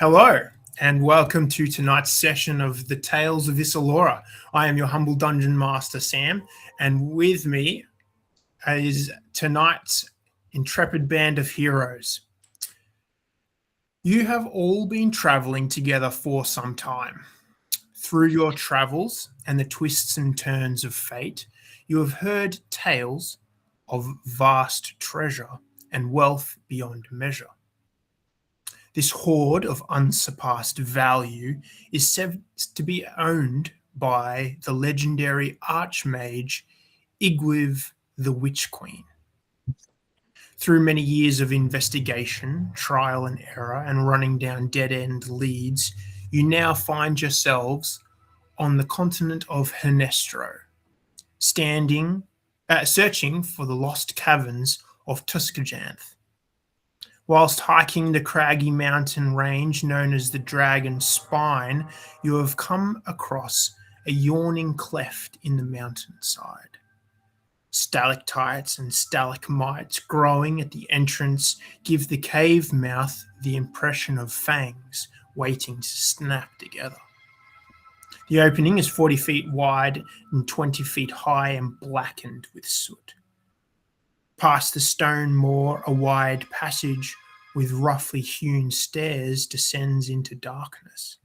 Hello, and welcome to tonight's session of the Tales of Isylora. I am your humble dungeon master, Sam, and with me is tonight's intrepid band of heroes. You have all been traveling together for some time. Through your travels and the twists and turns of fate, you have heard tales of vast treasure and wealth beyond measure. This hoard of unsurpassed value is said to be owned by the legendary archmage Iggwilv the Witch Queen. Through many years of investigation, trial and error, and running down dead-end leads, you now find yourselves on the continent of Henestro, searching for the Lost Caverns of Tsojcanth. Whilst hiking the craggy mountain range known as the Dragon Spine, you have come across a yawning cleft in the mountainside. Stalactites and stalagmites growing at the entrance give the cave mouth the impression of fangs waiting to snap together. The opening is 40 feet wide and 20 feet high and blackened with soot. Past the stone moor, a wide passage with roughly hewn stairs descends into darkness.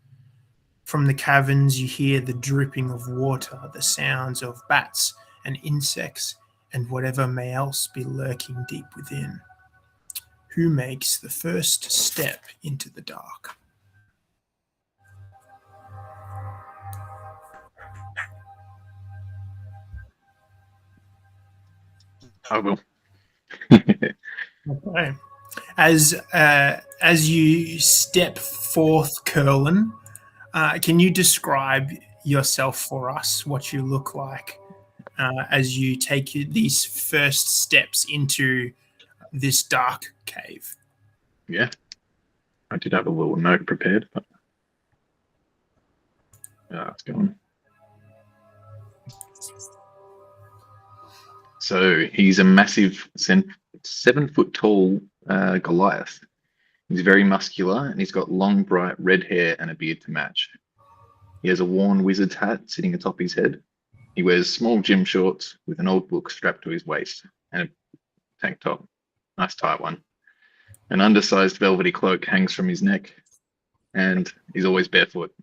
From the caverns you hear the dripping of water, the sounds of bats and insects, and whatever may else be lurking deep within. Who makes the first step into the dark? I will. Okay. As you step forth, Curlin, can you describe yourself for us, what you look like as you take these first steps into this dark cave? Yeah. I did have a little note prepared, but it's gone. So he's a massive 7-foot tall Goliath. He's very muscular and he's got long, bright red hair and a beard to match. He has a worn wizard's hat sitting atop his head. He wears small gym shorts with an old book strapped to his waist and a tank top, nice tight one. An undersized velvety cloak hangs from his neck and he's always barefoot.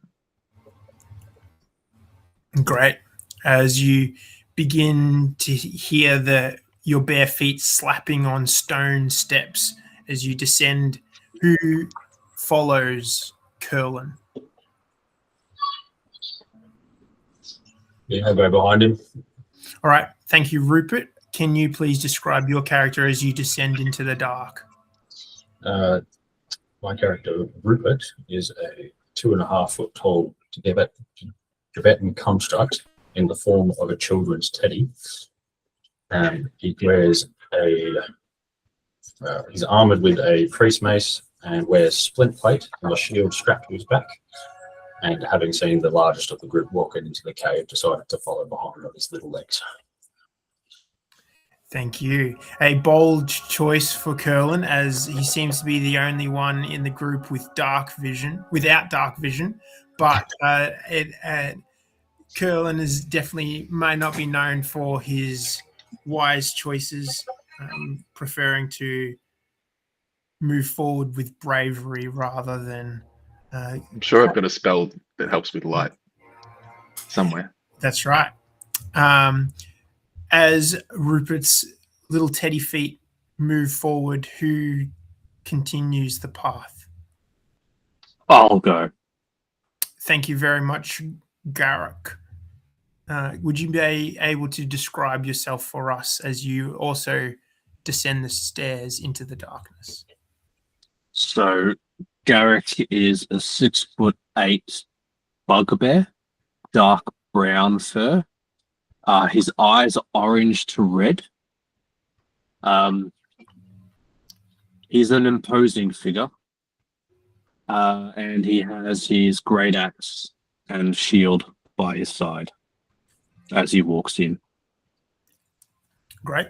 Great. As you begin to hear your bare feet slapping on stone steps as you descend, who follows Curlin? Yeah, I'll go behind him. All right. Thank you, Rupert. Can you please describe your character as you descend into the dark? My character, Rupert, is a 2.5-foot tall Tibetan construct in the form of a children's teddy. He wears he's armored with a priest mace and wears splint plate and a shield strapped to his back. And having seen the largest of the group walking into the cave, decided to follow behind on his little legs. Thank you. A bold choice for Curlin, as he seems to be the only one in the group without dark vision. But Curlin is definitely may not be known for his wise choices, preferring to move forward with bravery rather than. I'm sure I've got a spell that helps with light somewhere. That's right. As Rupert's little teddy feet move forward, who continues the path? I'll go. Thank you very much, Garrick. Would you be able to describe yourself for us as you also descend the stairs into the darkness? So Garrick is a 6'8" bugbear, dark brown fur. His eyes are orange to red. He's an imposing figure. And he has his great axe and shield by his side as he walks in. Great.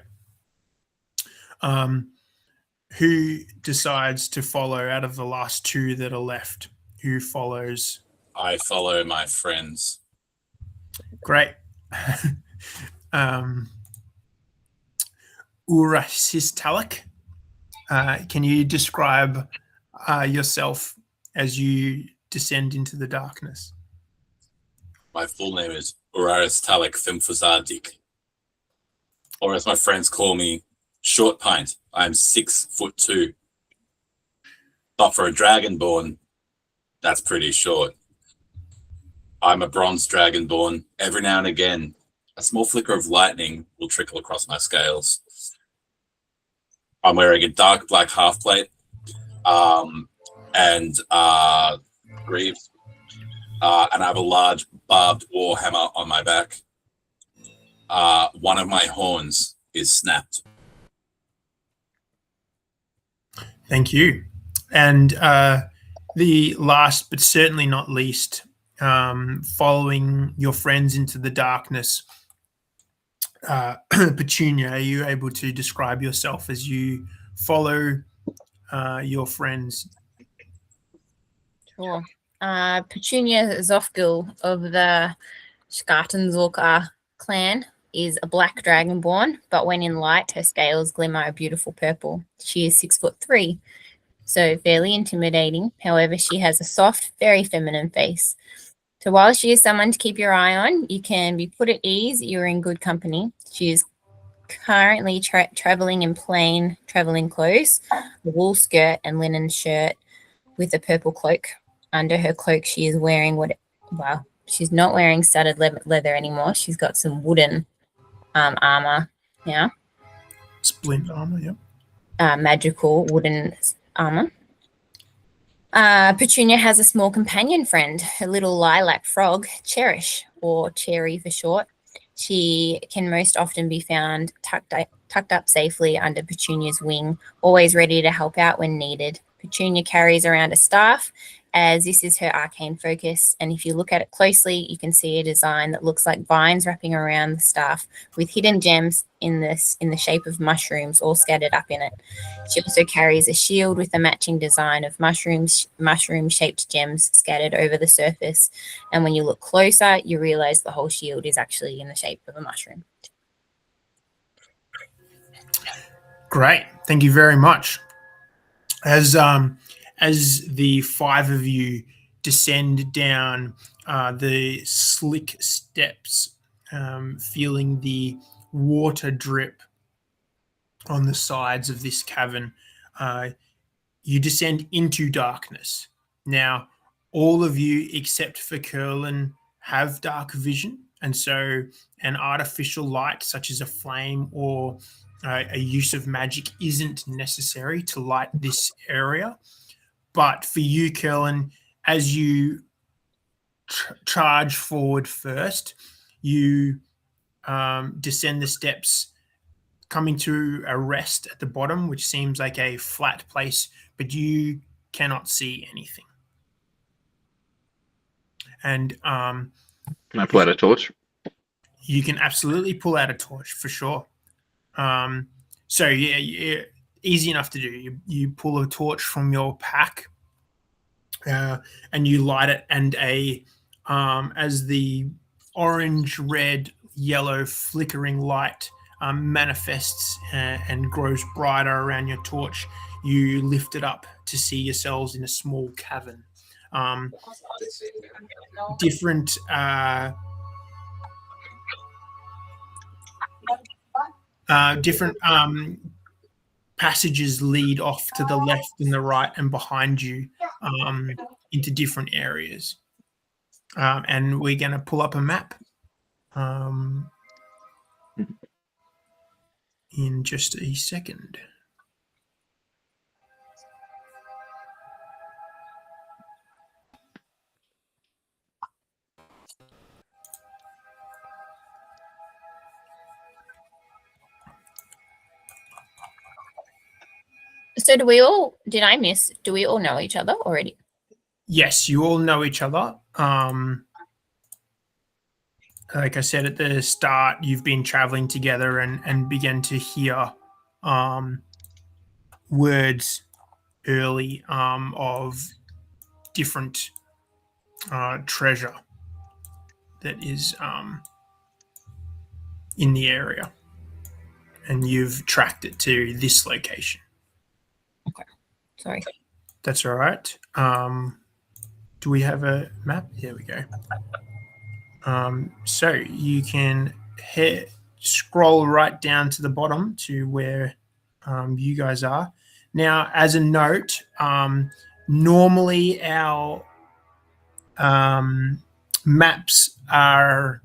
Who decides to follow out of the last two that are left? Who follows? I follow my friends. Great. Urasistalik, can you describe yourself as you descend into the darkness? My full name is Uraris Talik Thimfuzadik. Or as my friends call me, Short Pint. I'm 6'2". But for a dragonborn, that's pretty short. I'm a bronze dragonborn. Every now and again, a small flicker of lightning will trickle across my scales. I'm wearing a dark black half plate and greaves, and I have a large barbed war hammer on my back. One of my horns is snapped. Thank you. And the last but certainly not least, following your friends into the darkness, Petunia, are you able to describe yourself as you follow your friends? Sure. Petunia Zofgil of the Skartanzorka clan is a black dragonborn, but when in light, her scales glimmer a beautiful purple. She is 6'3", so fairly intimidating. However, she has a soft, very feminine face. So while she is someone to keep your eye on, you can be put at ease. You're in good company. She is currently traveling in plain traveling clothes, a wool skirt and linen shirt with a purple cloak. Under her cloak, she is wearing she's not wearing studded leather anymore. She's got some wooden armor now. Splint armor, yeah. Magical wooden armor. Petunia has a small companion friend, a little lilac frog, Cherish, or Cherry for short. She can most often be found tucked up safely under Petunia's wing, always ready to help out when needed. Petunia carries around a staff, as this is her arcane focus, and if you look at it closely, you can see a design that looks like vines wrapping around the staff with hidden gems in the shape of mushrooms all scattered up in it. She also carries a shield with a matching design of mushroom-shaped gems scattered over the surface, and when you look closer, you realize the whole shield is actually in the shape of a mushroom. Great. Thank you very much. As the five of you descend down the slick steps, feeling the water drip on the sides of this cavern, you descend into darkness. Now, all of you except for Curlin have dark vision, and so an artificial light such as a flame or a use of magic isn't necessary to light this area. But for you, Curlin, as you charge forward first, you descend the steps, coming to a rest at the bottom, which seems like a flat place, but you cannot see anything. And Can I pull out a torch? you can absolutely pull out a torch for sure. So yeah, easy enough to do. You pull a torch from your pack, and you light it, and as the orange, red, yellow flickering light manifests and grows brighter around your torch, you lift it up to see yourselves in a small cavern. Different passages lead off to the left and the right and behind you into different areas. And we're going to pull up a map in just a second. So do we all know each other already? Yes, you all know each other. Like I said at the start, you've been traveling together and began to hear words early of different treasure that is in the area, and you've tracked it to this location. Sorry. That's all right. Do we have a map? There we go. So you can scroll right down to the bottom to where you guys are. Now, as a note, normally our maps are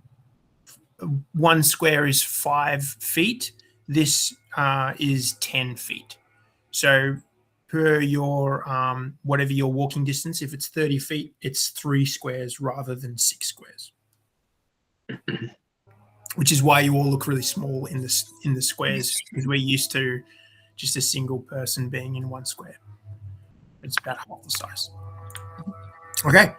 1 square is 5 feet. This is 10 feet. So per your whatever your walking distance, if it's 30 feet, it's 3 squares rather than 6 squares. Which is why you all look really small in the squares, because we're used to just a single person being in 1 square. It's about half the size. Okay,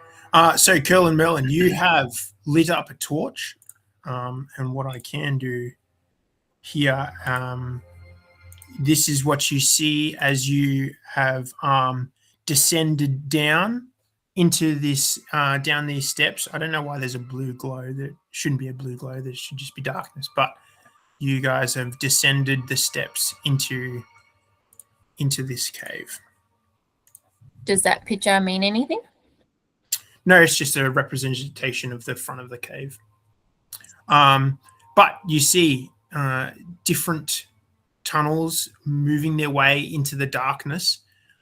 so Curl and Merlin, you have lit up a torch, and what I can do here, this is what you see as you have descended down into this, down these steps. I don't know why there's a blue glow. There shouldn't be a blue glow. There should just be darkness. But you guys have descended the steps into this cave. Does that picture mean anything? No, it's just a representation of the front of the cave. But you see different tunnels moving their way into the darkness.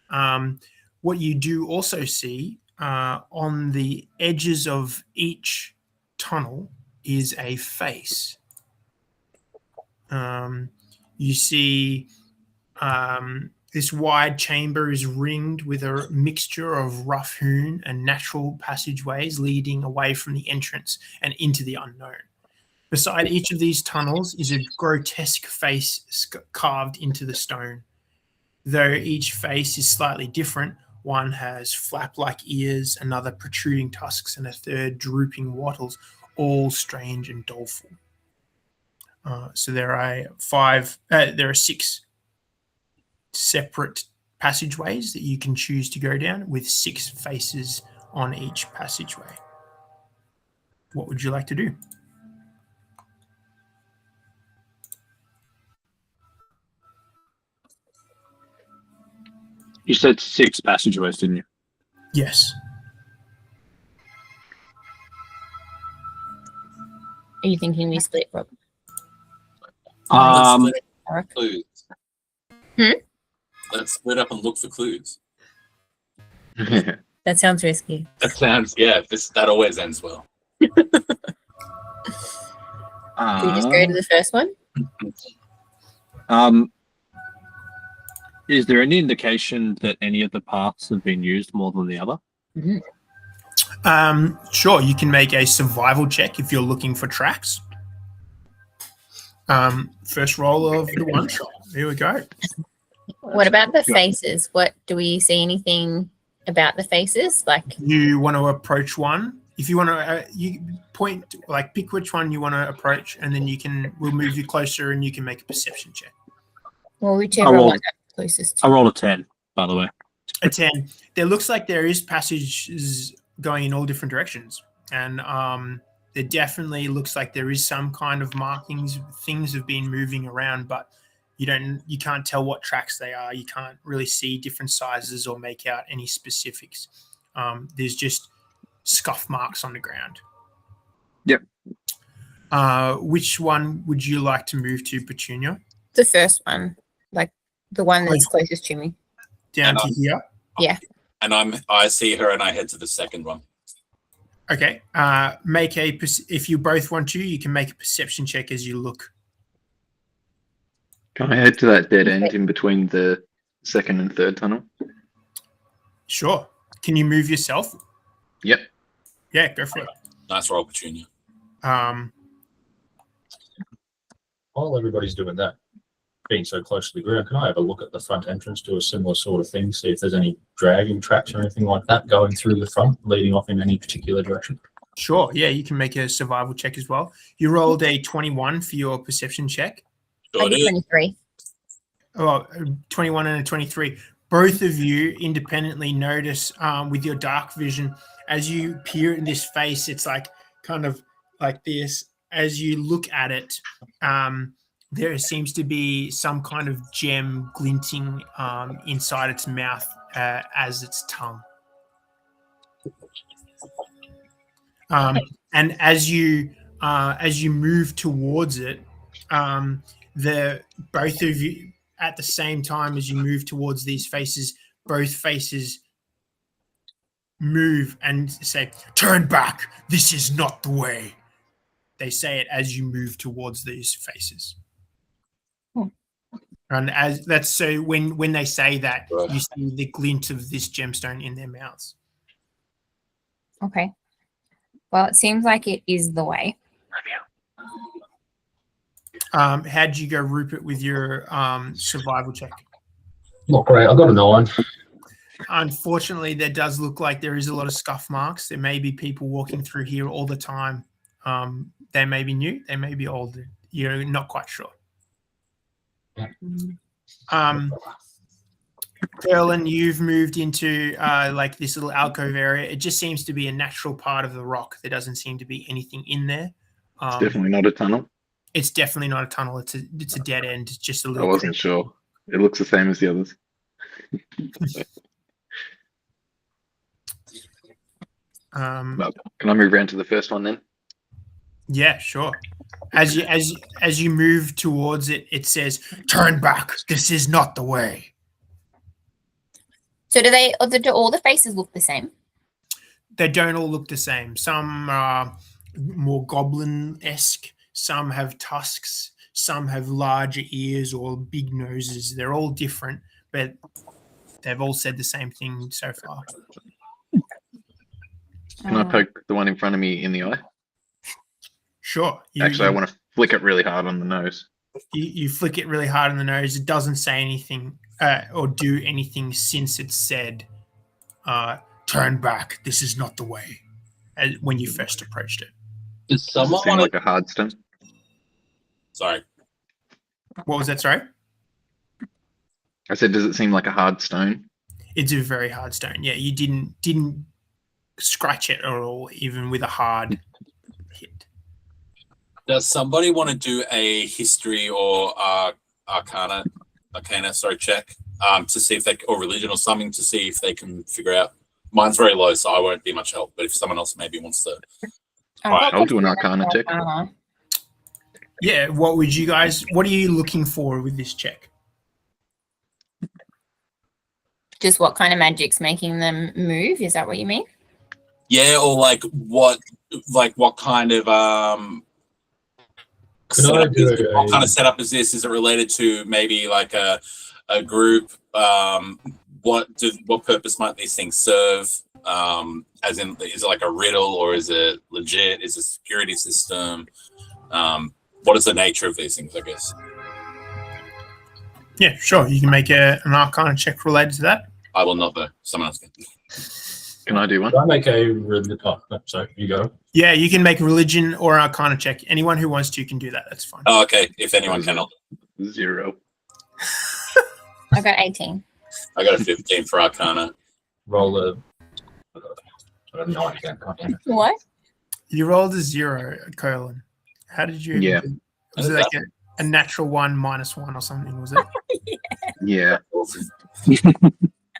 What you do also see on the edges of each tunnel is a face. You see this wide chamber is ringed with a mixture of rough hewn and natural passageways leading away from the entrance and into the unknown. Beside each of these tunnels is a grotesque face carved into the stone. Though each face is slightly different, one has flap-like ears, another protruding tusks, and a third drooping wattles, all strange and doleful. So there are 6 separate passageways that you can choose to go down, with 6 faces on each passageway. What would you like to do? You said 6 passageways, didn't you? Yes. Are you thinking we split, Rob? Let's split up Eric? for clues. Hmm? Let's split up and look for clues. That sounds risky. That sounds, that always ends well. Do we just go to the first one? Is there any indication that any of the paths have been used more than the other? Sure, you can make a survival check if you're looking for tracks. First roll of the one shot. Here we go. What about the faces? What do we see anything about the faces? Like, You want to approach one. If you want to, you point, like, pick which one you want to approach, and then we'll move you closer, and you can make a perception check. well, whichever roll- one that's closest to. I rolled a 10, by the way. A 10. There looks like there is passages going in all different directions, and there definitely looks like there is some kind of markings. Things have been moving around, but you can't tell what tracks they are. You can't really see different sizes or make out any specifics. There's just scuff marks on the ground. Yep. Which one would you like to move to, Petunia? The first one, like the one that's closest to me. Down to here? Yeah. And I see her and I head to the second one. Okay. If you both want to, you can make a perception check as you look. Can I head to that dead end in between the second and third tunnel? Sure. Can you move yourself? Yep. Yeah, go for it. Nice roll, Petunia. While everybody's doing that, being so close to the ground, can I have a look at the front entrance, do a similar sort of thing, see if there's any dragging tracks or anything like that going through the front, leading off in any particular direction? Sure. Yeah, you can make a survival check as well. You rolled a 21 for your perception check. I Sure did did. 23. well, 21 and a 23. Both of you independently notice with your dark vision, as you peer in this face, it's like kind of like this. As you look at it, there seems to be some kind of gem glinting inside its mouth as its tongue. And as you move towards it, the both of you at the same time as you move towards these faces, both faces move and say, "Turn back! This is not the way." They say it as you move towards these faces. And as that's so when they say that, you see the glint of this gemstone in their mouths. Okay. Well, it seems like it is the way. How'd you go, Rupert, with your survival check? Not great. I got a 9. Unfortunately, there does look like there is a lot of scuff marks. There may be people walking through here all the time. They may be new, they may be old. You're not quite sure. Erlen, you've moved into like this little alcove area. It just seems to be a natural part of the rock. There doesn't seem to be anything in there. It's definitely not a tunnel. It's definitely not a tunnel. It's a dead end. It's just a little. I wasn't sure. It looks the same as the others. Well, can I move around to the first one then? Yeah, sure. As you move towards it, it says, "Turn back. This is not the way." So do all the faces look the same? They don't all look the same. Some are more goblin-esque. Some have tusks. Some have larger ears or big noses. They're all different, but they've all said the same thing so far. Can I poke the one in front of me in the eye? Sure. Actually, I want to flick it really hard on the nose. You flick it really hard on the nose. It doesn't say anything or do anything since it said, "Turn back. This is not the way," when you first approached it. Does Does it seem like a hard stone? Sorry. What was that? Sorry? I said, does it seem like a hard stone? It's a very hard stone. Yeah, you didn't scratch it at all, even with a hard hit. Does somebody want to do a history or arcana check to see if they, or religion or something, to see if they can figure out? Mine's very low, so I won't be much help. But if someone else maybe wants to, Alright, I'll do an arcana check. Yeah, what are you looking for with this check? Just what kind of magic's making them move? Is that what you mean? yeah, or what kind of what kind of setup is this? Is it related to maybe like a group? What purpose might these things serve? As in, is it like a riddle, or is it legit? Is it a security system? What is the nature of these things, I guess? Yeah, sure. You can make an arcana check related to that. I will not, though. Someone else can. Can I do one? Can I make a sorry, you go. Yeah, you can make a religion or arcana check. Anyone who wants to can do that. That's fine. Oh, okay. If anyone cannot. 0. I got 18. I got a 15 for arcana. Roll a 9 again. What? You rolled a 0, Colin. How did you? Yeah. Was it like a natural 1 minus 1 or something? Was it? Yeah.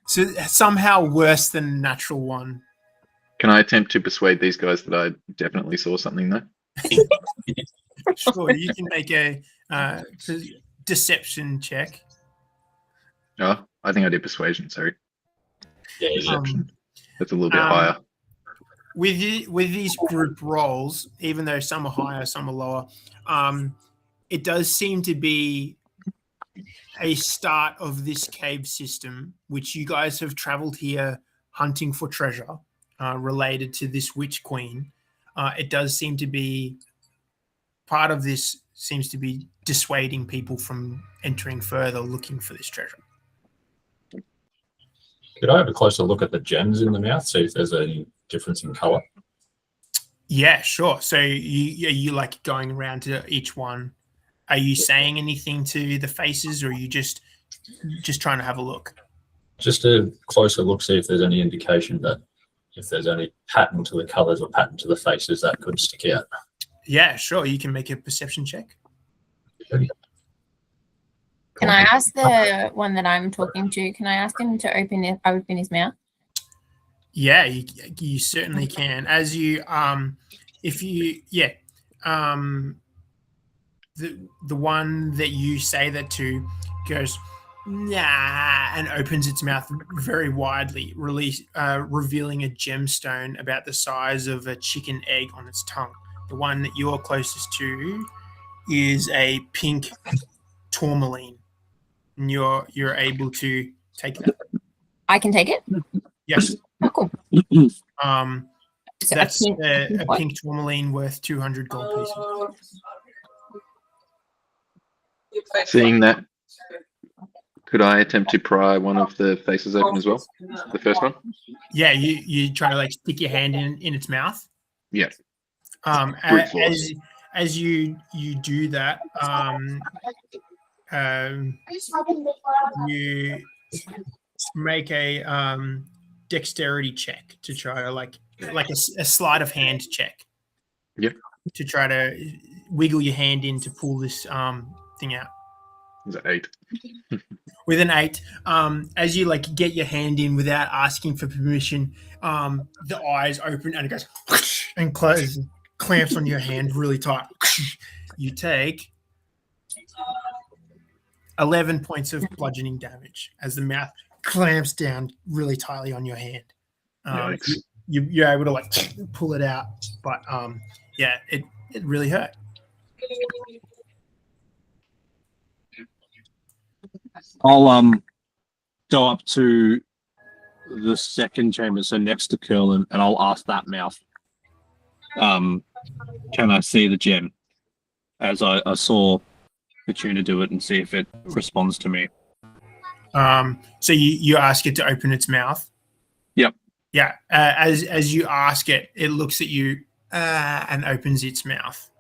So somehow worse than natural 1. Can I attempt to persuade these guys that I definitely saw something though? Sure, you can make a deception check. Oh, I think I did persuasion. Sorry, Yeah. that's a little bit higher. With these group rolls, even though some are higher, some are lower, it does seem to be a start of this cave system, which you guys have traveled here hunting for treasure related to this witch queen. It does seem to be part of this, seems to be dissuading people from entering further looking for this treasure. Could I have a closer look at the gems in the mouth, see if there's any difference in color? Yeah, sure. So you like going around to each one. Are you saying anything to the faces, or are you just just trying to have a look? Just a closer look, see if there's any indication that if there's any pattern to the colours or pattern to the faces that could stick out. Yeah, sure. You can make a perception check. Can I ask the one that I'm talking to? Can I ask him to open his mouth? Yeah, you certainly can. As you the one that you say that to goes nah and opens its mouth very widely, revealing a gemstone about the size of a chicken egg on its tongue. The one that you're closest to is a pink tourmaline, and you're able to take that. I can take it. Yes. Oh, cool. So That's a what? pink tourmaline worth 200 gold pieces. Seeing that, could I attempt to pry one of the faces open as well? The first one? Yeah, you try to like stick your hand in its mouth. Yeah. As you do that, you make a dexterity check to try to like a sleight of hand check. Yep. To try to wiggle your hand in to pull this thing out. Is that 8? With an 8, as you like get your hand in without asking for permission, the eyes open and it goes and closes, clamps on your hand really tight. You take 11 points of bludgeoning damage as the mouth clamps down really tightly on your hand. Yikes. You're able to like pull it out, but yeah, it really hurt. I'll go up to the second chamber, so next to Curlin, and I'll ask that mouth. Can I see the gem? As I saw Petunia do it, and see if it responds to me. So you ask it to open its mouth. Yep. Yeah. As you ask it, it looks at you and opens its mouth.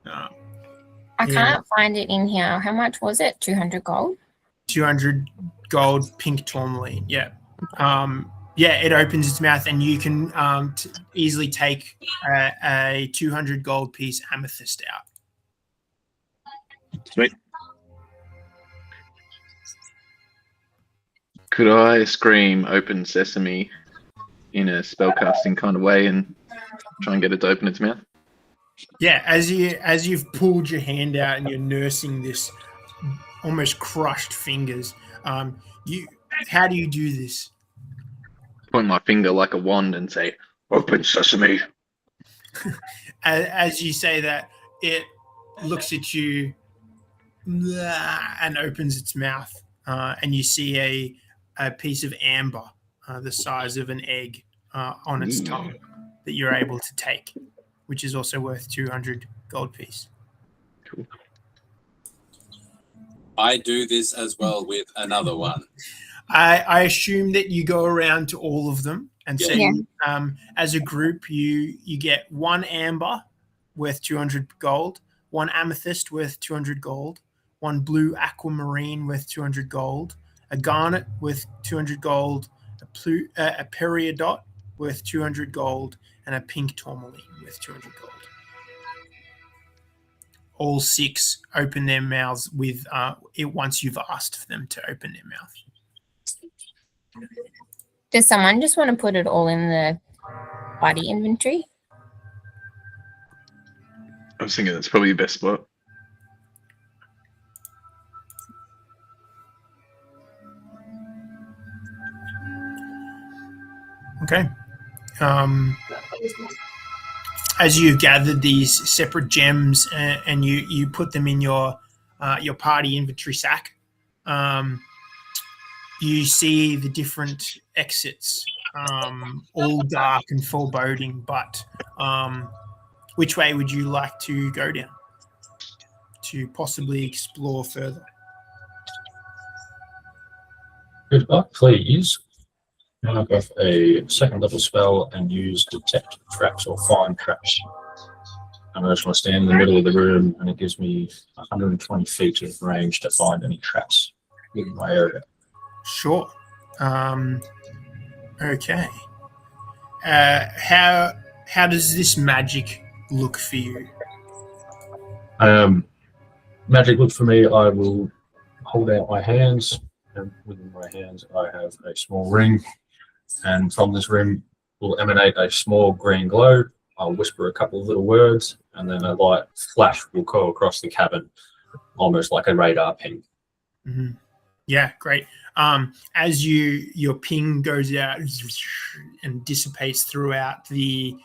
I can't find it in here. How much was it? 200 gold? 200 gold pink tourmaline. Yeah. Yeah, it opens its mouth and you can easily take a 200 gold piece amethyst out. Sweet. Could I scream open sesame in a spellcasting kind of way and try and get it to open its mouth? Yeah, as you've pulled your hand out and you're nursing this almost crushed fingers, how do you do this? Point my finger like a wand and say, "Open sesame." As you say that, it looks at you and opens its mouth, and you see a piece of amber the size of an egg on its tongue that you're able to take, which is also worth 200 gold piece. Cool. I do this as well with another one. I assume that you go around to all of them and say, Yeah. As a group, you get one amber worth 200 gold, one amethyst worth 200 gold, one blue aquamarine worth 200 gold, a garnet worth 200 gold, a peridot worth 200 gold, and a pink tourmaline worth 200 gold. All 6 open their mouths with it once you've asked for them to open their mouth. Does someone just want to put it all in the body inventory? I was thinking that's probably the best spot. Okay. As you've gathered these separate gems and you put them in your party inventory sack, you see the different exits, all dark and foreboding. But which way would you like to go down to possibly explore further? Could I please mark off a second level spell and use detect traps or find traps? And I just want to stand in the middle of the room and it gives me 120 feet of range to find any traps. within my area. Sure. Okay. How does this magic look for you? Magic look for me, I will hold out my hands, and within my hands I have a small ring, and from this ring will emanate a small green glow. I'll whisper a couple of little words, and then a light flash will go across the cabin, almost like a radar ping. Mm-hmm. Yeah, great. As your ping goes out and dissipates throughout the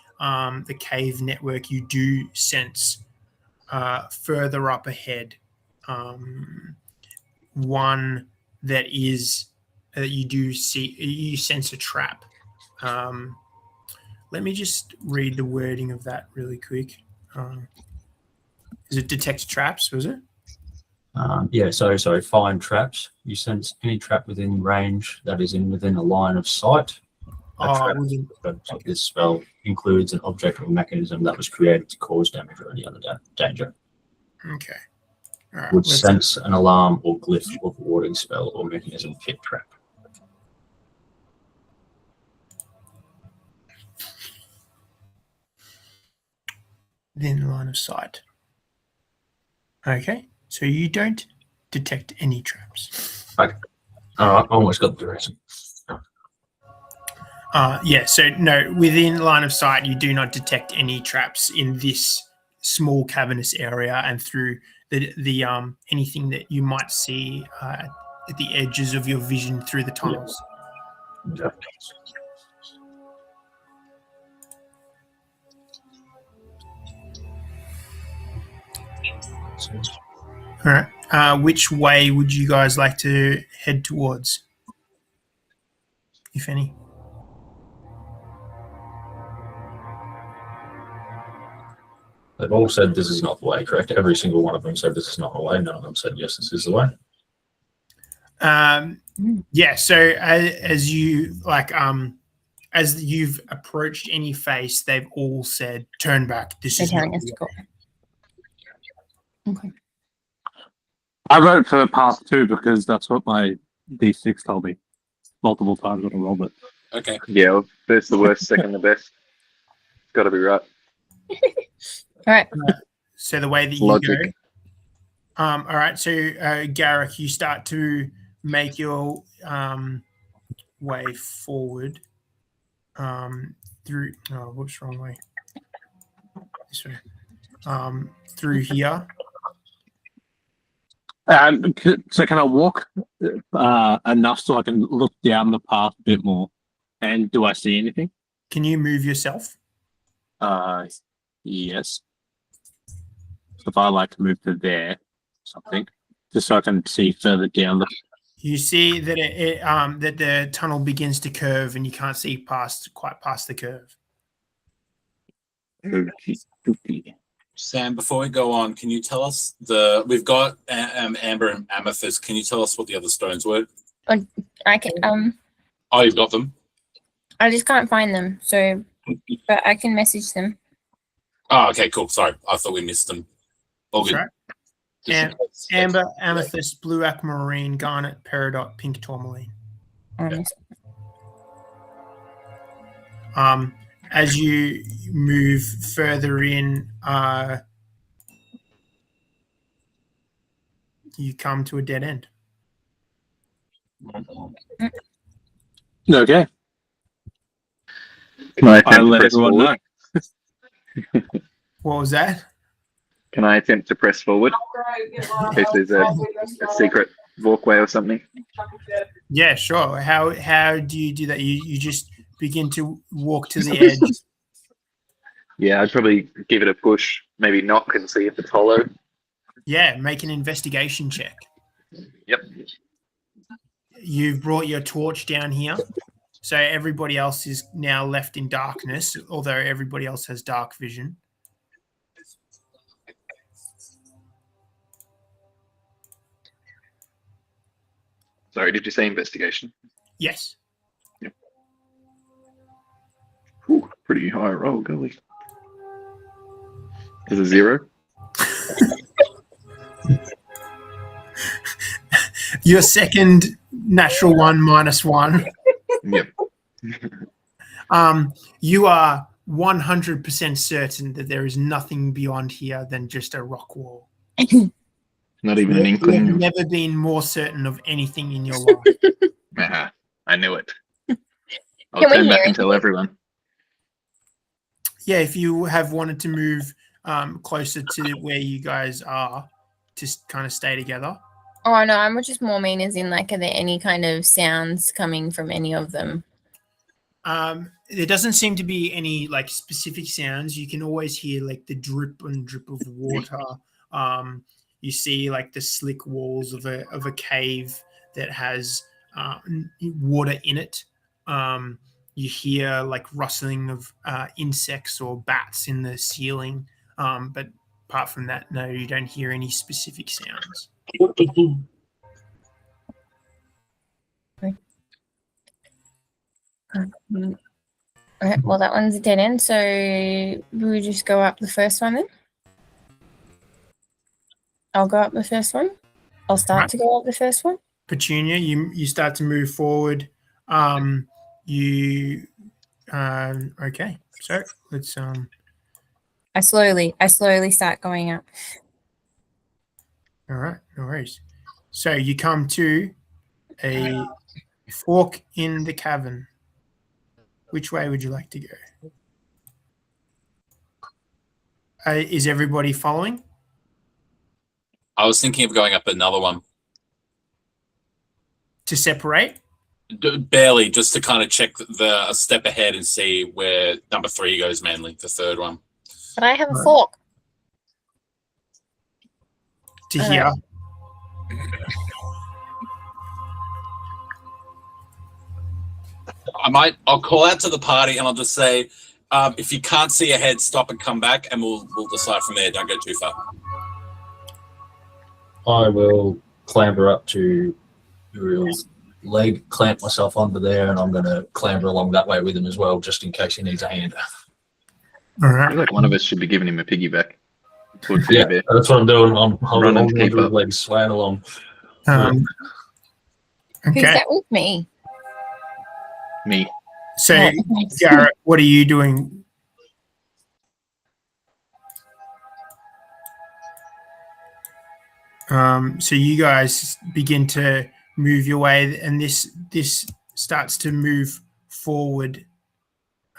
cave network, you do sense further up ahead one that is you do see, you sense a trap. Let me just read the wording of that really quick. Is it detect traps? Was it? Yeah, so find traps. You sense any trap within range that is within a line of sight. This spell includes an object or mechanism that was created to cause damage or any other danger. Okay. All right. Would sense an alarm or glyph of warding spell or mechanism fit trap. Within line of sight. Okay. So you don't detect any traps. Okay. All right, almost got the direction. Yeah, so no, within line of sight, you do not detect any traps in this small cavernous area and through the anything that you might see at the edges of your vision through the tunnels. Yeah. All right. Which way would you guys like to head towards, if any? They've all said this is not the way, correct? Every single one of them said this is not the way. None of them said yes, this is the way. Yeah. So as you as you've approached any face, they've all said, "Turn back. This is not telling us the to go. Okay. I vote for path 2 because that's what my D6 told me multiple times when I rolled it. Okay. Yeah, well, first the worst, second the best. It's got to be right. All right. So the way that you Logic. go. All right. So Garrick, you start to make your way forward through. Oh, whoops, wrong way. This way. Through here. So can I walk enough so I can look down the path a bit more? And do I see anything? Can you move yourself? Yes. So if I like to move to there, something, just so I can see further down the. You see that that the tunnel begins to curve, and you can't see quite past the curve. Sam, before we go on, can you tell us we've got amber and amethyst. Can you tell us what the other stones were? I can. Oh, you've got them. I just can't find them. So, but I can message them. Oh, okay, cool. Sorry, I thought we missed them. All good. Right. Amber, amethyst, blue aquamarine, garnet, peridot, pink tourmaline. As you move further in, you come to a dead end. Okay. Can I attempt I'll to let press everyone forward? know. What was that? Can I attempt to press forward? In case there's a secret walkway or something. Yeah, sure. How do you do that? You just begin to walk to the edge. Yeah, I'd probably give it a push, maybe knock and see if it's hollow. Yeah, make an investigation check. Yep. You've brought your torch down here. So everybody else is now left in darkness, although everybody else has dark vision. Sorry, did you say investigation? Yes. Yep. Ooh, pretty high roll, golly. Is it 0? Your second natural one -1. Yep. You are 100% certain that there is nothing beyond here than just a rock wall. Not even an You've inkling. never been more certain of anything in your life. I knew it. I'll Can we turn back hear and tell everyone. Yeah, if you have wanted to move closer to where you guys are to kind of stay together. Oh no, I'm just more mean as in like, are there any kind of sounds coming from any of them? There doesn't seem to be any like specific sounds. You can always hear like the drip and drip of water. You see like the slick walls of a cave that has water in it. You hear like rustling of insects or bats in the ceiling. But apart from that, no, you don't hear any specific sounds. All right, well, that one's a dead end, so we just go up the first one then. I'll go up the first one. I'll start to go up the first one. Petunia, you start to move forward. Okay. So let's I slowly start going up. all right, no worries. So you come to a fork in the cavern. Which way would you like to go? Is everybody following? I was thinking of going up another one. To separate? Barely, just to kind of check a step ahead and see where number 3 goes mainly, the third one. But I have a fork. To here. I'll call out to the party and I'll just say, if you can't see ahead, stop and come back, and we'll decide from there. Don't go too far. I will clamber up to Uriel's leg, clamp myself onto there, and I'm going to clamber along that way with him as well, just in case he needs a hand. All I right. feel like one of us should be giving him a piggyback. Yeah, that's what I'm doing. I'm holding Run and onto keep his up. legs, swaying along. Okay. Who's that with me? Me. So, Oh, Garrett, what are you doing? So you guys begin to move your way, and this starts to move forward.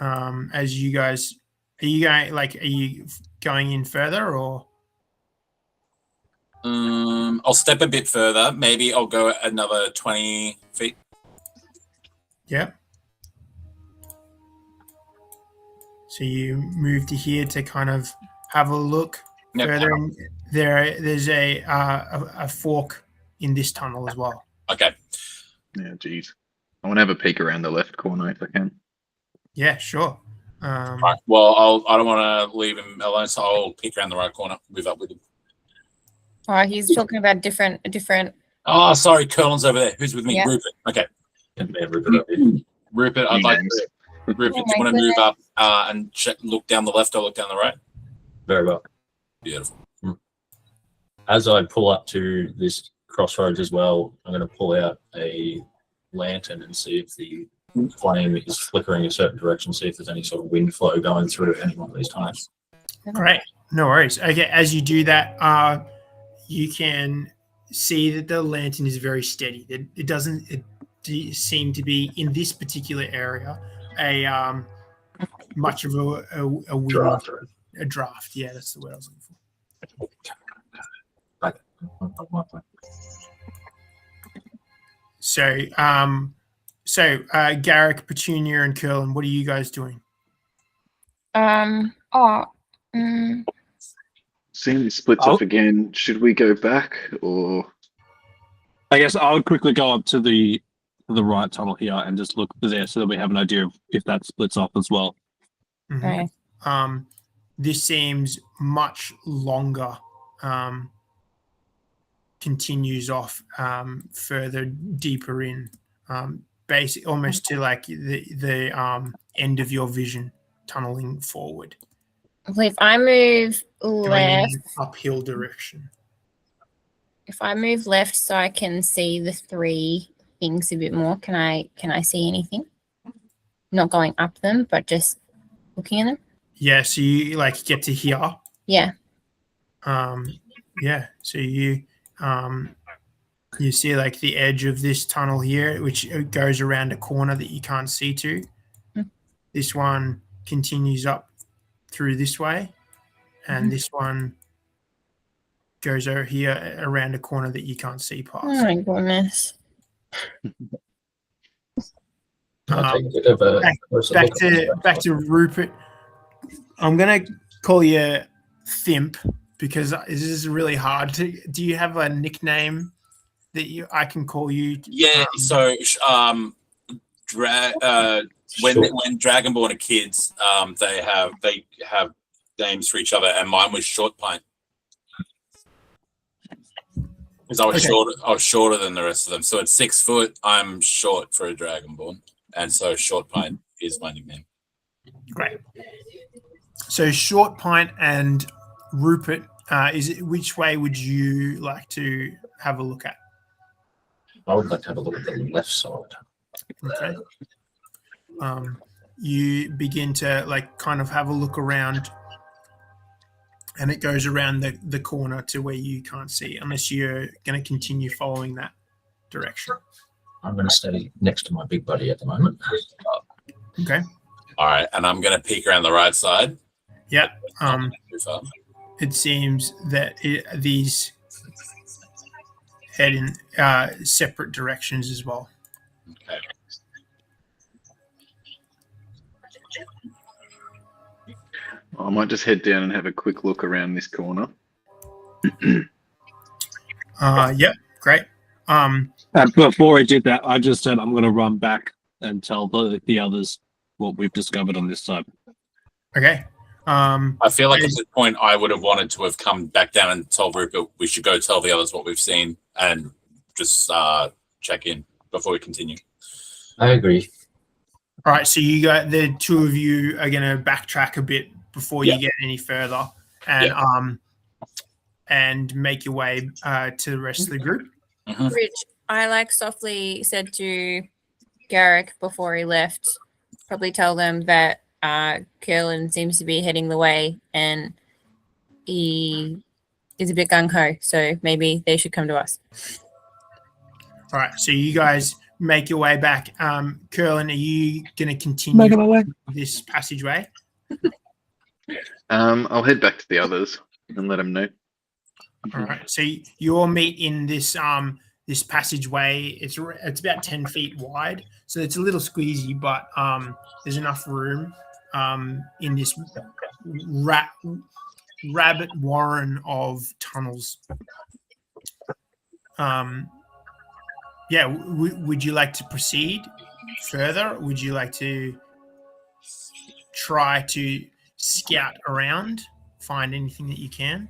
As you guys, are you going in further, or? I'll step a bit further. Maybe I'll go another 20 feet. Yep. So you move to here to kind of have a look further. And there's a fork in this tunnel as well. Okay. Yeah, geez. I want to have a peek around the left corner if I can. Yeah, sure. Right. Well, I don't want to leave him alone, so I'll peek around the right corner, move up with him. Oh, he's talking about a different. Oh, sorry, Curlin's over there. Who's with me? Yeah. Rupert. Okay. And man, Rupert up here. Rupert, I'd New like names. to. Rupert, Oh do you my want to move up and look down the left or look down the right? Very well. Beautiful. As I pull up to this crossroads as well, I'm going to pull out a lantern and see if the flame is flickering a certain direction, see if there's any sort of wind flow going through at any one of these times. All right, no worries. Okay, as you do that, you can see that the lantern is very steady. It doesn't seem to be in this particular area a much of a wind, Draft. a draft. Yeah, that's the word I was looking for. So, Garrick, Petunia, and Curlin, what are you guys doing? Seeing it splits off again, should we go back or? I guess I would quickly go up to the right tunnel here and just look there so that we have an idea of if that splits off as well. Mhm. Okay. This seems much longer. Continues off further deeper in, basic almost to like the end of your vision, tunneling forward, If I move going left, in an uphill direction. if I move left so I can see the three things a bit more, can I see anything? Not going up them, but just looking at them. Yeah, so you like get to here. Yeah. Yeah, so you see like the edge of this tunnel here, which goes around a corner that you can't see to. This one continues up through this way, and this one goes over here around a corner that you can't see past. Oh my goodness. I'll take a bit of a closer Back look at to back to Rupert. I'm gonna call you Thimp because this is really hard to. Do you have a nickname that I can call you? Yeah. So when Dragonborn are kids, they have names for each other, and mine was Short Pint. Because I was shorter than the rest of them. So at 6 foot, I'm short for a Dragonborn, and so Short Pint is my nickname. Great. So Short Pint and Rupert, which way would you like to have a look at? I would like to have a look at the left side. Okay. You begin to like kind of have a look around, and it goes around the corner to where you can't see, unless you're going to continue following that direction. I'm going to stay next to my big buddy at the moment. Okay. All right, and I'm gonna peek around the right side. Yeah. Too far. It seems that these head in separate directions as well. Okay. I might just head down and have a quick look around this corner. Yeah, great. Before I did that, I just said I'm going to run back and tell the others what we've discovered on this side. Okay. I feel like at this point I would have wanted to have come back down and told Rupert we should go tell the others what we've seen and just check in before we continue. I agree. All right, so the two of you are going to backtrack a bit before you get any further, and make your way to the rest of the group. Rich, I softly said to Garrick before he left, probably tell them that Curlin seems to be heading the way and he is a bit gung-ho, so maybe they should come to us. All right, so you guys make your way back. Curlin, are you going to continue this passageway? I'll head back to the others and let them know. All right, so you all meet in this this passageway. It's about 10 feet wide, so it's a little squeezy, but there's enough room in this rabbit warren of tunnels. Yeah, would you like to proceed further? Would you like to try to scout around, find anything that you can?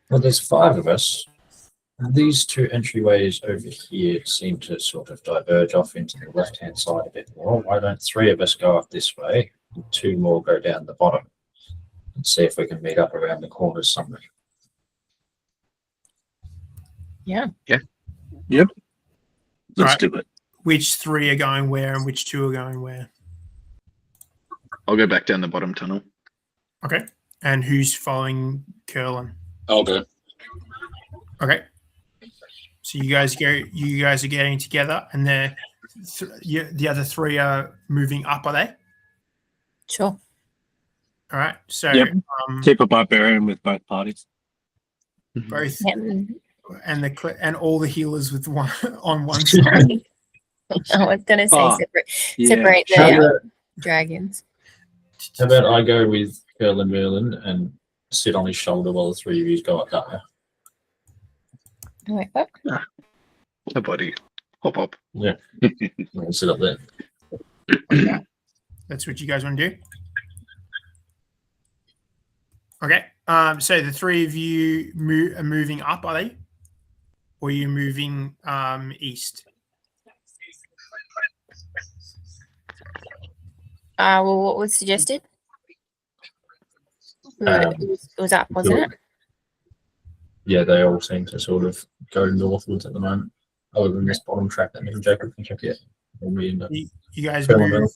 Well, there's 5 of us. These 2 entryways over here seem to sort of diverge off into the left-hand side a bit more. Why don't 3 of us go up this way and 2 more go down the bottom and see if we can meet up around the corners somewhere? Yeah. Yeah. Yep. Let's Right. do it. Which 3 are going where and which 2 are going where? I'll go back down the bottom tunnel. Okay. And who's following Curlin? I'll go. Okay. So you guys are getting together, and the other 3 are moving up, are they? Sure. All right. So Yep. Keep a barbarian with both parties. both Yep. and all the healers with one on one side. I was going to say Oh, separate How the about, dragons. how about I go with Curlin Merlin and sit on his shoulder while the 3 of you go up that way? Wait, what? Oh, buddy. Hop up. I'll sit up there. Okay. That's what you guys want to do? Okay. So the 3 of you are moving up, are they? Or are you moving east? Well, what was suggested? It was up, wasn't it? Yeah, they all seem to sort of go northwards at the moment, other than this bottom track that me and Jacob can check it. You guys Fairlawn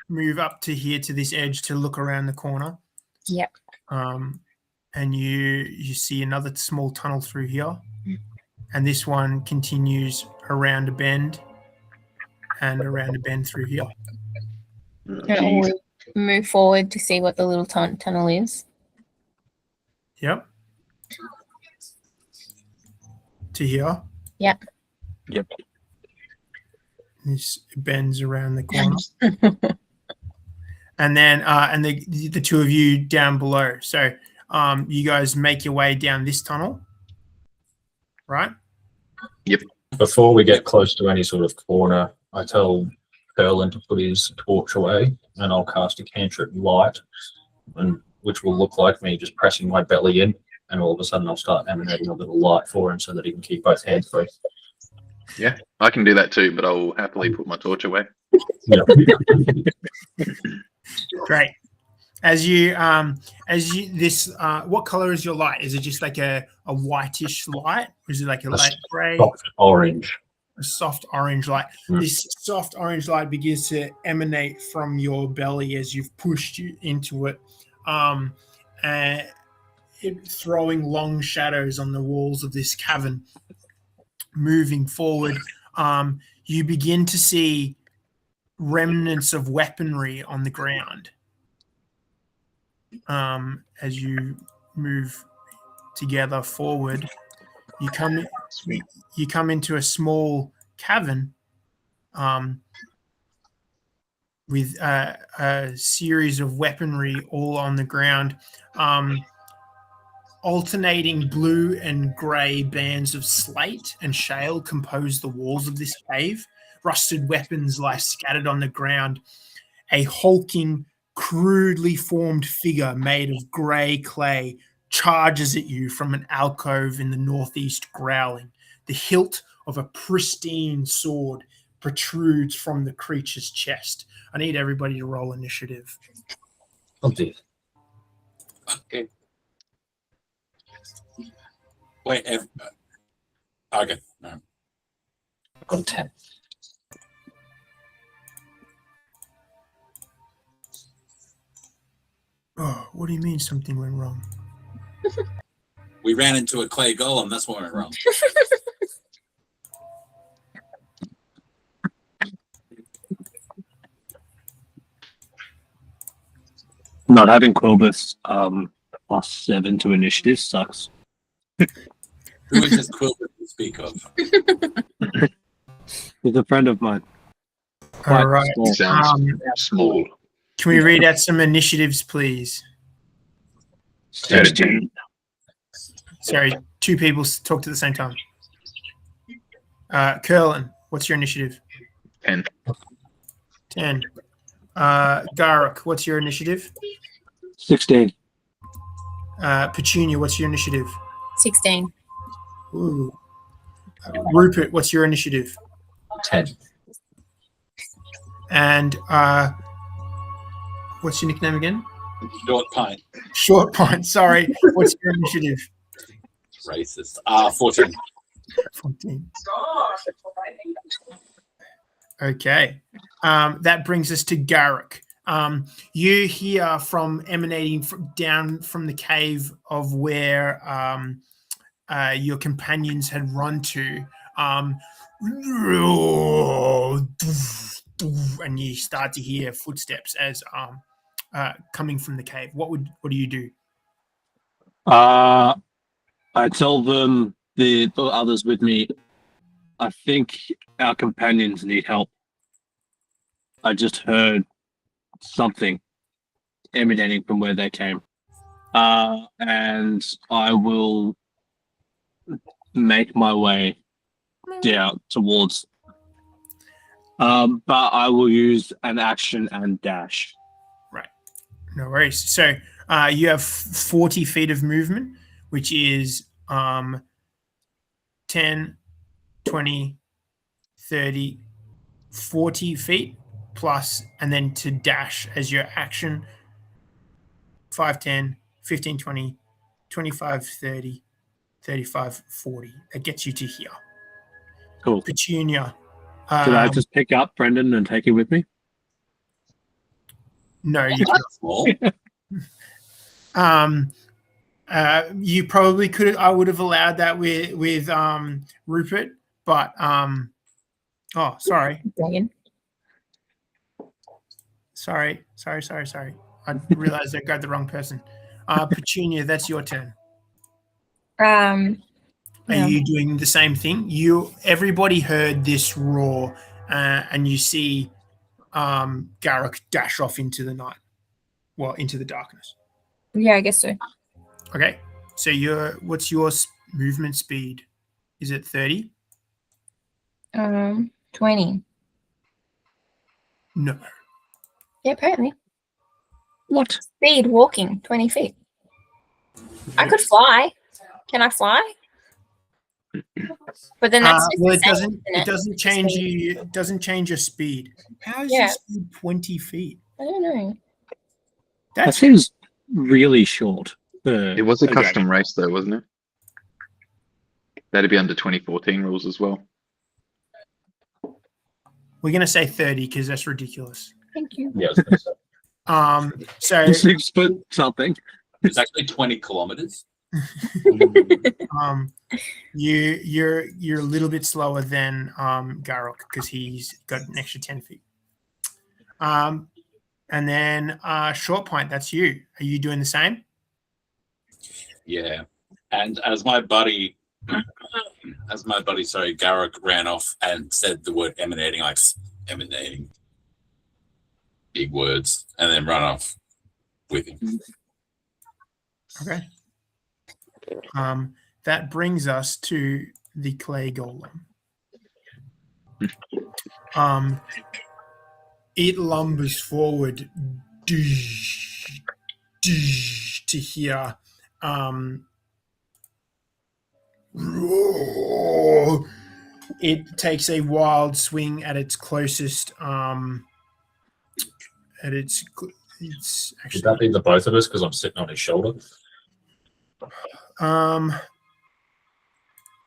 move up to here to this edge to look around the corner. Yep. And you see another small tunnel through here, and this one continues around a bend and around a bend through here. And we move forward to see what the little tunnel is. Yep. To here. Yep. Yep. This bends around the corner. And then and the two of you down below. So you guys make your way down this tunnel, right? Yep. Before we get close to any sort of corner, I tell Curlin to put his torch away, and I'll cast a cantrip light, and which will look like me just pressing my belly in, and all of a sudden I'll start emanating a little light for him so that he can keep both hands free. Yeah, I can do that too, but I'll happily put my torch away. Yeah. Great. As you this what color is your light? Is it just like a whitish light? Or is it like a light gray? Soft orange. A soft orange light. This soft orange light begins to emanate from your belly as you've pushed you into it, and it throwing long shadows on the walls of this cavern. Moving forward, you begin to see remnants of weaponry on the ground. As you move together forward, you come into a small cavern with a series of weaponry all on the ground. Alternating blue and grey bands of slate and shale compose the walls of this cave. Rusted weapons lie scattered on the ground. A hulking, crudely formed figure made of grey clay charges at you from an alcove in the northeast, growling. The hilt of a pristine sword protrudes from the creature's chest. I need everybody to roll initiative. Oh, dear. Okay. Wait. Okay. No. On 10. Oh, what do you mean something went wrong? We ran into a clay golem. That's what went wrong. Not having Quilbus +7 to initiative sucks. Who is this quilt that you speak of? He's a friend of mine. All right. Small. Sounds small. Can we read out some initiatives, please? 16. Sorry, two people talk at the same time. Curlin, what's your initiative? 10. 10. Garrick, what's your initiative? 16. Petunia, what's your initiative? 16. Ooh. Rupert, what's your initiative? 10. And what's your nickname again? Short pint. Short Pint, sorry. What's your initiative? Racist. 14. 14. Okay. That brings us to Garrick. You hear from emanating down from the cave of where your companions had run to, and you start to hear footsteps as coming from the cave. What do you do? I tell them, the others with me, I think our companions need help. I just heard something emanating from where they came. And I will make my way down towards. But I will use an action and dash. Right. No worries. So you have 40 feet of movement, which is 10, 20, 30, 40 feet plus, and then to dash as your action, 5, 10, 15, 20, 25, 30, 35, 40. That gets you to here. Cool. Petunia. Should I just pick up Brendan and take him with me? No, you Small. you probably could. I would have allowed that with Rupert, but oh, sorry. Dragon. Sorry. I realized I grabbed the wrong person. Petunia, that's your turn. Are Yeah. you doing the same thing? Everybody heard this roar, and you see Garruk dash off into the night. Well, into the darkness. Yeah, I guess so. Okay. So what's your movement speed? Is it 30? 20. No. Yeah, apparently. What? Speed walking, 20 feet. I could fly. Can I fly? But then that's just well, the it same, doesn't. isn't It doesn't change Speed. you. It doesn't change your speed. How is Yeah. your speed 20 feet? I don't know. That That's seems really short. It was a dragon. custom race, though, wasn't it? That'd be under 2014 rules as well. we're gonna say 30 because that's ridiculous. Thank you. Yeah, I was gonna say. So 6 foot something. It's actually 20 kilometers. you're a little bit slower than Garruk because he's got an extra 10 feet. And then Short Point, that's you. Are you doing the same? Yeah. And as my buddy, Garruk ran off and said the word emanating, like emanating, big words, and then run off with him. Okay. That brings us to the clay golem. It lumbers forward to here. It takes a wild swing at its closest. It's Would actually. that be the both of us because I'm sitting on his shoulder?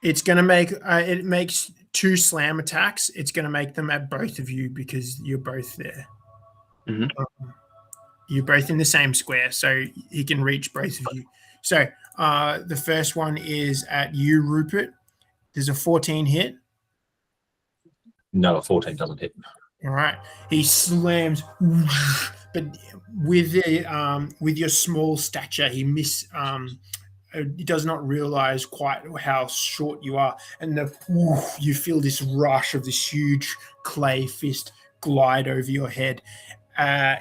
It's gonna make it makes 2 slam attacks. It's gonna make them at both of you because you're both there. Mhm. You're both in the same square, so he can reach both of you. So the first one is at you, Rupert. There's a 14 hit. No, a 14 doesn't hit. All right. He slams, but with your small stature, he does not realize quite how short you are, and you feel this rush of this huge clay fist glide over your head.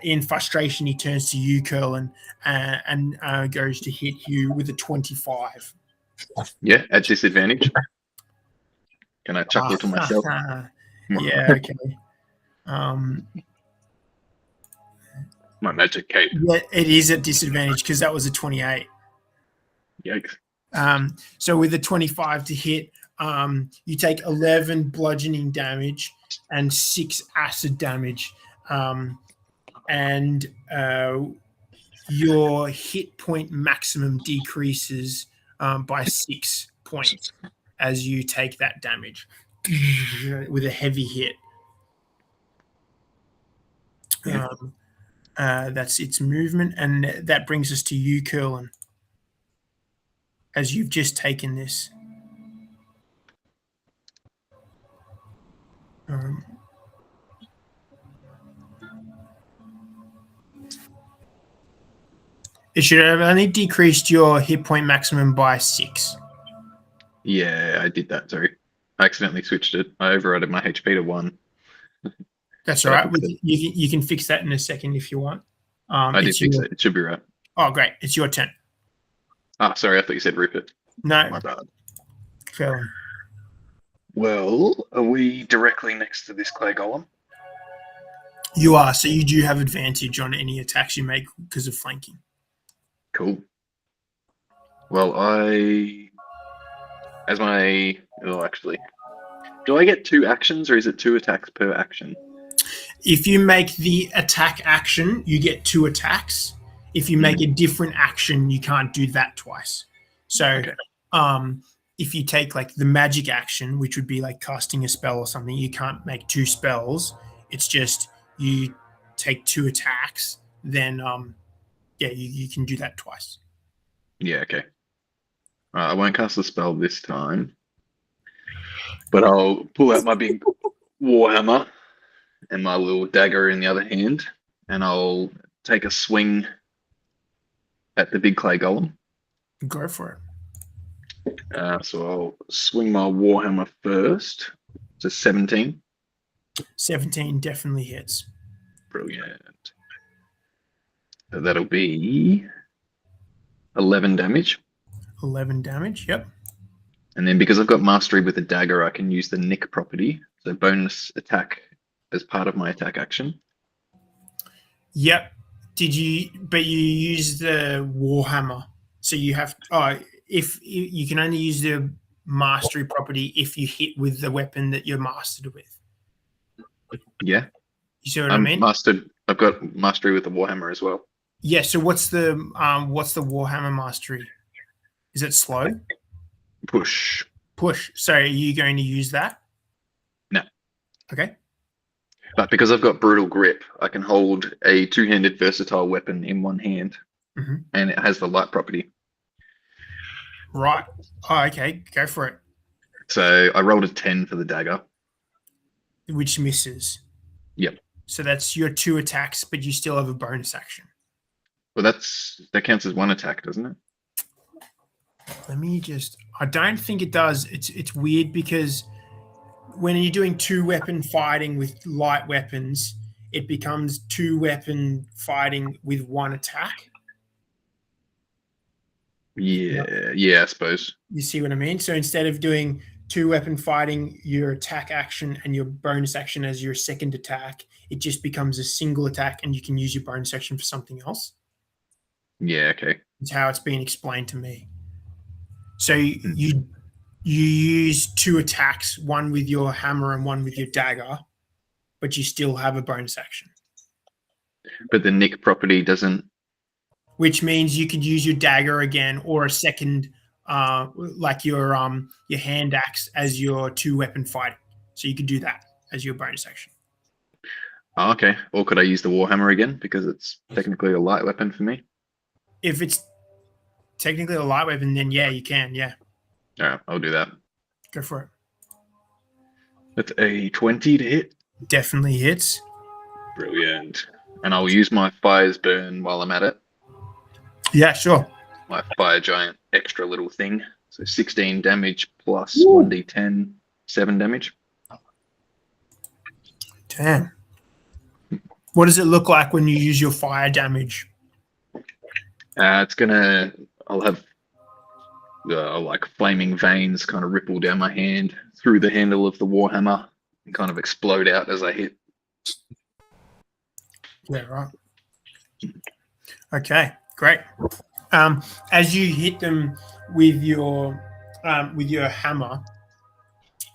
In frustration, he turns to you, Curlin, and goes to hit you with a 25. Yeah, at disadvantage. Can I chuckle to myself? Yeah, okay. My magic cape. Yeah, it is at disadvantage because that was a 28. Yikes. So with a 25 to hit, you take 11 bludgeoning damage and 6 acid damage. And your hit point maximum decreases by 6 points as you take that damage with a heavy hit. That's its movement, and that brings us to you, Curlin, as you've just taken this. It should have only decreased your hit point maximum by 6. Yeah, I did that. Sorry. I accidentally switched it. I overrided my HP to 1. That's all right. You can fix that in a second if you want. I did fix it. It should be right. Oh, great. It's your turn. Ah, sorry. I thought you said Rupert. No, My bad. Curlin. Well, are we directly next to this clay golem? You are, so you do have advantage on any attacks you make because of flanking. Cool. Well, actually, do I get 2 actions or is it 2 attacks per action? If you make the attack action, you get 2 attacks. If you make a different action, you can't do that twice. So Okay. if you take like the magic action, which would be like casting a spell or something, you can't make 2 spells. It's just you take 2 attacks, then you can do that twice. Yeah, okay. I won't cast the spell this time, but I'll pull out my big warhammer and my little dagger in the other hand, and I'll take a swing at the big clay golem. Go for it. So I'll swing my warhammer first to 17. 17 definitely hits. Brilliant. So that'll be 11 damage. 11 damage. Yep. And then because I've got mastery with the dagger, I can use the nick property, so bonus attack as part of my attack action. Yep. But you use the warhammer. So you have, if you can only use the mastery property if you hit with the weapon that you're mastered with. Yeah. You see what I I'm mean? mastered. I've got mastery with the warhammer as well. Yeah. So what's the warhammer mastery? Is it slow? Push. Push. So are you going to use that? No. Okay. But because I've got brutal grip, I can hold a 2-handed versatile weapon in one hand, and it has the light property. Right. Oh, okay. Go for it. So I rolled a 10 for the dagger. Which misses. Yep. So that's your 2 attacks, but you still have a bonus action. Well, that counts as 1 attack, doesn't it? Let me just. I don't think it does. It's weird because when you're doing 2-weapon fighting with light weapons, it becomes 2-weapon fighting with 1 attack. Yeah, I suppose. You see what I mean? So instead of doing 2-weapon fighting, your attack action and your bonus action as your second attack, it just becomes a single attack, and you can use your bonus action for something else. Yeah, okay. It's how it's been explained to me. So you use 2 attacks, one with your hammer and one with your dagger, but you still have a bonus action. But the nick property doesn't. Which means you could use your dagger again, or a second, like your hand axe as your 2-weapon fighting. So you could do that as your bonus action. Oh, okay. Or could I use the warhammer again because it's technically a light weapon for me? If it's technically a light weapon, then yeah, you can. Yeah, All right, I'll do that. go for it. That's a 20 to hit. Definitely hits. Brilliant. And I'll use my fire's burn while I'm at it. Yeah, sure. My fire giant extra little thing. So 16 damage plus 1d10, 7 damage. Damn. What does it look like when you use your fire damage? I'll have like flaming veins kind of ripple down my hand through the handle of the warhammer and kind of explode out as I hit. Yeah, right. Okay, great. As you hit them with your hammer,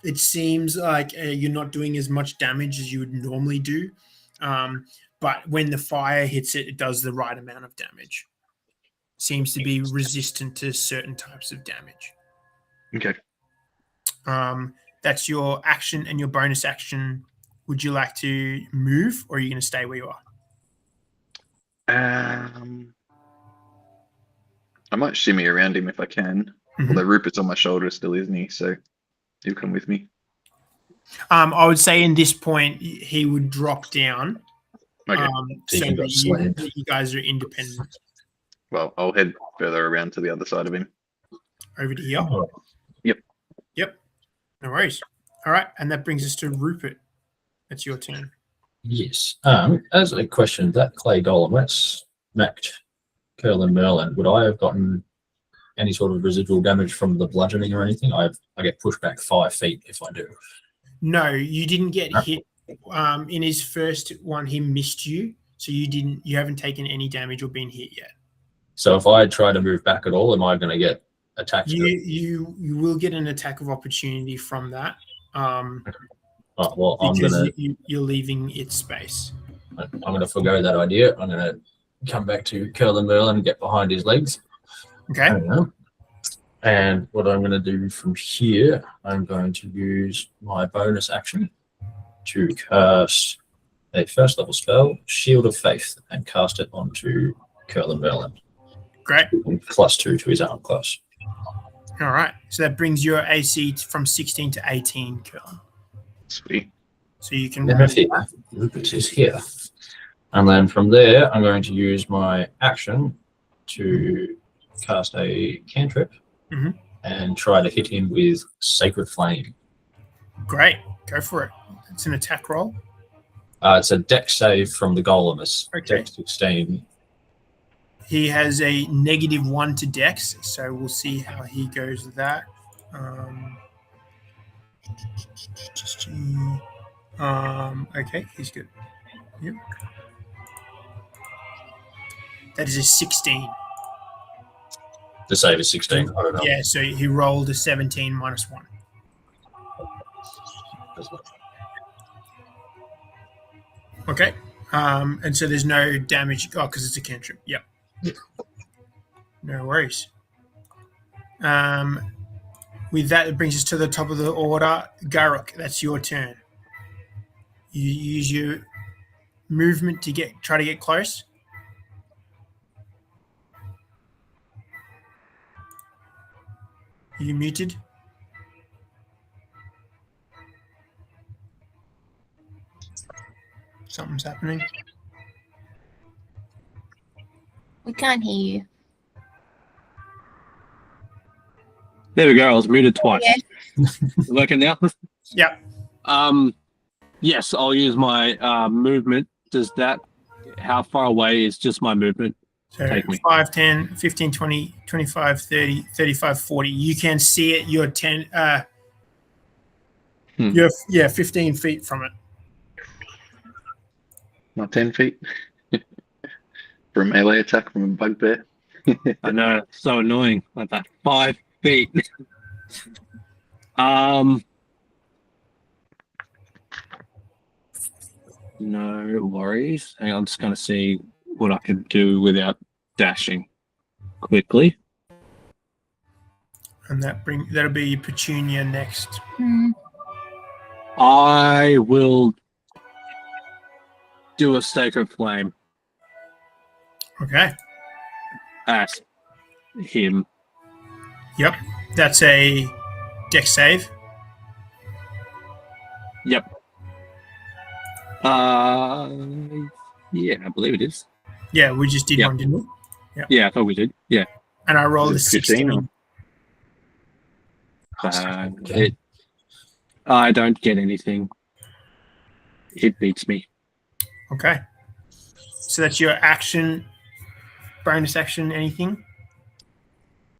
it seems like you're not doing as much damage as you would normally do. But when the fire hits it, it does the right amount of damage. Seems to be resistant to certain types of damage. Okay. That's your action and your bonus action. Would you like to move, or are you going to stay where you are? I might shimmy around him if I can. Although Rupert's on my shoulder still, isn't he? So he'll come with me. I would say in this point he would drop down. Okay. So that you guys are independent. Well, I'll head further around to the other side of him. Over to here. Yep. No worries. All right, and that brings us to Rupert. That's your turn. Yes. As a question, that clay golem, that's smacked Curlin Merlin. Would I have gotten any sort of residual damage from the bludgeoning or anything? I get pushed back 5 feet if I do. No, you didn't get hit. In his first one, he missed you, so you haven't taken any damage or been hit yet. So if I try to move back at all, am I going to get attacked? You will get an attack of opportunity from that. Well, because you're leaving its space. I'm going to forgo that idea. I'm going to come back to Curl and Merlin and get behind his legs. Okay. Hang on. And what I'm going to do from here, I'm going to use my bonus action to cast a first level spell, Shield of Faith, and cast it onto Curl and Merlin. Great. And +2 to his arm class. All right. So that brings your AC from 16 to 18, Curl. Sweet. So you can. It is here. And then from there, I'm going to use my action to cast a cantrip and try to hit him with Sacred Flame. Great. Go for it. It's an attack roll. It's a dex save from the golem. It's Okay. dex 16. He has a -1 to Dex, so we'll see how he goes with that. Okay, he's good. Yep. That is a 16. The save is 16. I don't know. Yeah, so he rolled a 17 -1. Okay. And so there's no damage. Oh, because it's a cantrip. Yep. No worries. With that, it brings us to the top of the order. Garruk, that's your turn. You use your movement to try to get close. Are you muted? Something's happening. We can't hear you. There we go. I was muted twice. Yeah. Working now? Yep. Yes, I'll use my movement. Does that, how far away is just my movement? So Take me. 5, 10, 15, 20, 25, 30, 35, 40. You can see it. You're 10. You're 15 feet from it. Not 10 feet. For a melee attack from a bugbear. I know, it's so annoying. Like that 5 feet. No worries. Hang on, I'm just gonna see what I can do without dashing quickly. And that'll be Petunia next. I will do a Sacred Flame Okay. at him. Yep. That's a dex save. Yep. Yeah, I believe it is. Yeah, we just did Yep. one, didn't we? Yeah, I thought we did. Yeah. And I rolled a Is it 15 16. I don't get anything. It beats me. Okay. So that's your action, bonus action, anything?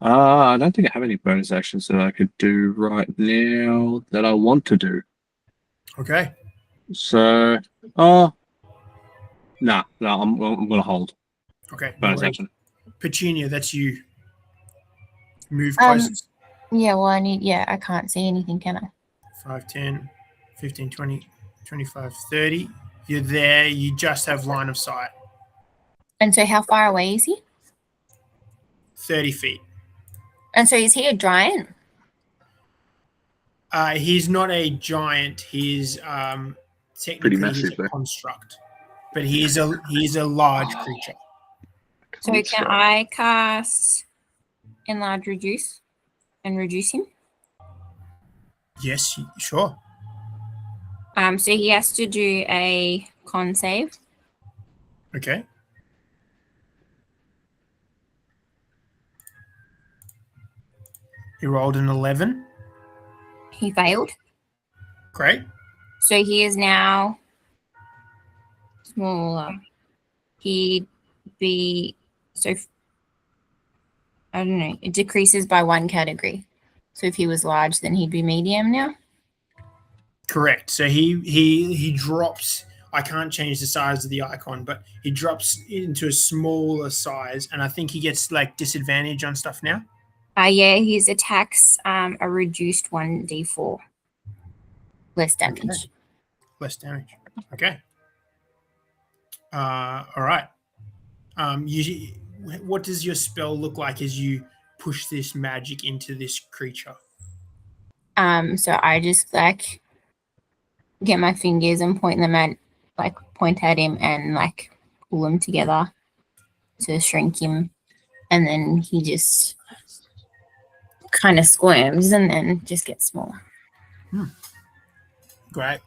I don't think I have any bonus actions that I could do right now that I want to do. Okay. So, no, I'm gonna hold Okay. no bonus worries. action. Petunia, that's you. Move closest. Yeah, well, I can't see anything, can I? 5, 10, 15, 20, 25, 30. You're there. You just have line of sight. And so how far away is he? 30 feet. And so is he a giant? He's not a giant. He's technically Pretty he's massive, a though. construct, but he's a large creature. So can I cast Enlarge Reduce and reduce him? Yes, sure. So he has to do a con save. Okay. He rolled an 11. He failed. Great. So he is now smaller. He'd be I don't know. It decreases by 1 category. So if he was large, then he'd be medium now. Correct. So he drops. I can't change the size of the icon, but he drops into a smaller size, and I think he gets like disadvantage on stuff now. Yeah, his attacks are reduced 1d4. Less damage. Okay. Less damage. Okay. All right. What does your spell look like as you push this magic into this creature? So I just like get my fingers and point at him and like pull them together to shrink him, and then he just kind of squirms and then just gets smaller. Great.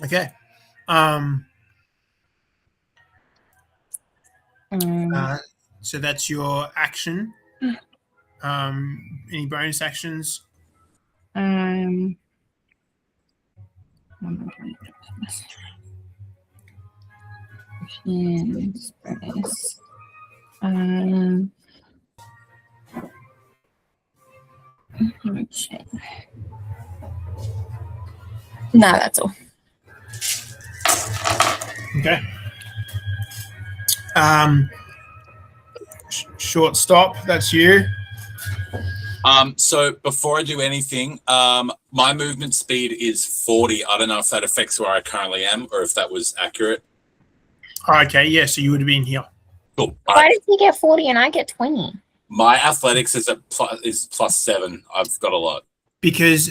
Okay. So that's your action. Any bonus actions? No, that's all. Okay. Short stop. That's you. So before I do anything, my movement speed is 40. I don't know if that affects where I currently am or if that was accurate. Okay, yeah, so you would have been here. Cool. Why did he get 40 and I get 20? My athletics is +7. I've got a lot. Because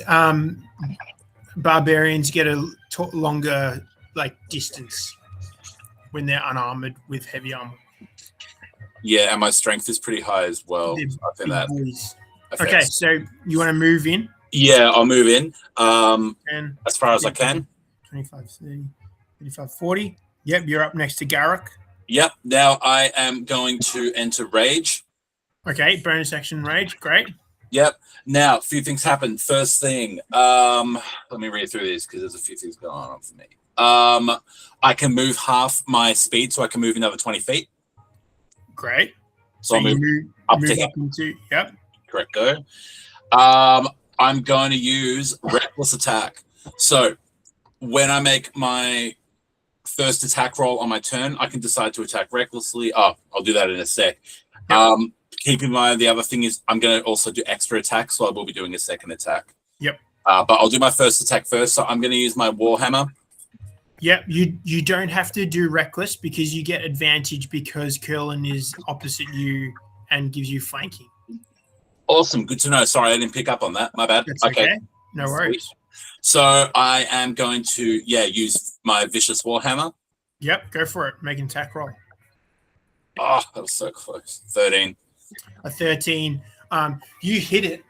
barbarians get a longer distance when they're unarmored with heavy armor. Yeah, and my strength is pretty high as well. They're I think big that boys. affects. Okay, so you want to move in? Yeah, I'll move in 10, as far as I can. 25, 30, 35, 40. Yep, you're up next to Garrick. Yep. Now I am going to enter rage. Okay, bonus action rage. Great. Yep. Now, a few things happen. First thing, let me read through these because there's a few things going on for me. I can move half my speed, so I can move another 20 feet. Great. So I'll move up to here. Yep. Correct. Go. I'm going to use reckless attack. So when I make my first attack roll on my turn, I can decide to attack recklessly. Oh, I'll do that in a sec. Yep. Keep in mind, the other thing is I'm going to also do extra attacks, so I will be doing a second attack. Yep. But I'll do my first attack first. So I'm going to use my Warhammer. Yep. You don't have to do reckless because you get advantage because Curlin is opposite you and gives you flanking. Awesome. Good to know. Sorry, I didn't pick up on that. My bad. That's okay. No worries. Sweet. So I am going to, use my Vicious Warhammer. Yep. Go for it. Make an attack roll. Oh, that was so close. 13. A 13. You hit it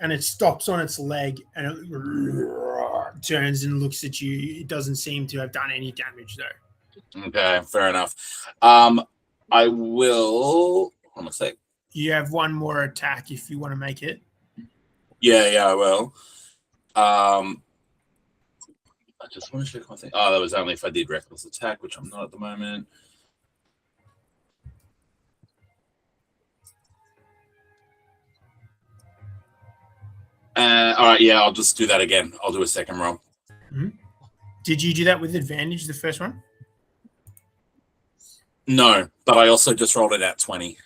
and it stops on its leg and it turns and looks at you. It doesn't seem to have done any damage though. Okay, fair enough. I will. Hold on a sec. You have one more attack if you want to make it. Yeah, I will. I just want to check my thing. Oh, that was only if I did reckless attack, which I'm not at the moment. All right, I'll just do that again. I'll do a second roll. Mm-hmm. Did you do that with advantage, the first one? No, but I also just rolled it at 20.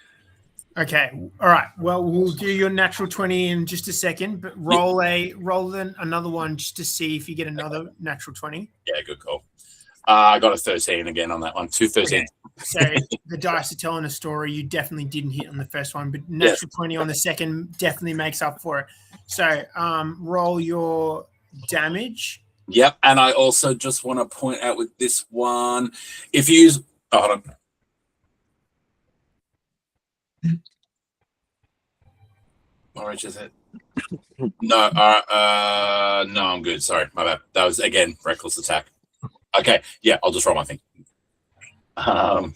Okay. All right. Well, we'll do your natural 20 in just a second, but roll another one just to see if you get another natural 20. Yeah, good call. I got a 13 again on that one. 2 13. Okay. So the dice are telling a story. You definitely didn't hit on the first one, but natural 20 on the second definitely makes up for it. So roll your damage. Yep. And I also just want to point out with this one, if you use... Oh, hold on. How much is it? No, no, I'm good. Sorry, my bad. That was again reckless attack. Okay, yeah, I'll just roll my thing. Why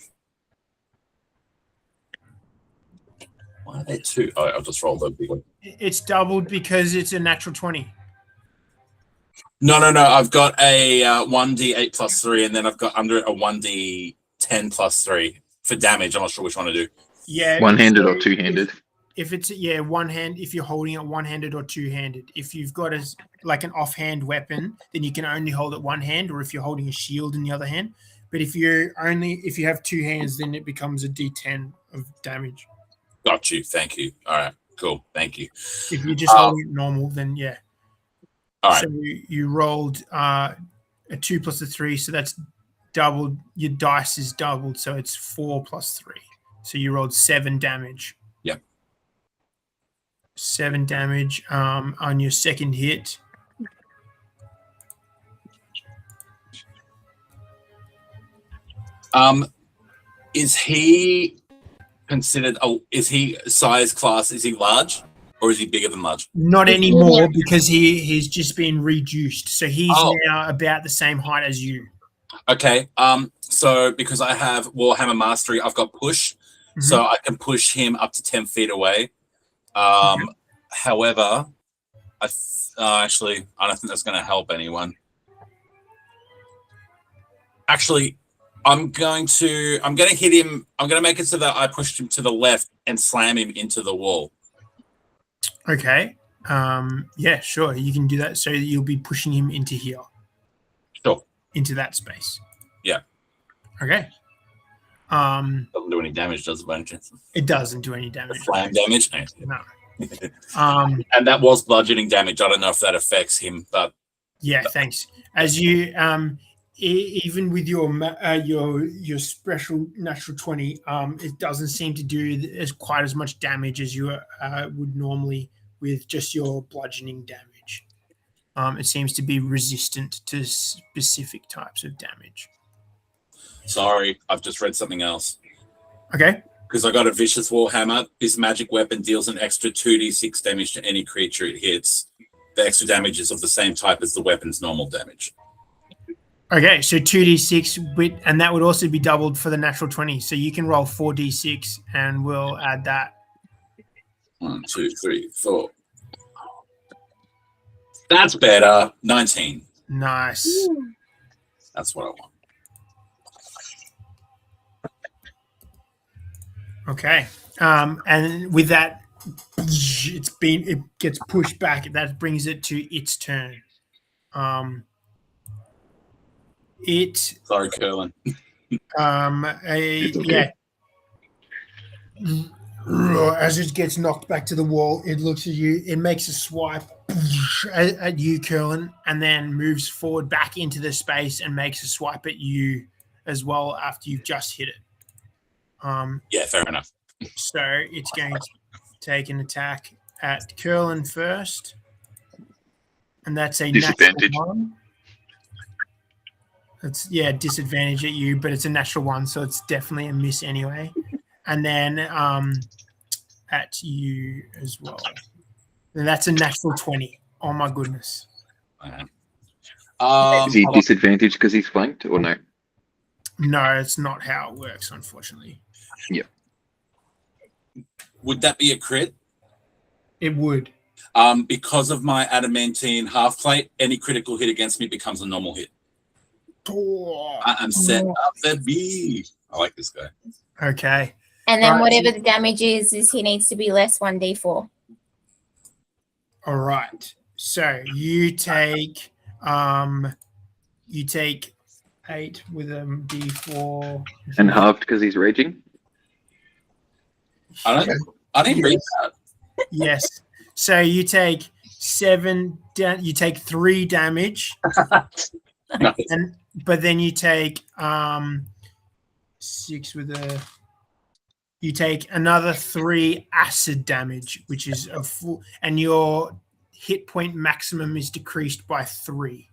are there two? Oh, I'll just roll the big one. It's doubled because it's a natural 20. No. I've got a 1d8 plus 3, and then I've got under it a 1d10 plus 3 for damage. I'm not sure which one to do. Yeah. One-handed or two-handed? If it's one hand, if you're holding it one-handed or two-handed. If you've got an offhand weapon, then you can only hold it one hand, or if you're holding a shield in the other hand. But if you have two hands, then it becomes a D10 of damage. Got you. Thank you. All right. Cool. Thank you. If you're just holding it normal, then yeah. All right. So you rolled a 2 plus a 3, so that's doubled. Your dice is doubled, so it's 4 plus 3. So you rolled 7 damage. Yep. 7 damage on your second hit. Is he considered? Oh, is he size class? Is he large, or is he bigger than large? Not anymore because he's just been reduced. So he's Oh. now about the same height as you. Okay. So because I have Warhammer Mastery, I've got push, so I can push him up to 10 feet away. However, actually, I don't think that's going to help anyone. Actually, I'm going to hit him. I'm going to make it so that I pushed him to the left and slam him into the wall. Okay. Yeah, sure. You can do that. So you'll be pushing him into here. Sure. Into that space. Yeah. Okay. Doesn't do any damage, does it, by any chance? It doesn't do any damage. Slam damage? No. And that was bludgeoning damage. I don't know if that affects him, but Yeah, thanks. As you even with your special natural 20, it doesn't seem to do quite as much damage as you would normally with just your bludgeoning damage. It seems to be resistant to specific types of damage. sorry, I've just read something else. Okay. Because I got a Vicious Warhammer. This magic weapon deals an extra 2d6 damage to any creature it hits. The extra damage is of the same type as the weapon's normal damage. Okay, so 2d6, and that would also be doubled for the natural 20. So you can roll 4d6, and we'll add that. 1, 2, 3, 4. That's better. 19. Nice. That's what I want. Okay, and with that, it gets pushed back. That brings it to its turn. Sorry, Curlin. Yeah. As it gets knocked back to the wall, it looks at you. It makes a swipe at you, Curlin, and then moves forward back into the space and makes a swipe at you as well after you've just hit it. Yeah, fair enough. So it's going to take an attack at Curlin first, and that's a Disadvantage. natural 1. It's disadvantage at you, but it's a natural 1, so it's definitely a miss anyway. And then at you as well. And that's a natural 20. Oh my goodness. Is he disadvantaged because he's flanked or no? No, it's not how it works, unfortunately. Yeah. Would that be a crit? It would. Because of my adamantine half plate, any critical hit against me becomes a normal hit. I'm set up, baby. I like this guy. Okay. And then Right. whatever the damage is he needs to be less 1d4. All right. So you take 8 with a D4. And halved because he's raging? I didn't read that. Yes. So you take 7. You take 3 damage, Nice. but then you take 6 with a. You take another 3 acid damage, which is a full, and your hit point maximum is decreased by 3.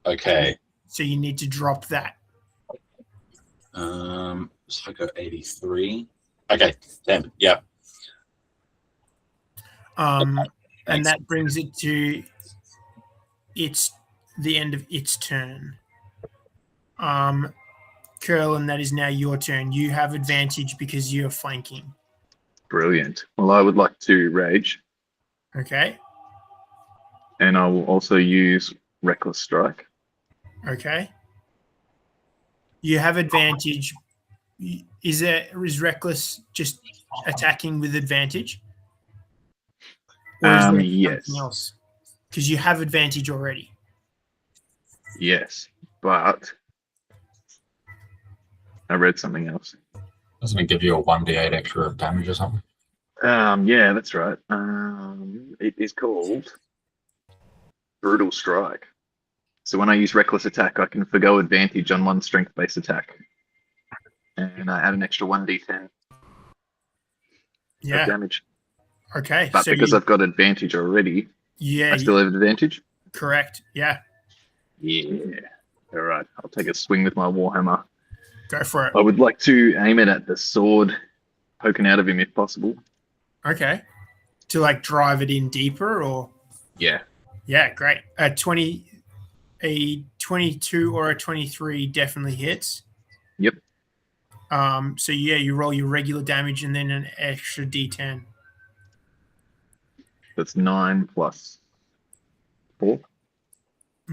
Okay. So you need to drop that. So I got 83. Okay, 10. Yeah. And Thanks. that brings it to the end of its turn. Curlin, that is now your turn. You have advantage because you're flanking. Brilliant. Well, I would like to rage, Okay. and I will also use Reckless Strike. Okay. You have advantage. Is Reckless just attacking with advantage? Or is there Yes. something else? Because you have advantage already. Yes, but I read something else. Doesn't it give you a 1d8 extra damage or something? Yeah, that's right. It is called Brutal Strike. So when I use reckless attack, I can forgo advantage on one strength-based attack, and I add an extra 1d10 of Yeah. damage. Okay. But so because you, I've got advantage already, yeah, I still have advantage. correct. Yeah. Yeah. All right. I'll take a swing with my warhammer. Go for it. I would like to aim it at the sword poking out of him if possible. Okay. To like drive it in deeper, or Yeah. yeah, great. A 22 or a 23 definitely hits. Yep. So yeah, you roll your regular damage and then an extra d10. That's 9 plus 4.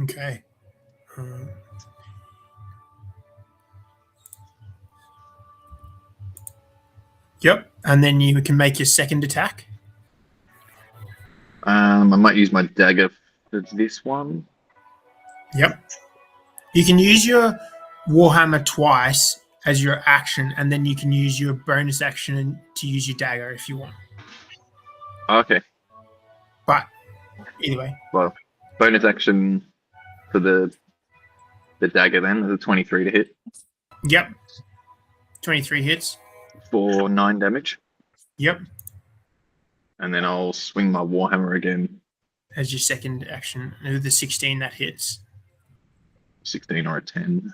Okay. Yep. And then you can make your second attack. I might use my dagger for this one. Yep. You can use your warhammer twice as your action, and then you can use your bonus action to use your dagger if you want. Okay. But either way, Well, bonus action for the dagger then, the 23 to hit yep. 23 hits. for 9 damage. Yep. And then I'll swing my warhammer again, As your second action. The 16 that hits. 16 or a 10.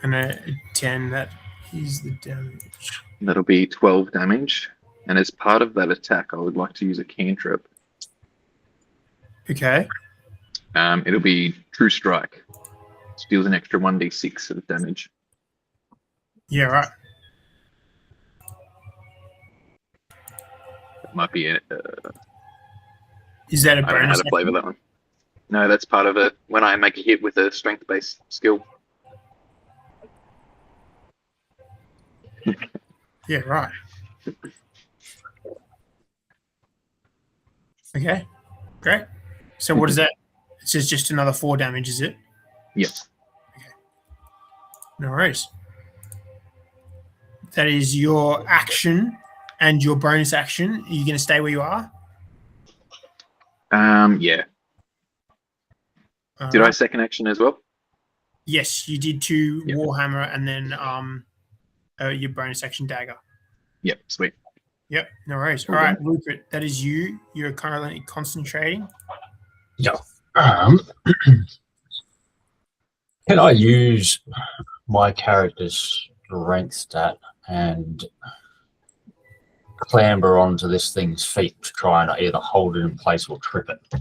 And a 10 that is the damage. That'll be 12 damage. And as part of that attack, I would like to use a cantrip. Okay. It'll be True Strike. It deals an extra 1d6 of damage. Yeah, right. It might be Is that a I don't know how bonus? to flavor that one. No, that's part of it. When I make a hit with a strength-based skill. Yeah, right. Okay, great. So what is that? It says just another 4 damage, is it? Yes. No worries. That is your action and your bonus action. Are you going to stay where you are? Yeah. Did I second action as well? Yes, you did 2 Yep. Warhammer and then your bonus action dagger. Yep, sweet. Yep, no worries. All Well right, Rupert, that is you. You're currently concentrating. Yeah. Can I use my character's strength stat and clamber onto this thing's feet to try and either hold it in place or trip it?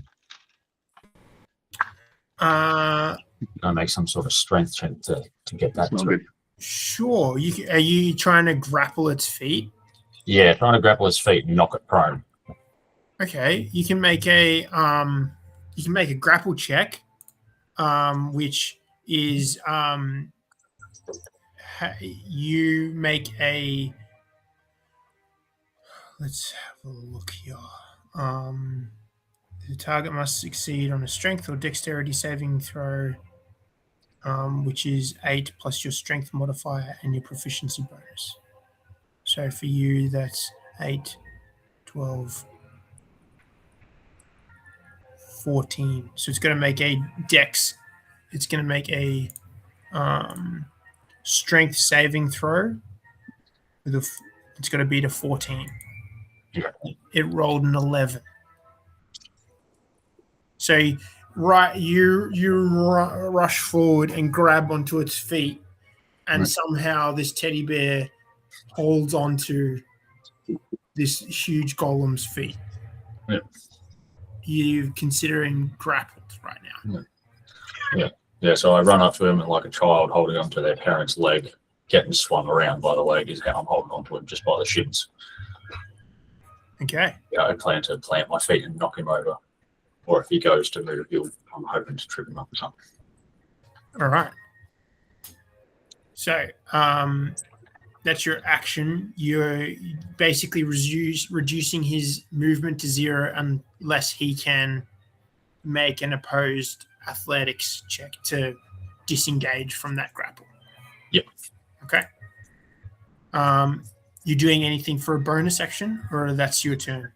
Uh, I make some sort of strength check to get that That's not to good. sure. Are you trying to grapple its feet? Yeah, trying to grapple his feet and knock it prone. Okay, you can make a grapple check, which is you make a. Let's have a look here. The target must succeed on a strength or dexterity saving throw, which is 8 plus your strength modifier and your proficiency bonus. So for you, that's 8, 12, 14. So it's going to make a dex. It's going to make a strength saving throw. It's going to be to 14. It rolled an 11. So you rush forward and grab onto its feet, and somehow this teddy bear holds onto this huge golem's feet. Yeah. You're considering grappled right now. Yeah, so I run up to him and like a child holding onto their parent's leg, getting swung around by the leg is how I'm holding onto him, just by the shins. Okay. Yeah, I plan to plant my feet and knock him over. Or if he goes to move, I'm hoping to trip him up or something. All right. So that's your action. You're basically reducing his movement to 0 unless he can make an opposed athletics check to disengage from that grapple. Yep. Okay. You doing anything for a bonus action, or that's your turn?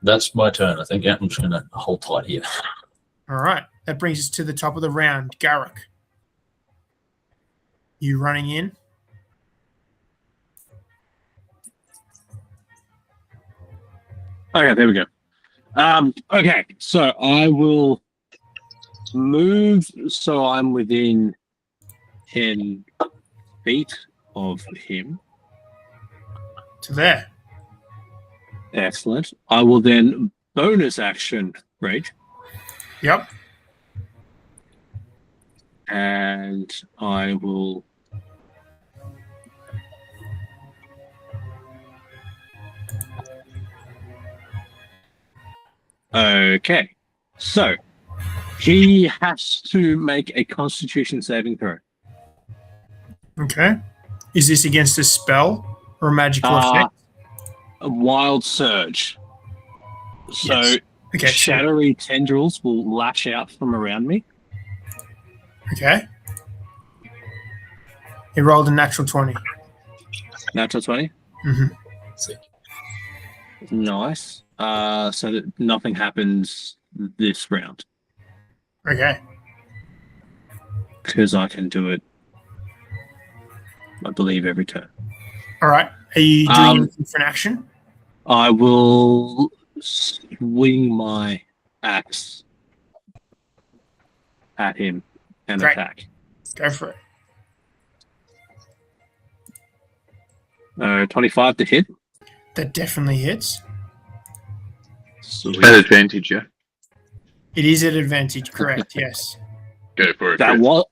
That's my turn, I think. Yeah, I'm just going to hold tight here. All right. That brings us to the top of the round. Garrick, you running in? Okay, there we go. Okay, so I will move so I'm within 10 feet of him. To there. Excellent. I will then bonus action rage, Yep. and I will. Okay, so he has to make a Constitution saving throw. Okay. Is this against a spell or a magical effect? A wild surge. So Yes. Okay. shadowy tendrils will lash out from around me. Okay. He rolled a natural 20. Natural 20. Mm-hmm. Nice. So that nothing happens this round Okay. because I can do it, I believe, every turn. All right. Are you doing anything for an action? I will swing my axe at him and Great. attack. Go for 25 to hit. That definitely hits. Sweet. At advantage, yeah. It is at advantage, correct? Yes. Go for it. That Chris. was.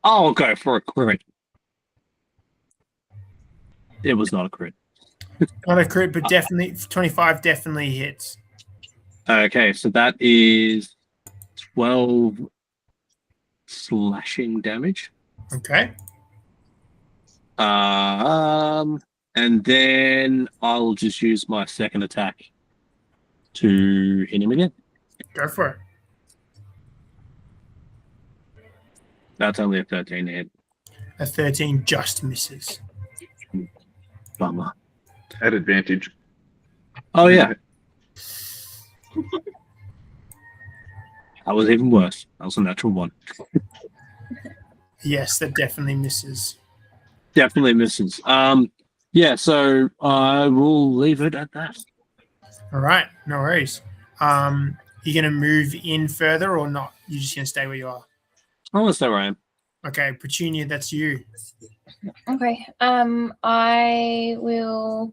I'll go for a crit. It was not a crit. Not a crit, but definitely 25 definitely hits. Okay, so that is 12 slashing damage. Okay. And then I'll just use my second attack to hit him again. Go for it. That's only a 13 to hit. A 13 just misses. Bummer. At advantage. Oh, yeah. That was even worse. That was a natural one. Yes, that definitely misses. Definitely misses. Yeah, so I will leave it at that. All right. No worries. You going to move in further or not? You're just going to stay where you are? I want to stay where I am. Okay. Petunia, that's you. Okay. I will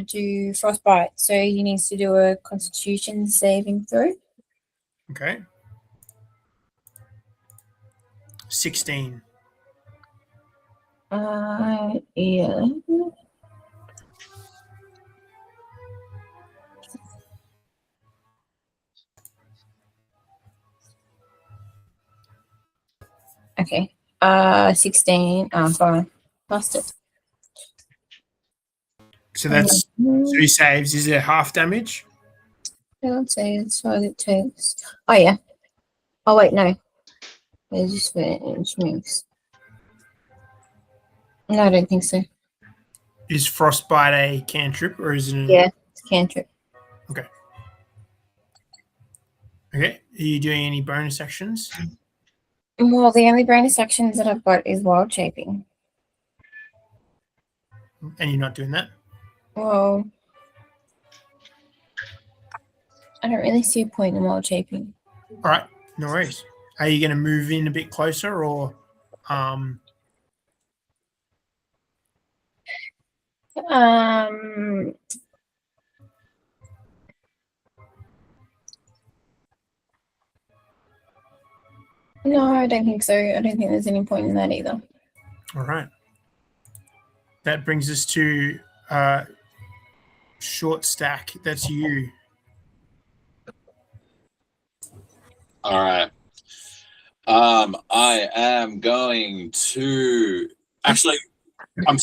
do frostbite. So he needs to do a Constitution saving throw. Okay. 16. Yeah. Okay. 16. Fine. Lost it. So that's 3 saves. Is it half damage? Let's say it's what it takes. Oh yeah. Oh wait, no. It's just which moves. No, I don't think so. Is frostbite a cantrip or is it? Yeah, it's cantrip. Okay. Are you doing any bonus actions? Well, the only bonus actions that I've got is wild shaping. And you're not doing that? Well, I don't really see a point in wild shaping. All right. No worries. Are you going to move in a bit closer or? No, I don't think so. I don't think there's any point in that either. All right. That brings us to short stack. That's you. All right. I am going to actually. I'm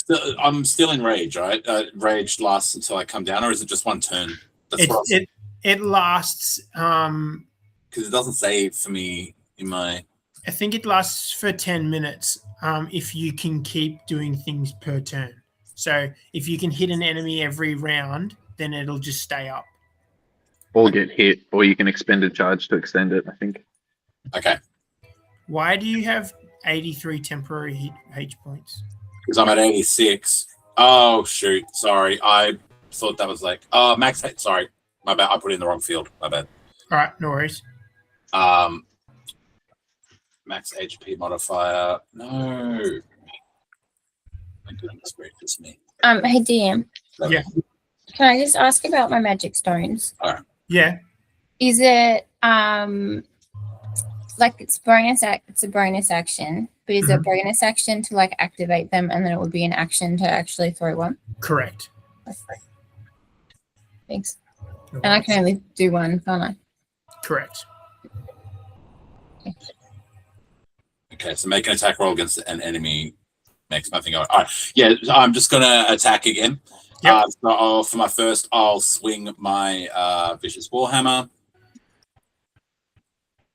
still in rage, right? Rage lasts until I come down, or is it just one turn? It lasts. Because it doesn't save for me in my. I think it lasts for 10 minutes. If you can keep doing things per turn. So if you can hit an enemy every round, then it'll just stay up. Or get hit, or you can expend a charge to extend it, I think. Okay. Why do you have 83 temporary H points? Because I'm at 86. Oh, shoot. Sorry. I thought that was like, max. Sorry. My bad. I put it in the wrong field. My bad. All right, no worries. Max HP modifier. No. My goodness gracious me. Hey DM. Yeah. Can I just ask about my magic stones? Yeah. Is it like it's a bonus action, but is it a bonus action to like activate them and then it would be an action to actually throw one? Correct. Thanks. And I can only do one, can't I? Correct. Okay, so make an attack roll against an enemy makes nothing go. All right. Yeah, I'm just gonna attack again. Yep. So for my first, I'll swing my vicious warhammer.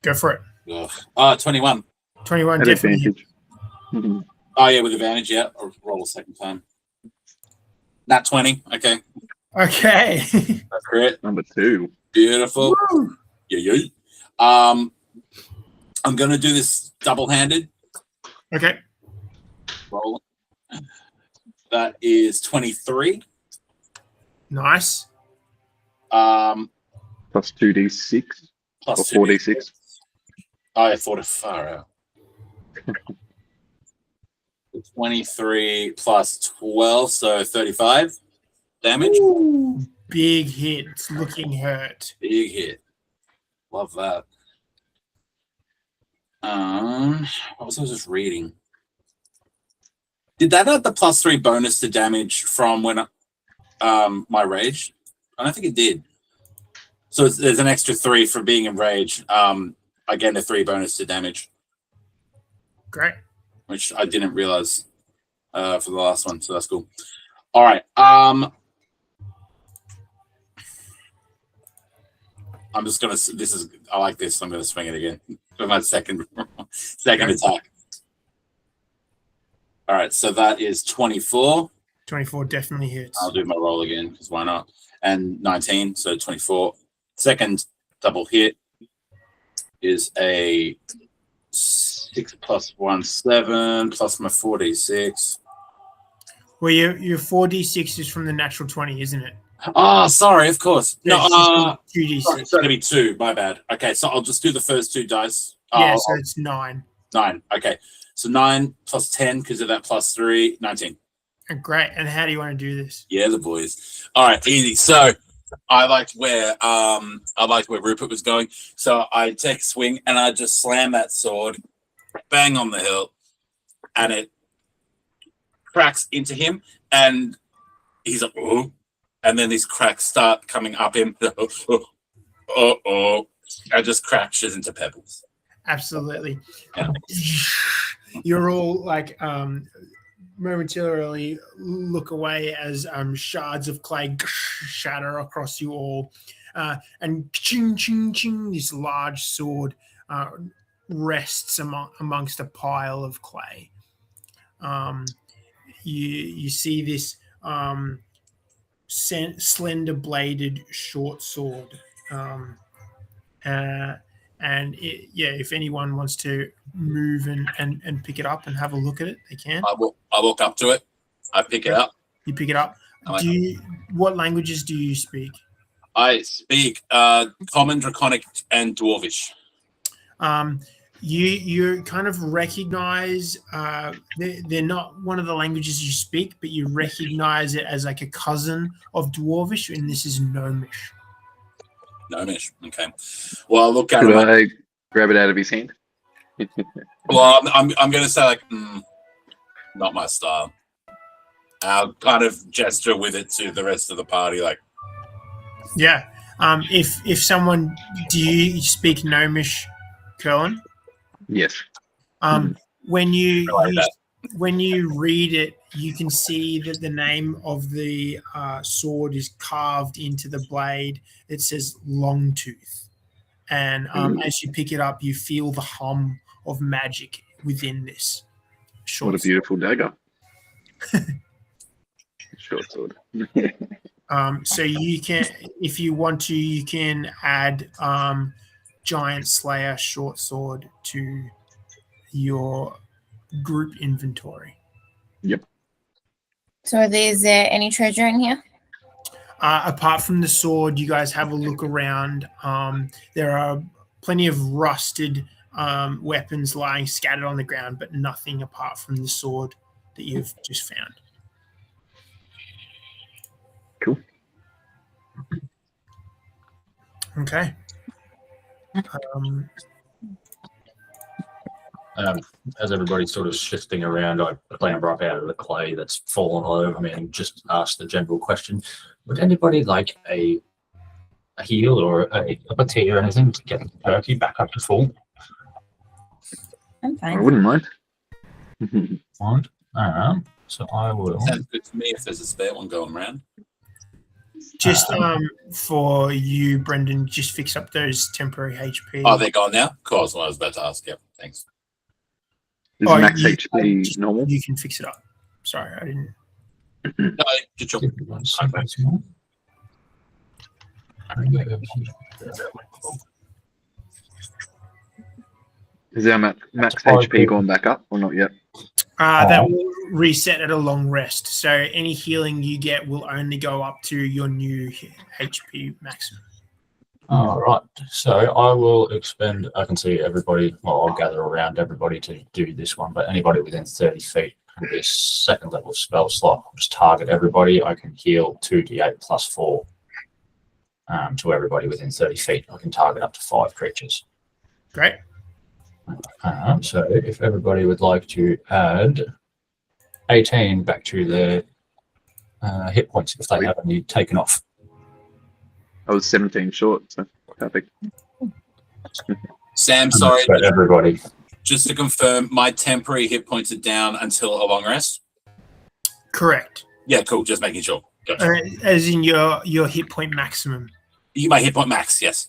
Go for it. Ugh. 21. 21, At definitely. advantage. Mhm. Oh yeah, with advantage. Yeah, I'll roll a second time. Nat 20. Okay, Okay. that's great. Number 2. Beautiful. Woo. Yeah. I'm gonna do this double-handed Okay. roll. That is 23. Nice. Plus 2d6. Plus Or 2. 4d6. Oh, yeah, 4 to far out. 23 plus 12, so 35 damage. Ooh, big hit. It's looking hurt. Big hit. Love that. What was I just reading? Did that have the plus 3 bonus to damage from when my rage? I don't think it did. So there's an extra 3 for being in rage. I gained a 3 bonus to damage, Great. which I didn't realize for the last one. So that's cool. All right. I'm just gonna. I like this. I'm gonna swing it again for my second attack. All right. So that is 24. 24 definitely hits. I'll do my roll again because why not? And 19, so 24. Second double hit is a 6 plus 1, 7 plus my 4d6. Well, your 4d6 is from the natural 20, isn't it? Oh, sorry, of course. Yeah, No, it's just 2d6. sorry, it's going to be 2. My bad. Okay, so I'll just do the first 2 dice. Yeah, so it's 9. 9. Okay, so 9 plus 10 because of that plus 3, 19. Great. And how do you want to do this? Yeah, the boys. All right, easy. So I liked where Rupert was going. So I take a swing and I just slam that sword, bang on the hilt, and it cracks into him, and he's like, oh, and then these cracks start coming up him. Oh, and just crashes into pebbles. Absolutely. Yeah. You're all like momentarily look away as shards of clay shatter across you all, and ching ching ching, this large sword rests amongst a pile of clay. You see this slender bladed short sword, and if anyone wants to move and pick it up and have a look at it, they can. I walk up to it. I pick it up. You pick it up. What languages do you speak? I speak Common, Draconic, and Dwarvish. You kind of recognize they're not one of the languages you speak, but you recognize it as like a cousin of Dwarvish, and this is Gnomish. Gnomish. Okay. Well, I'll look at Could it. I grab it out of his hand? Well, I'm going to say like, not my style. I'll kind of gesture with it to the rest of the party, like. Yeah. If someone, do you speak Gnomish, Curlin? Yes. When you like that. when you read it, you can see that the name of the sword is carved into the blade. It says Longtooth, and as you pick it up, you feel the hum of magic within this short What a beautiful dagger. Short sword. So you can, if you want to, you can add giant slayer short sword to your group inventory. So is there any treasure in here? Apart from the sword, you guys have a look around. There are plenty of rusted weapons lying scattered on the ground, but nothing apart from the sword that you've just found. Cool. Okay. As everybody's sort of shifting around, I clamber up out of the clay that's fallen all over me and just ask the general question: would anybody like a heal or a cup of tea or anything to get the turkey back up to full? I'm I fine. wouldn't mind. Right. So I will. Sounds good to me if there's a spare one going around. Just for you, Brendan, just fix up those temporary HP. Oh, they're gone now? Of course, I was about to ask. Yep, thanks. Is Oh, max you- HP normal? You can fix it up. Sorry, I didn't. No, good job. Is our max HP gone back up or not yet? That will reset at a long rest. So any healing you get will only go up to your new HP maximum. All right. So I will expend. I can see everybody. Well, I'll gather around everybody to do this one, but anybody within 30 feet of this second level spell slot, I'll just target everybody. I can heal 2d8 plus 4 to everybody within 30 feet. I can target up to 5 creatures. Great. So if everybody would like to add 18 back to their hit points if they have any taken off. I was 17 short, so perfect. Sam, sorry, For everybody. just to confirm, my temporary hit points are down until a long rest? Correct. Yeah, cool. Just making sure. Gotcha. As in your hit point maximum. My hit point max. Yes.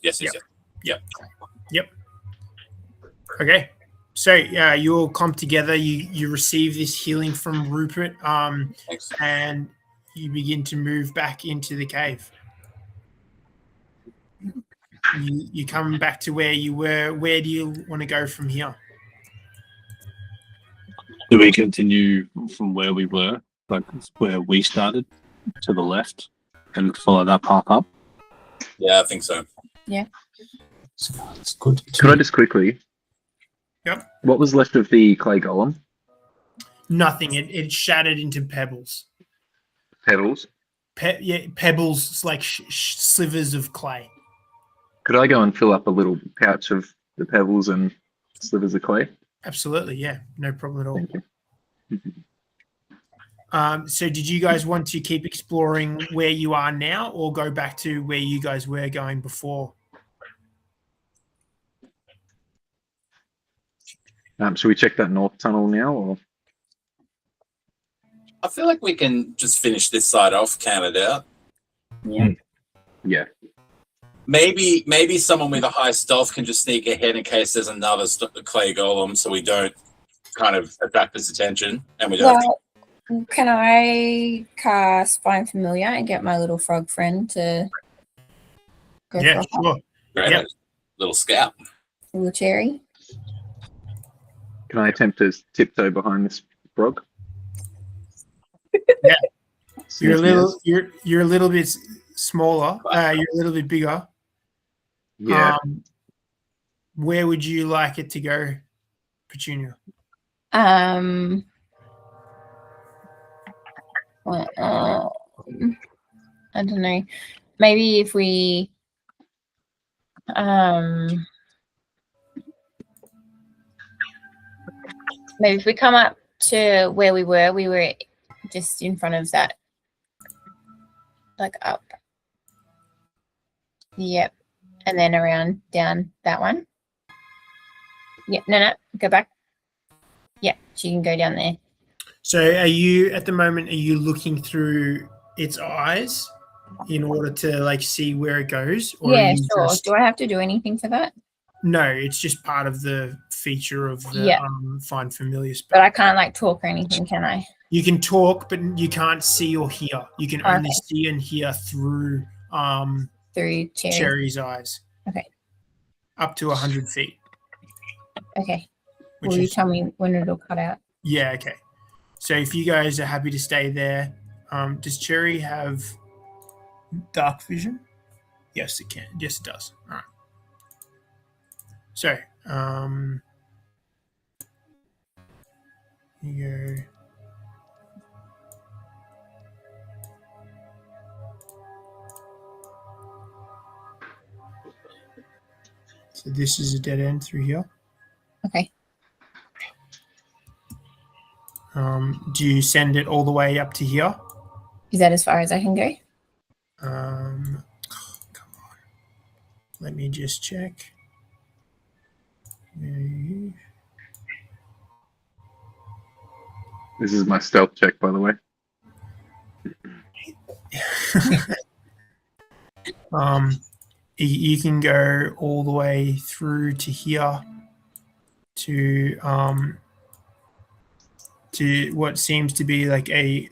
Okay. So you all come together. You receive this healing from Rupert, Thanks. and you begin to move back into the cave. You come back to where you were. Where do you want to go from here? Do we continue from where we were, like where we started, to the left, and follow that path up? Yeah, I think so. So it's good. Could I just quickly? Yep. What was left of the clay golem? Nothing. It shattered into pebbles. Pebbles. Pebbles like slivers of clay. Could I go and fill up a little pouch of the pebbles and slivers of clay? Absolutely, yeah, no problem at all. Thank you. So did you guys want to keep exploring where you are now or go back to where you guys were going before? Should we check that north tunnel now? Or I feel like we can just finish this side off, count it out. yeah, Maybe someone with a high stealth can just sneak ahead in case there's another clay golem, so we don't kind of attract his attention, and we don't. Well, can I cast Find Familiar and get my little frog friend to go Yeah, for a sure. Great. Yep. Little scout. little cherry? can I attempt to tiptoe behind this frog? Yeah. See You're a if he little has- you're a little bit smaller. You're a little bit bigger. Yeah. Where would you like it to go, Petunia? Well, I don't know. Maybe if we maybe if we come up to where we were just in front of that, like up. Yep. And then around down that one. Yep. No, go back. Yeah, she can go down there. So are you at the moment, are you looking through its eyes in order to like see where it goes? Or are Yeah, you sure. just- Do I have to do anything for that? No, it's just part of the feature of the Yeah. Find Familiar spell. But I can't like talk or anything, can I? You can talk, but you can't see or hear. You can only Okay. see and hear through Through Cherry. Cherry's eyes. up to 100 feet. Okay. Which Will you is, tell me when it'll cut out? yeah, okay. So if you guys are happy to stay there, does Cherry have dark vision? Yes, it can. Yes, it does. All right. So, here you go. So this is a dead end through here. Okay. Do you send it all the way up to here? Is that as far as I can go? Come on. Let me just check. This is my stealth check, by the way. You can go all the way through to here to what seems to be like a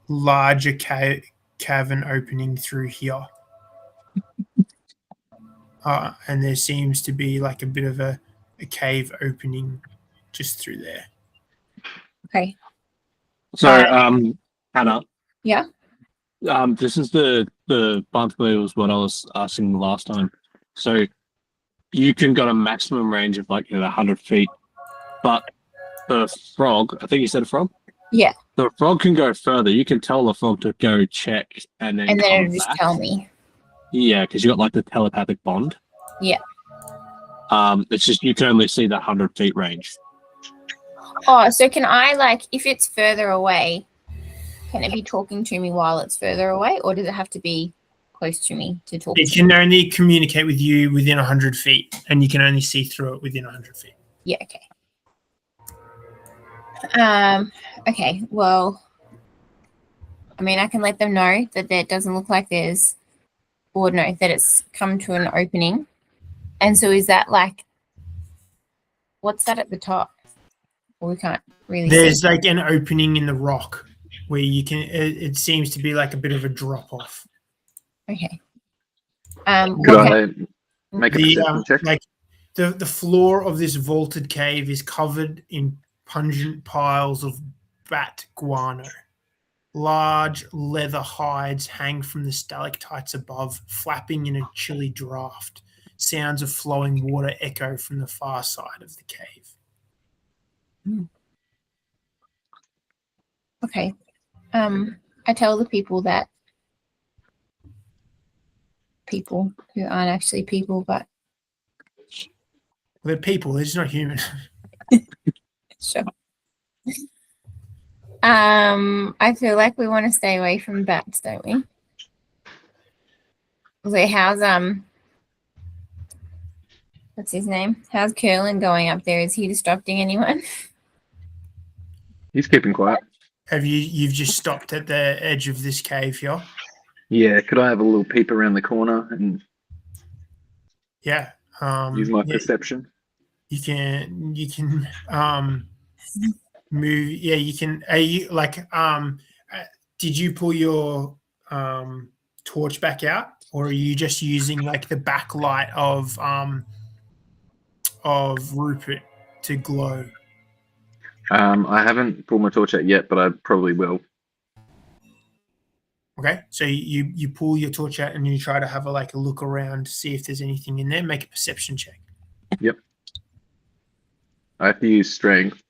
larger cavern opening through here. And there seems to be like a bit of a cave opening just through there. Okay. So, Hannah. Yeah. This is the basically was what I was asking last time. So you can got a maximum range of 100 feet, but the frog, I think you said a frog? Yeah. The frog can go further. You can tell the frog to go check and then come it'll just back. tell me. Yeah, because you got the telepathic bond. Yeah. It's just you can only see the 100 feet range. Oh, so can I if it's further away, can it be talking to me while it's further away, or does it have to be close to me to talk? It can only communicate with you within 100 feet, and you can only see through it within 100 feet. Yeah. Okay. Okay. Well, I mean, I can let them know that it doesn't look like there's, or no, that it's come to an opening. And so is that what's that at the top? Well, we can't really There's see. an opening in the rock where you can, it seems to be a bit of a drop off. Okay. Could I make a perception check? The floor of this vaulted cave is covered in pungent piles of bat guano. Large leather hides hang from the stalactites above, flapping in a chilly draft. Sounds of flowing water echo from the far side of the cave. Okay. I tell the people who aren't actually people, but They're people, they're just not human. sure. I feel like we want to stay away from bats, don't we? So how's what's his name? How's Curlin going up there? Is he disrupting anyone? He's keeping quiet. You've just stopped at the edge of this cave here? Yeah, could I have a little peep around the corner and Yeah. use my perception? You can move. Yeah, you can. Are you did you pull your torch back out, or are you just using the backlight of Rupert to glow? I haven't pulled my torch out yet, but I probably will. Okay, so you pull your torch out and you try to have a look around to see if there's anything in there. Make a perception check. Yep. I have to use strength,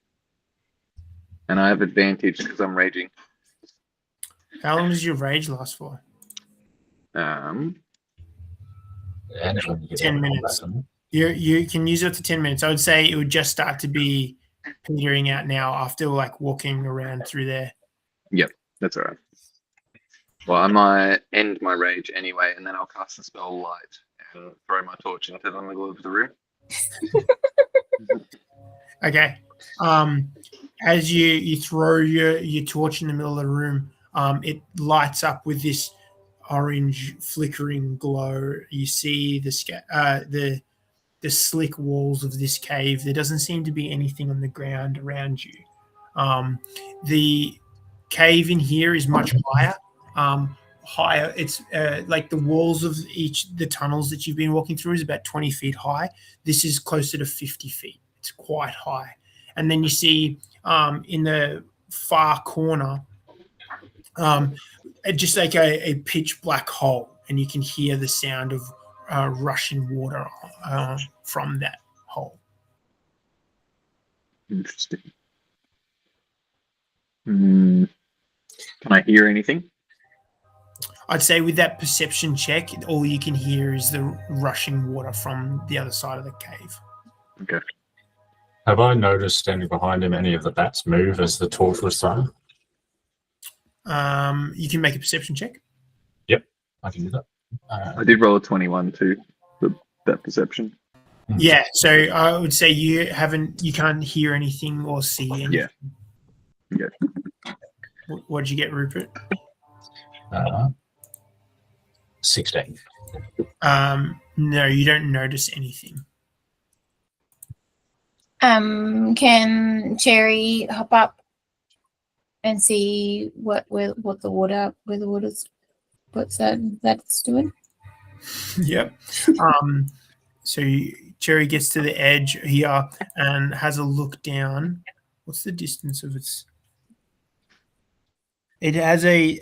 and I have advantage because I'm raging. How long does your rage last for? 10 minutes. You can use it up to 10 minutes. I would say it would just start to be petering out now after walking around through there. Yep, that's all right. Well, I might end my rage anyway, and then I'll cast the spell light and throw my torch into the middle of the room. Okay. As you throw your torch in the middle of the room, it lights up with this orange flickering glow. You see the slick walls of this cave. There doesn't seem to be anything on the ground around you. The cave in here is much higher. higher. It's like the walls of the tunnels that you've been walking through is about 20 feet high. This is closer to 50 feet. It's quite high. And then you see in the far corner, just like a pitch black hole, and you can hear the sound of rushing water from that hole. Interesting. Can I hear anything? I'd say with that perception check, all you can hear is the rushing water from the other side of the cave. Okay. Have I noticed standing behind him any of the bats move as the torch was thrown? You can make a perception check. Yep, I can do that. I did roll a 21 too, for that perception. Yeah, so I would say you can't hear anything or see anything. Yeah. What did you get, Rupert? 16. No, you don't notice anything. Can Cherry hop up and see what's that's doing? Yep. So Cherry gets to the edge here and has a look down. What's the distance of its? It has a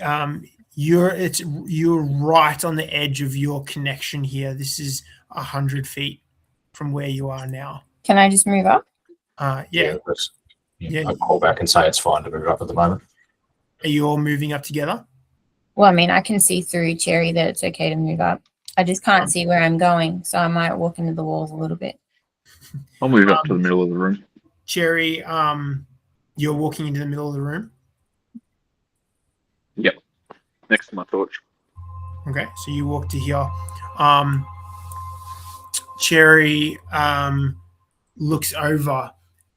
you're right on the edge of your connection here. This is 100 feet from where you are now. Can I just move up? Yeah. I'll call back and say it's fine to move up at the moment. Are you all moving up together? Well, I mean, I can see through Cherry that it's okay to move up. I just can't see where I'm going, so I might walk into the walls a little bit. I'll move up to the middle of the room. Cherry, you're walking into the middle of the room? Yep. Next to my torch. Okay, so you walk to here. Cherry looks over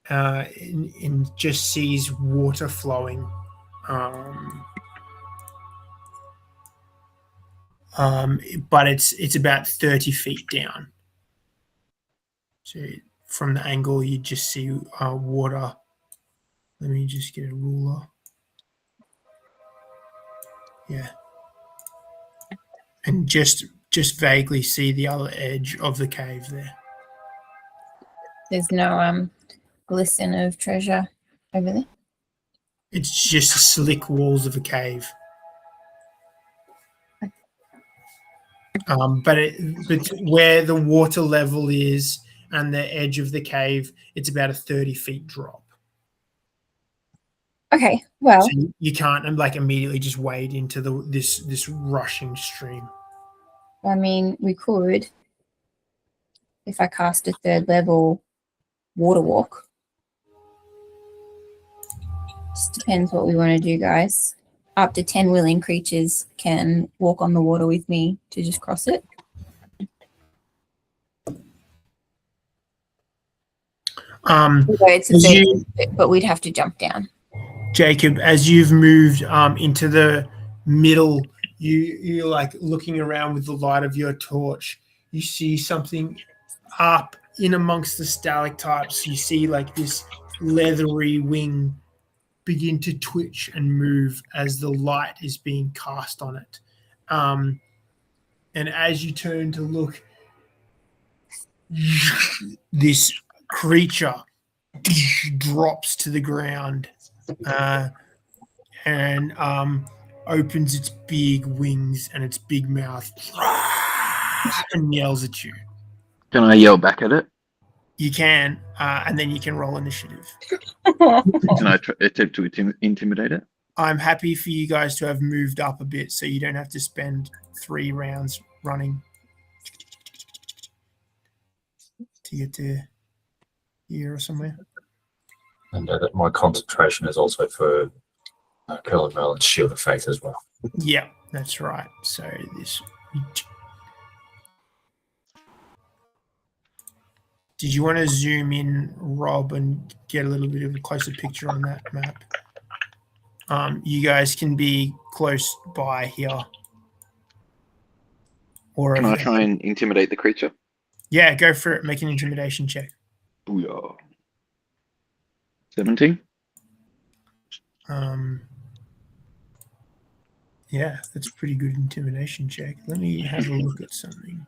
and just sees water flowing. But it's about 30 feet down. So from the angle, you just see water. Let me just get a ruler. Yeah. And just vaguely see the other edge of the cave there. There's no glisten of treasure over there. It's just slick walls of a cave. But where the water level is and the edge of the cave, it's about a 30 feet drop. Okay, well, So you can't immediately just wade into this rushing stream. I mean, we could, if I cast a 3rd level water walk. Just depends what we want to do, guys. Up to 10 willing creatures can walk on the water with me to just cross it. It's a 30, but we'd have to jump down. Jacob, as you've moved into the middle, you're like looking around with the light of your torch. You see something up in amongst the stalactites. You see like this leathery wing begin to twitch and move as the light is being cast on it. And as you turn to look, this creature drops to the ground and opens its big wings and its big mouth and yells at you. Can I yell back at it? You can, and then you can roll initiative. Can I attempt to intimidate it? I'm happy for you guys to have moved up a bit so you don't have to spend 3 rounds running to get to here or somewhere. And my concentration is also for Curling Merlin's Shield of Faith as well. Yeah, that's right. So this... Did you want to zoom in, Rob, and get a little bit of a closer picture on that map? You guys can be close by here. Or Can I try and intimidate the creature? Yeah, go for it. Make an intimidation check. Booyah. 17? Yeah, that's a pretty good intimidation check. Let me have a look at something.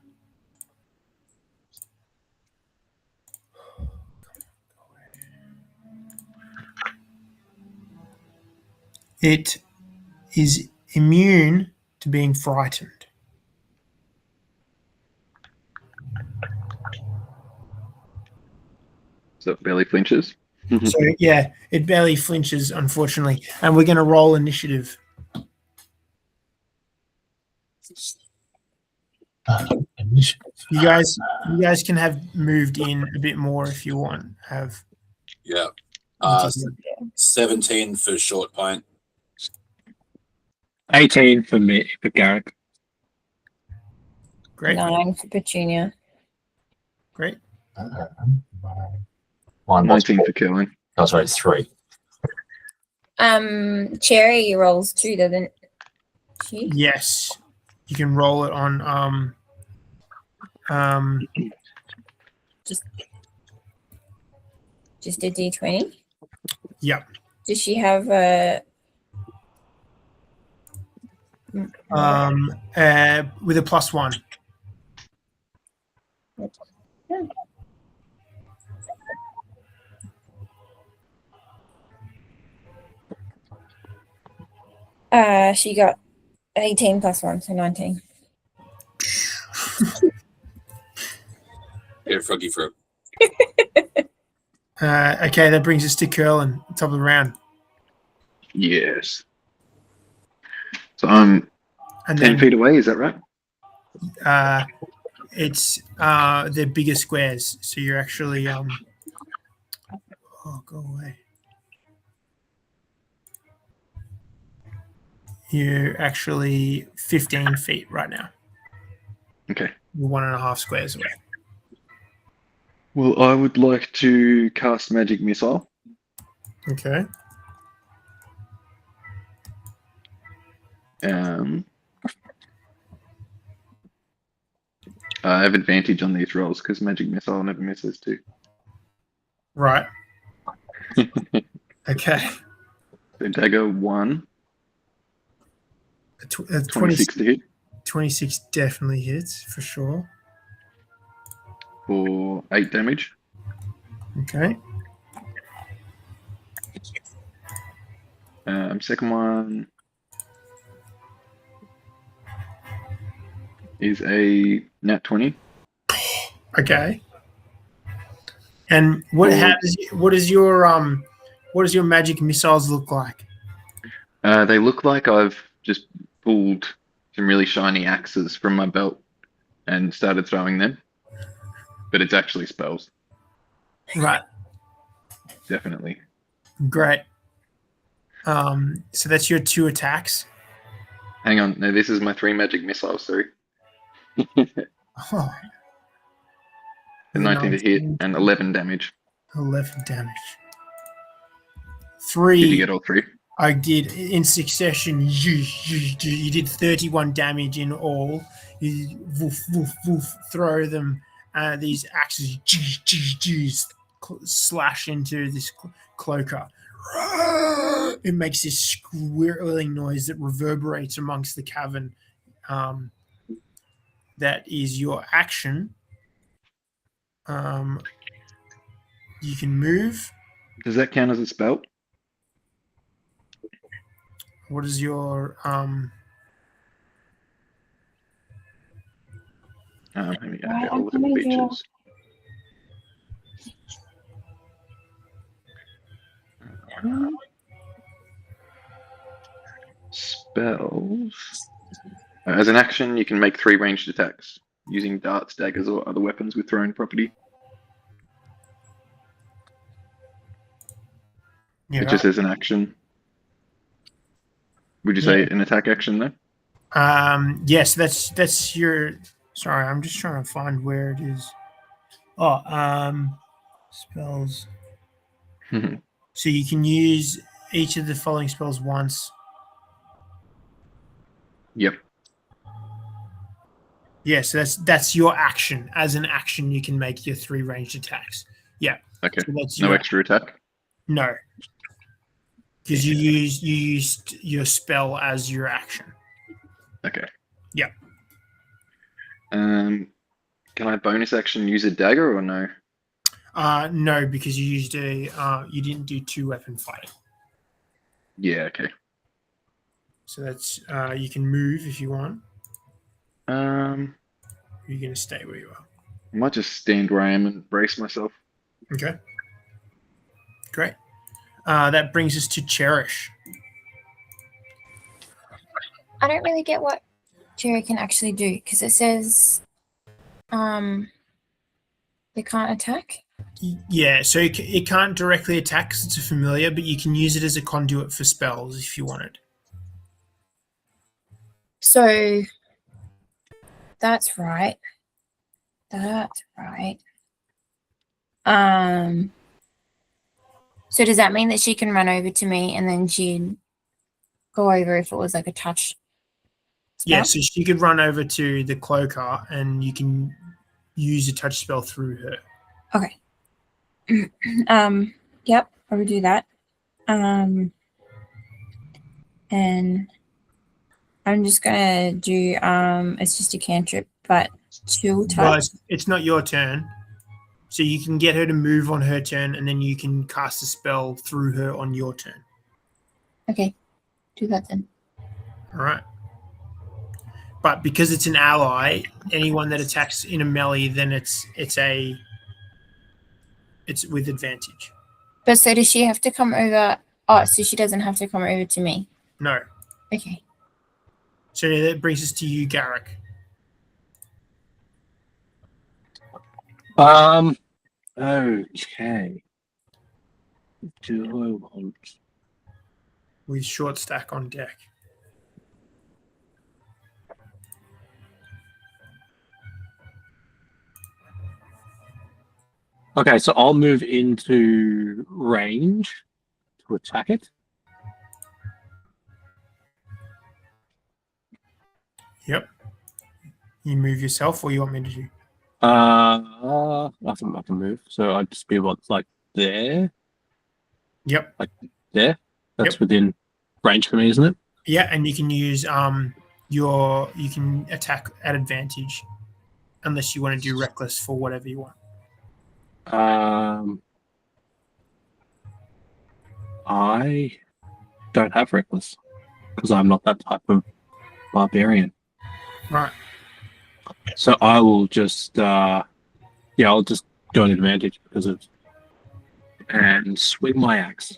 It is immune to being frightened. So it barely flinches. So yeah, it barely flinches, unfortunately. And we're going to roll initiative. Initiative. You guys can have moved in a bit more if you want. Have Yeah. 17 for short pint. 18 for me, for Garrick. great, 9 for Petunia. great. Mine was 19 for Kerlin. Oh, sorry, 3. Cherry rolls 2, doesn't she? Yes, you can roll it on Just a D20. Yep. Does she have a? With a +1. She got 18 + 1, so 19. Yeah, froggy frog. Okay, that brings us to Curlin, top of the round. Yes. So I'm And 10 then feet away, is that right? it's the bigger squares. So you're actually oh, go away. You're actually 15 feet right now. Okay. You're 1.5 squares away. Well, I would like to cast Magic Missile. Okay. I have advantage on these rolls because Magic Missile never misses too. Right. Okay. So dagger 1, A 26 to hit 26 definitely hits for sure. for 8 damage. Okay. Second one is a nat 20. Okay. And what does your magic missiles look like? They look like I've just pulled some really shiny axes from my belt and started throwing them, but it's actually spells. Right. Definitely. Great. So that's your 2 attacks. Hang on, no, this is my 3 magic missiles, sorry. Oh. 19 to hit and 11 damage. 11 damage. Did 3. you get all 3? I did in succession. You did 31 damage in all. You woof, woof, woof, throw them. These axes slash into this cloaker. It makes this squirreling noise that reverberates amongst the cavern. That is your action. You can move. Does that count as a spell? What is your Let me have a look at the features. Spells. As an action, you can make 3 ranged attacks using darts, daggers, or other weapons with thrown property. It just says an action. Would you say an attack action though? Yes, that's your. Sorry, I'm just trying to find where it is. Oh, spells. So you can use each of the following spells once. Yep. Yeah, so that's your action. As an action, you can make your 3 ranged attacks. Yeah. Okay. So that's No your, extra attack. No. Because you used your spell as your action. Okay. Yeah. Can I bonus action use a dagger or no? No, because you used you didn't do 2-weapon fighting. Yeah. Okay. So that's you can move if you want. Um, You're going to stay where you are. I might just stand where I am and brace myself. Okay. Great. That brings us to Cherish. I don't really get what Jerry can actually do because it says they can't attack. Yeah, so it can't directly attack because it's a familiar, but you can use it as a conduit for spells if you wanted. So that's right. That's right. So does that mean that she can run over to me and then she'd go over if it was like a touch spell? Yeah, so she could run over to the cloaker and you can use a touch spell through her. Okay. Yep, I would do that. And I'm just gonna do it's just a cantrip, but 2 touch. Well, it's not your turn. So you can get her to move on her turn and then you can cast a spell through her on your turn. Okay. Do that then. All right. But because it's an ally, anyone that attacks in a melee, then it's with advantage. But so does she have to come over? Oh, so she doesn't have to come over to me. No. Okay. So that brings us to you, Garrick. Okay. Do I want? With short stack on deck. Okay, so I'll move into range to attack it. Yep. You move yourself, or you want me to do? I can move. So I'd just be what's like there. Yep. Like there. That's Yep. within range for me, isn't it? Yeah, and you can use you can attack at advantage, unless you want to do reckless for whatever you want. I don't have reckless because I'm not that type of barbarian. Right. So I will just I'll just go an advantage because of and swing my axe.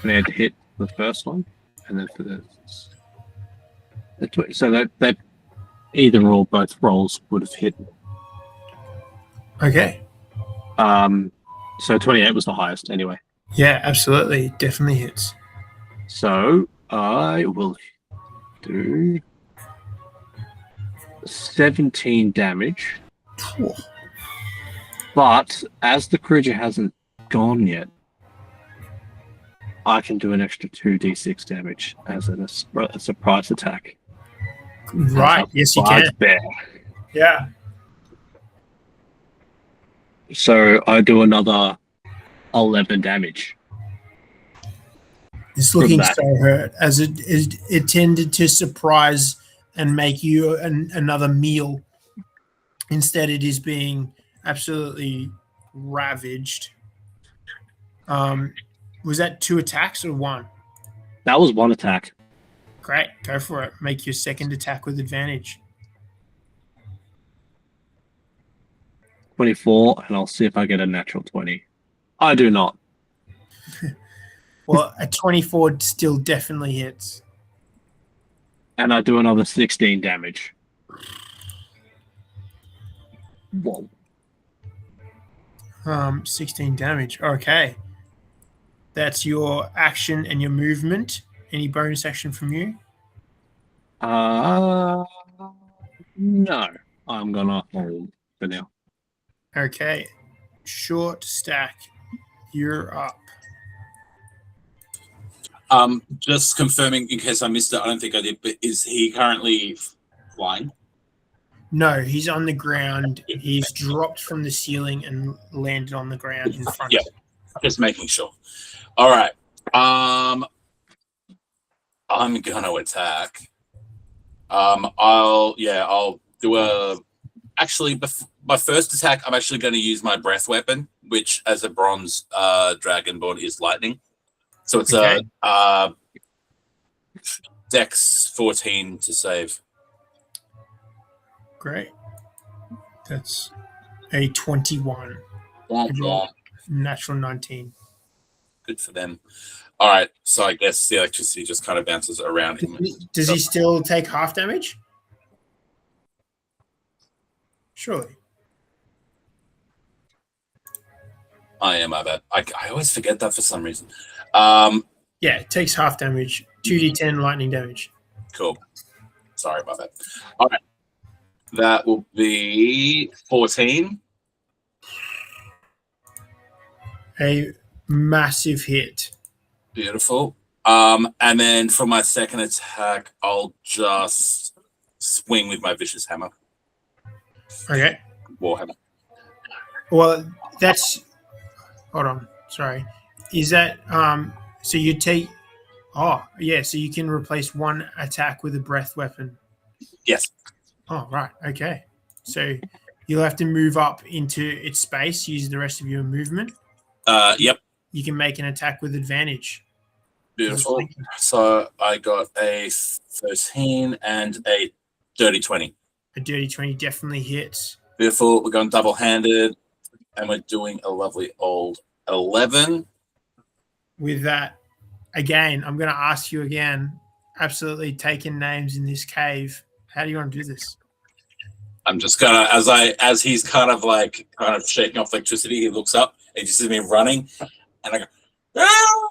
And I had to hit the first one, and then for the so that either or both rolls would have hit. Okay. So 28 was the highest anyway. Yeah, absolutely. Definitely hits. So I will do 17 damage. Whew. But as the creature hasn't gone yet, I can do an extra 2d6 damage as a surprise attack. Right. Yes, you can. Bear. Yeah. So I do another 11 damage. It's looking that. so hurt as it tended to surprise and make you another meal. Instead, it is being absolutely ravaged. Was that 2 attacks or 1? That was 1 attack. Great, go for it. Make your second attack with advantage. 24, and I'll see if I get a natural 20. I do not. Well, a 24 still definitely hits. And I do another 16 damage. Whoa. 16 damage. Okay. That's your action and your movement. Any bonus action from you? No. I'm gonna hold for now. Okay. Short stack. You're up. Just confirming in case I missed it, I don't think I did, but is he currently flying? No, he's on the ground. He's dropped from the ceiling and landed on the ground in front Just making sure. All right. I'm gonna attack. I'll do a. Actually, my first attack, I'm actually going to use my breath weapon, which, as a bronze dragonborn, is lightning. So it's Okay. a Dex 14 to save. Great. That's a 21. Womp. Natural 19. Good for them. All right, so I guess the electricity just kind of bounces around him. Does he still take half damage? Surely. I am, my bad. I always forget that for some reason. Yeah, it takes half damage. 2d10 lightning damage. Cool. Sorry about that. All right. That will be 14. A massive hit. Beautiful. And then for my second attack, I'll just swing with my vicious hammer. Okay. Warhammer. Well, that's. Hold on. Sorry. Is that so you take? Oh, yeah. So you can replace one attack with a breath weapon. Yes. Oh, right. Okay. So you'll have to move up into its space. Use the rest of your movement. Yep. You can make an attack with advantage. Beautiful. So I got a 13 and a dirty 20. A dirty 20 definitely hits. Beautiful. We're going double-handed, and we're doing a lovely old 11. With that, again, I'm going to ask you again. Absolutely taking names in this cave. How do you want to do this? I'm just gonna, as he's kind of shaking off electricity, he looks up and he sees me running, and I go, "Ah!"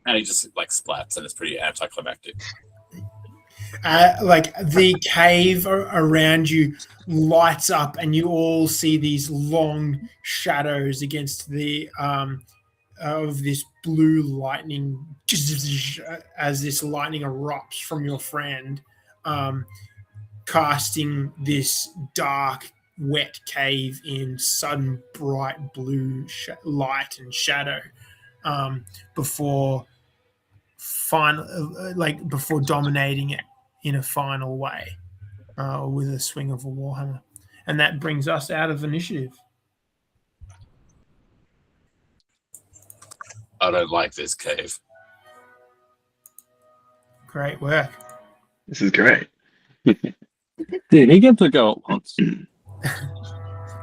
And he just splats, and it's pretty anticlimactic. Like the cave around you lights up, and you all see these long shadows against the of this blue lightning as this lightning erupts from your friend, casting this dark, wet cave in sudden bright blue light and shadow before dominating it in a final way with a swing of a warhammer. And that brings us out of initiative. I don't like this cave. Great work. This is great. Did he get to go at once?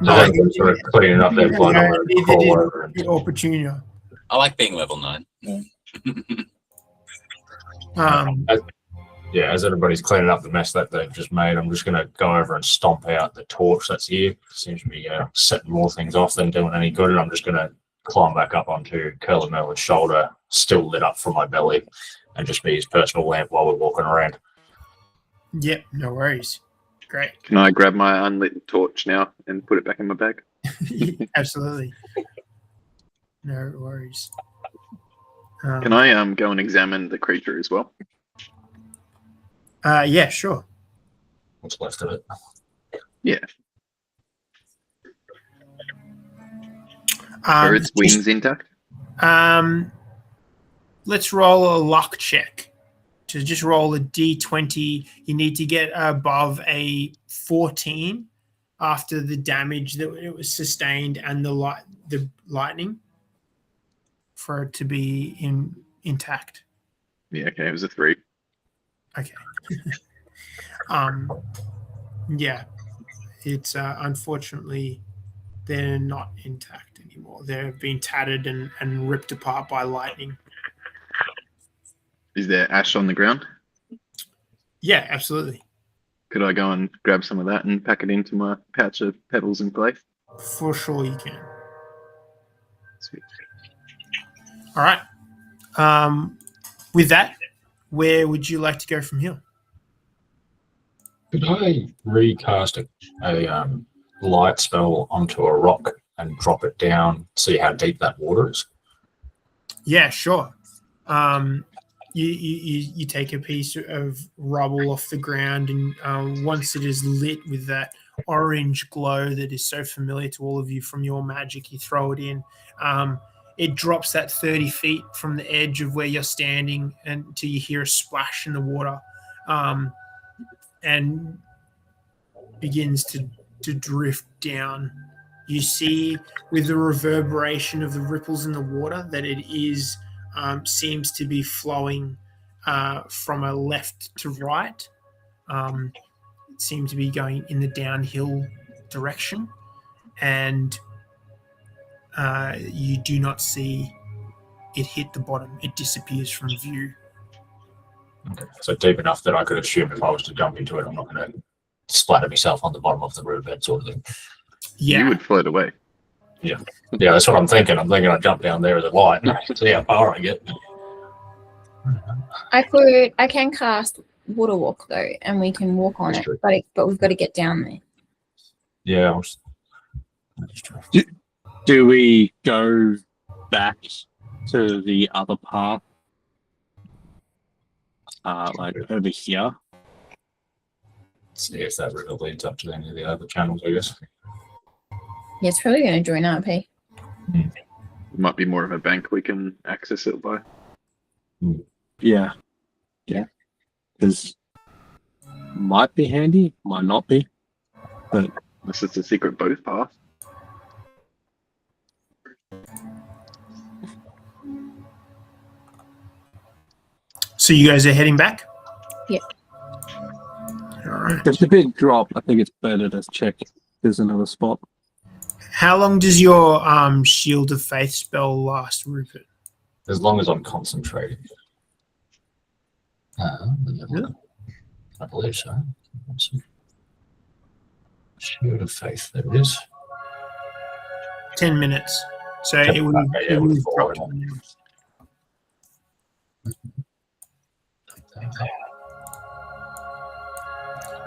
No, sort of cleaning up their blood on the neither floor. did Opportunia. I like being level 9. As everybody's cleaning up the mess that they've just made, I'm just going to go over and stomp out the torch that's here. Seems to be setting more things off than doing any good. And I'm just going to climb back up onto Curly Merlin's shoulder, still lit up from my belly, and just be his personal lamp while we're walking around. Yep, no worries. Great. Can I grab my unlit torch now and put it back in my bag? Absolutely. No worries. Can I go and examine the creature as well? Yeah, sure. What's left of it? Yeah. Are its wings intact? Let's roll a luck check. So just roll a d20. You need to get above a 14 after the damage that it was sustained and the lightning for it to be intact. Yeah, okay, it was a 3. Okay. Yeah, it's unfortunately they're not intact anymore. They've been tattered and ripped apart by lightning. Is there ash on the ground? Yeah, absolutely. Could I go and grab some of that and pack it into my pouch of petals and clay? For sure you can. Sweet. All right. With that, where would you like to go from here? Could I recast a light spell onto a rock and drop it down, see how deep that water is? Yeah, sure. You take a piece of rubble off the ground, and once it is lit with that orange glow that is so familiar to all of you from your magic. You throw it in. It drops that 30 feet from the edge of where you're standing until you hear a splash in the water, and begins to drift down. You see, with the reverberation of the ripples in the water, that it is seems to be flowing from a left to right. It seems to be going in the downhill direction, and you do not see it hit the bottom. It disappears from view. Okay. So deep enough that I could assume if I was to jump into it, I'm not going to splatter myself on the bottom of the riverbed sort of thing. Yeah. You would float away. Yeah, that's what I'm thinking. I'm thinking I'd jump down there with a light and see how far I get. I can cast water walk though, and we can walk on That's it, true. but we've got to get down there. Yeah, that's true. Do we go back to the other path? Like over here? See if that river leads up to any of the other channels, I guess. Yeah, it's probably going to join up, hey? It might be more of a bank we can access it by. Yeah. Yeah. Because might be handy, might not be. But Unless it's a secret boat path. So you guys are heading back? Yeah. All right. there's a big drop. I think it's better to check if there's another spot. How long does your Shield of Faith spell last, Rupert? As long as I'm concentrating. Yeah. I believe so. Shield of Faith, there it is. 10 minutes. So Okay, it would yeah, it would we'll have forward dropped.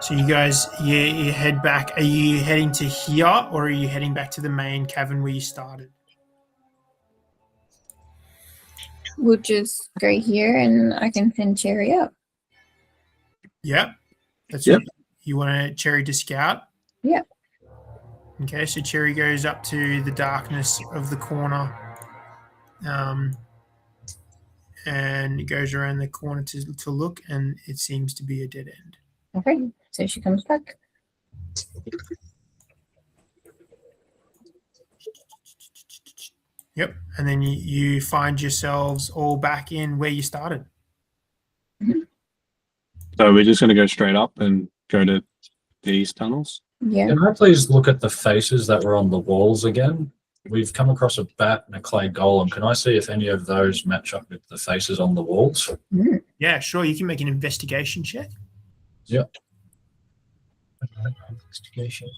So you guys, you head back. Are you heading to here, or are you heading back to the main cavern where you started? We'll just go here, and I can send Cherry up. Yeah. That's Yep. what you want Cherry to scout? Yep. Okay, so Cherry goes up to the darkness of the corner, and goes around the corner to look, and it seems to be a dead end. Okay, so she comes back. Yep, and then you find yourselves all back in where you started. So we're just going to go straight up and go to these tunnels. Yeah. Can I please look at the faces that were on the walls again? We've come across a bat and a clay golem. Can I see if any of those match up with the faces on the walls? Yeah, sure. You can make an investigation check. Yep. Investigation.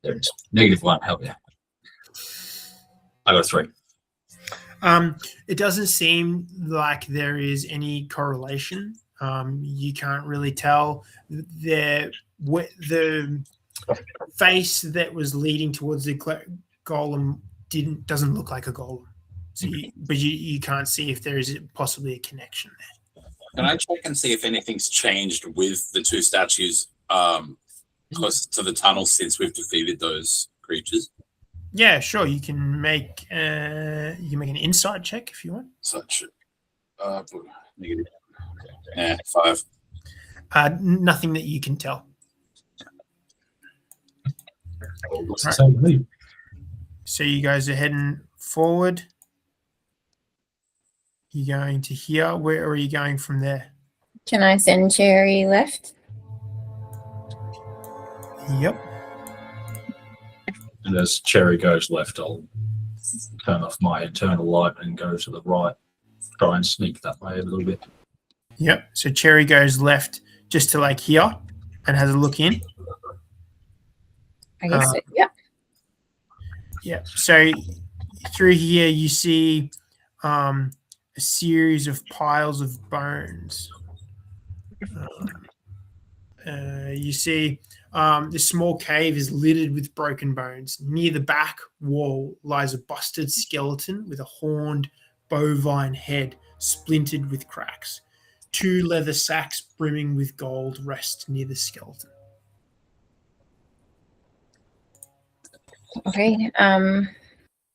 There it is. -1. Hell yeah. I got 3. It doesn't seem like there is any correlation. You can't really tell. The face that was leading towards the golem doesn't look like a golem. So you can't see if there is possibly a connection there. Can I check and see if anything's changed with the two statues close to the tunnel since we've defeated those creatures? Yeah, sure. You can make an insight check if you want. Such negative. Yeah, 5. Nothing that you can tell. What's the same with me? So you guys are heading forward. You're going to here. Where are you going from there? Can I send Cherry left? Yep. And as Cherry goes left, I'll turn off my internal light and go to the right. Try and sneak that way a little bit. Yep. So Cherry goes left just to like here and has a look in. I guess so. Yep. Yeah. So through here you see a series of piles of bones. You see this small cave is littered with broken bones. Near the back wall lies a busted skeleton with a horned bovine head splintered with cracks. 2 leather sacks brimming with gold rest near the skeleton. Okay.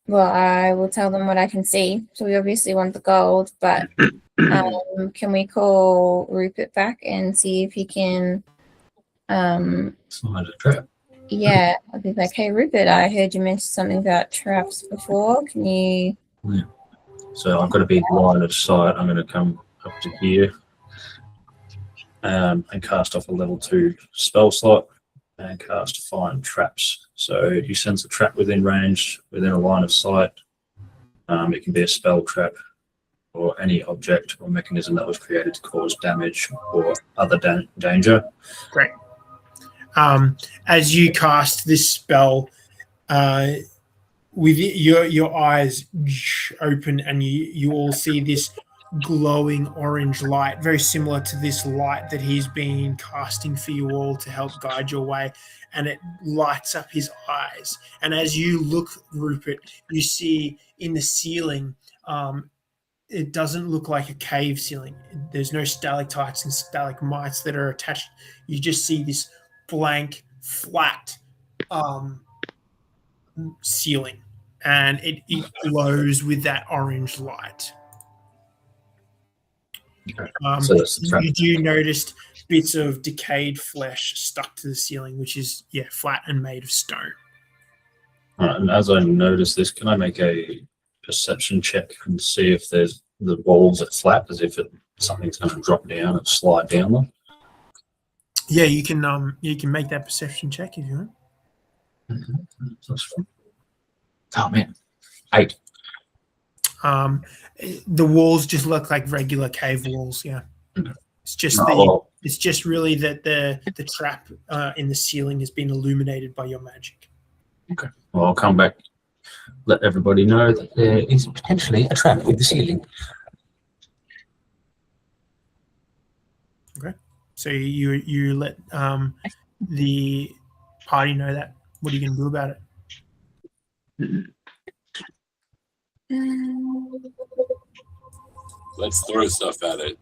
Well, I will tell them what I can see. So we obviously want the gold, but can we call Rupert back and see if he can? Slide a trap. Yeah, I'll be like, hey, Rupert, I heard you mention something about traps before. Can you? So I've got a big line of sight. I'm going to come up to here and cast off a level 2 spell slot and cast Find Traps. So you sense a trap within range, within a line of sight. It can be a spell trap or any object or mechanism that was created to cause damage or other danger. Great. As you cast this spell, with your eyes open and you all see this glowing orange light, very similar to this light that he's been casting for you all to help guide your way, and it lights up his eyes. And as you look, Rupert, you see in the ceiling, it doesn't look like a cave ceiling. There's no stalactites and stalagmites that are attached. You just see this blank, flat ceiling, and it glows with that orange light. So that's the trap. You do notice bits of decayed flesh stuck to the ceiling, which is flat and made of stone. All right, and as I notice this, can I make a perception check and see if there's the walls are flat, as if something's going to drop down and slide down them? Yeah, you can make that perception check if you want. Oh man, 8. The walls just look like regular cave walls. Yeah, it's just it's just really that the trap in the ceiling has been illuminated by your magic. Okay. Well, I'll come back, let everybody know that there is potentially a trap in the ceiling. Okay. So you let the party know that. What are you going to do about it? Let's throw stuff at it.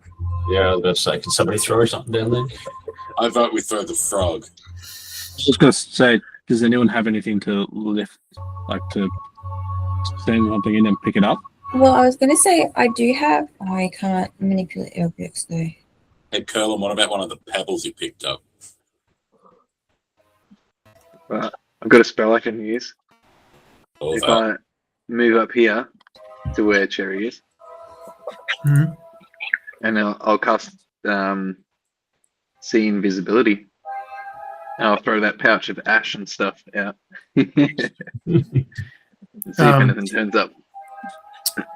Yeah, I was going to say, can somebody throw something down there? I vote we throw the frog. I was going to say, does anyone have anything to lift, like to stand something in and pick it up? Well, I was going to say I do have. I can't manipulate objects though. Hey, Curlin, what about one of the pebbles you picked up? I've got a spell I can use. Or If that? I move up here to where Cherry is, Mhm. and I'll cast see invisibility. And I'll throw that pouch of ash and stuff out. See if anything turns up.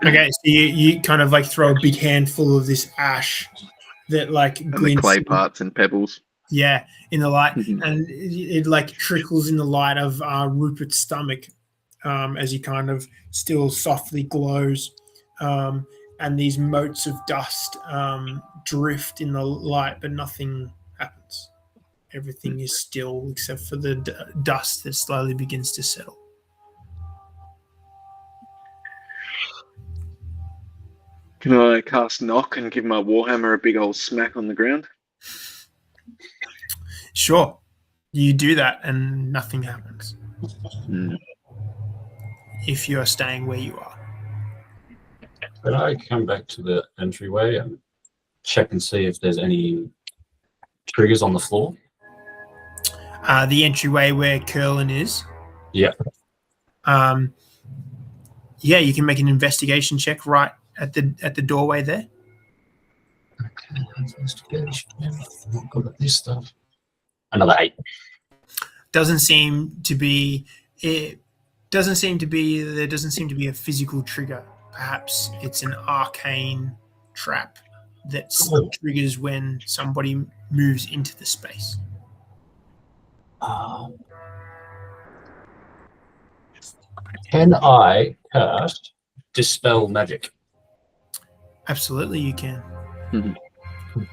Okay, so you kind of like throw a big handful of this ash that like And the glints, clay parts and pebbles. in the light, Mhm. and it like trickles in the light of Rupert's stomach as he kind of still softly glows, and these motes of dust drift in the light, but nothing happens. Everything is still except for the dust that slowly begins to settle. Can I cast knock and give my warhammer a big old smack on the ground? Sure, you do that and nothing happens if you are staying where you are. Can I come back to the entryway and check and see if there's any triggers on the floor? The entryway where Curlin is. Yeah. Yeah, you can make an investigation check right at the doorway there. Okay, investigation. Not good at this stuff. Another 8. Doesn't seem to be there doesn't seem to be a physical trigger. Perhaps it's an arcane trap that triggers when somebody moves into the space. Can I cast Dispel Magic? Absolutely, you can. I'm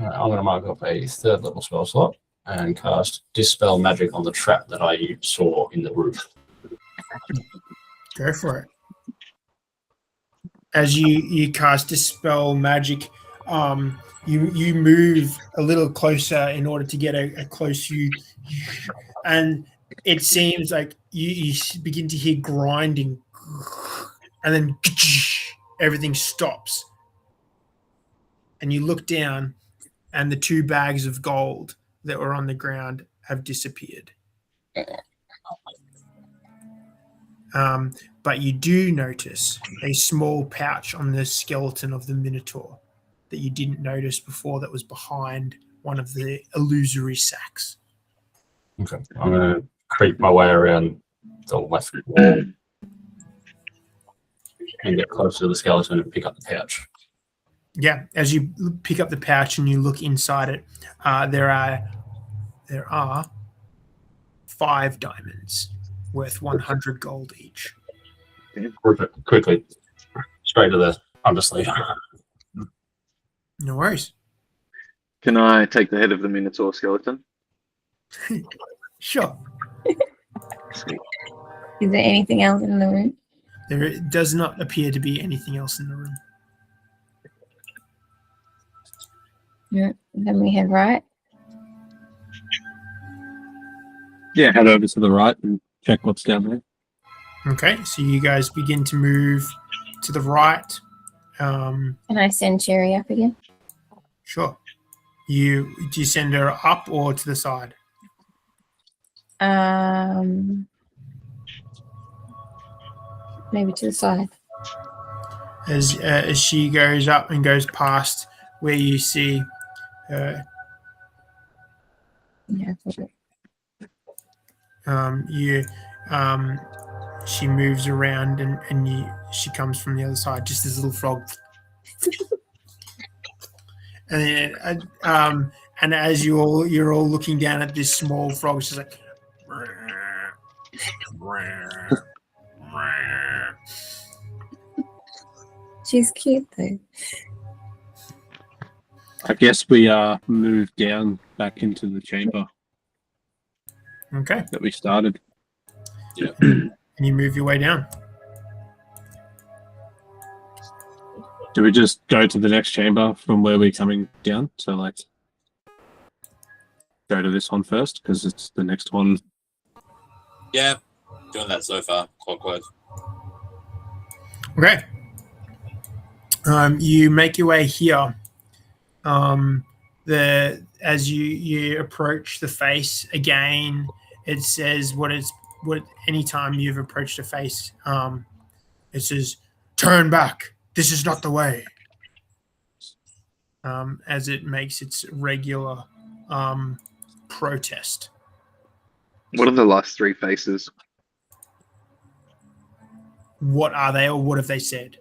going to mark up a 3rd level spell slot and cast Dispel Magic on the trap that I saw in the roof. Go for it. As you cast Dispel Magic, you move a little closer in order to get a close view, and it seems like you begin to hear grinding, and then everything stops. And you look down, and the 2 bags of gold that were on the ground have disappeared. But you do notice a small pouch on the skeleton of the Minotaur that you didn't notice before that was behind one of the illusory sacks. Okay. I'm going to creep my way around the left wall and get closer to the skeleton and pick up the pouch. Yeah, as you pick up the pouch and you look inside it, there are 5 diamonds worth 100 gold each. Group it quickly, straight to the undersleeve. No worries. Can I take the head of the Minotaur skeleton? Sure. Sweet. Is there anything else in the room? There does not appear to be anything else in the room. No. Then we head right. Yeah, head over to the right and check what's down there. Okay, so you guys begin to move to the right. Can I send Cherry up again? Sure. Do you send her up or to the side? Maybe to the side. As she goes up and goes past where you see her, Yeah. she moves around and she comes from the other side, just this little frog. And as you're all looking down at this small frog, it's just like She's cute though. I guess we move down back into the chamber okay, that we started. Yeah. and you move your way down. Do we just go to the next chamber from where we're coming down? So let's go to this one first because it's the next one. Yeah. Doing that so far, clockwise. Okay. You make your way here. As you approach the face again, it says what anytime you've approached a face, it says, "Turn back. This is not the way." As it makes its regular protest. What are the last 3 faces? What are they, or what have they said?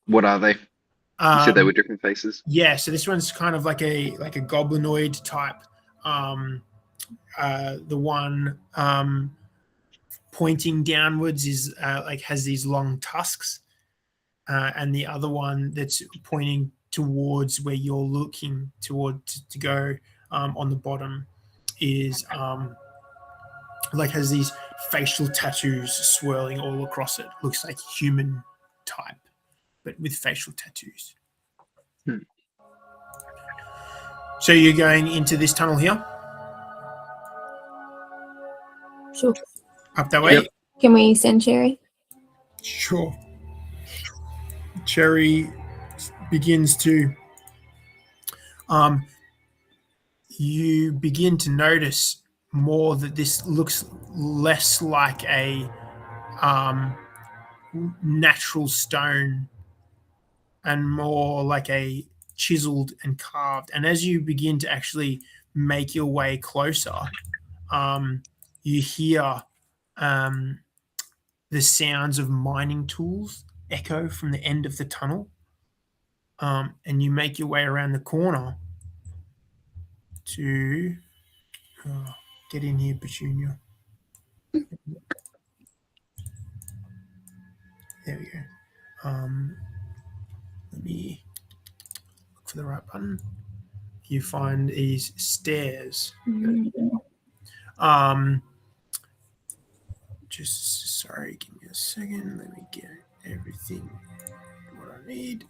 What are they? You said they were different faces. Yeah, so this one's kind of like a goblinoid type. The one pointing downwards is has these long tusks, and the other one that's pointing towards where you're looking toward to go on the bottom is has these facial tattoos swirling all across it. Looks like human type, but with facial tattoos. So you're going into this tunnel here? Sure. Up that way? Yep. Can we send Cherry? Sure. Cherry begins to you begin to notice more that this looks less like a natural stone and more like a chiseled and carved. And as you begin to actually make your way closer, you hear the sounds of mining tools echo from the end of the tunnel. And you make your way around the corner to get in here, Petunia. There we go. Let me look for the right button. You find these stairs. Just sorry, give me a second. Let me get everything what I need.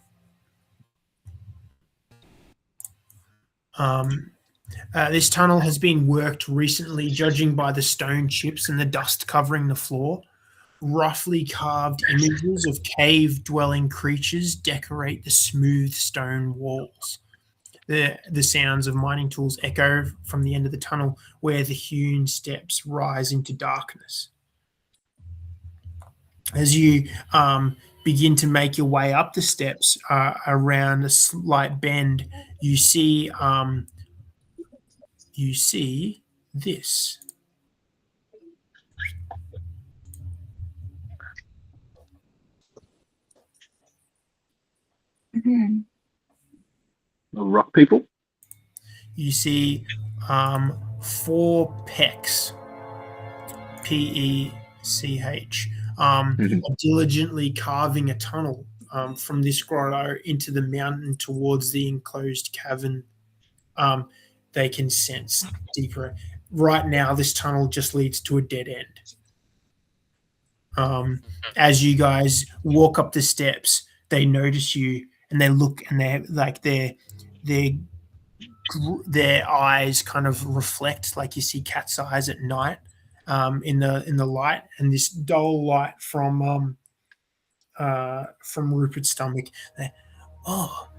This tunnel has been worked recently, judging by the stone chips and the dust covering the floor. Roughly carved images of cave-dwelling creatures decorate the smooth stone walls. The sounds of mining tools echo from the end of the tunnel, where the hewn steps rise into darkness. As you begin to make your way up the steps around a slight bend, you see this. Mhm. The rock people. You see 4 pecks, Pech, are diligently carving a tunnel from this grotto into the mountain towards the enclosed cavern. They can sense deeper. Right now, this tunnel just leads to a dead end. As you guys walk up the steps, they notice you and they look, and they're like their eyes kind of reflect, like you see cat's eyes at night in the light, and this dull light from Rupert's stomach. Oh,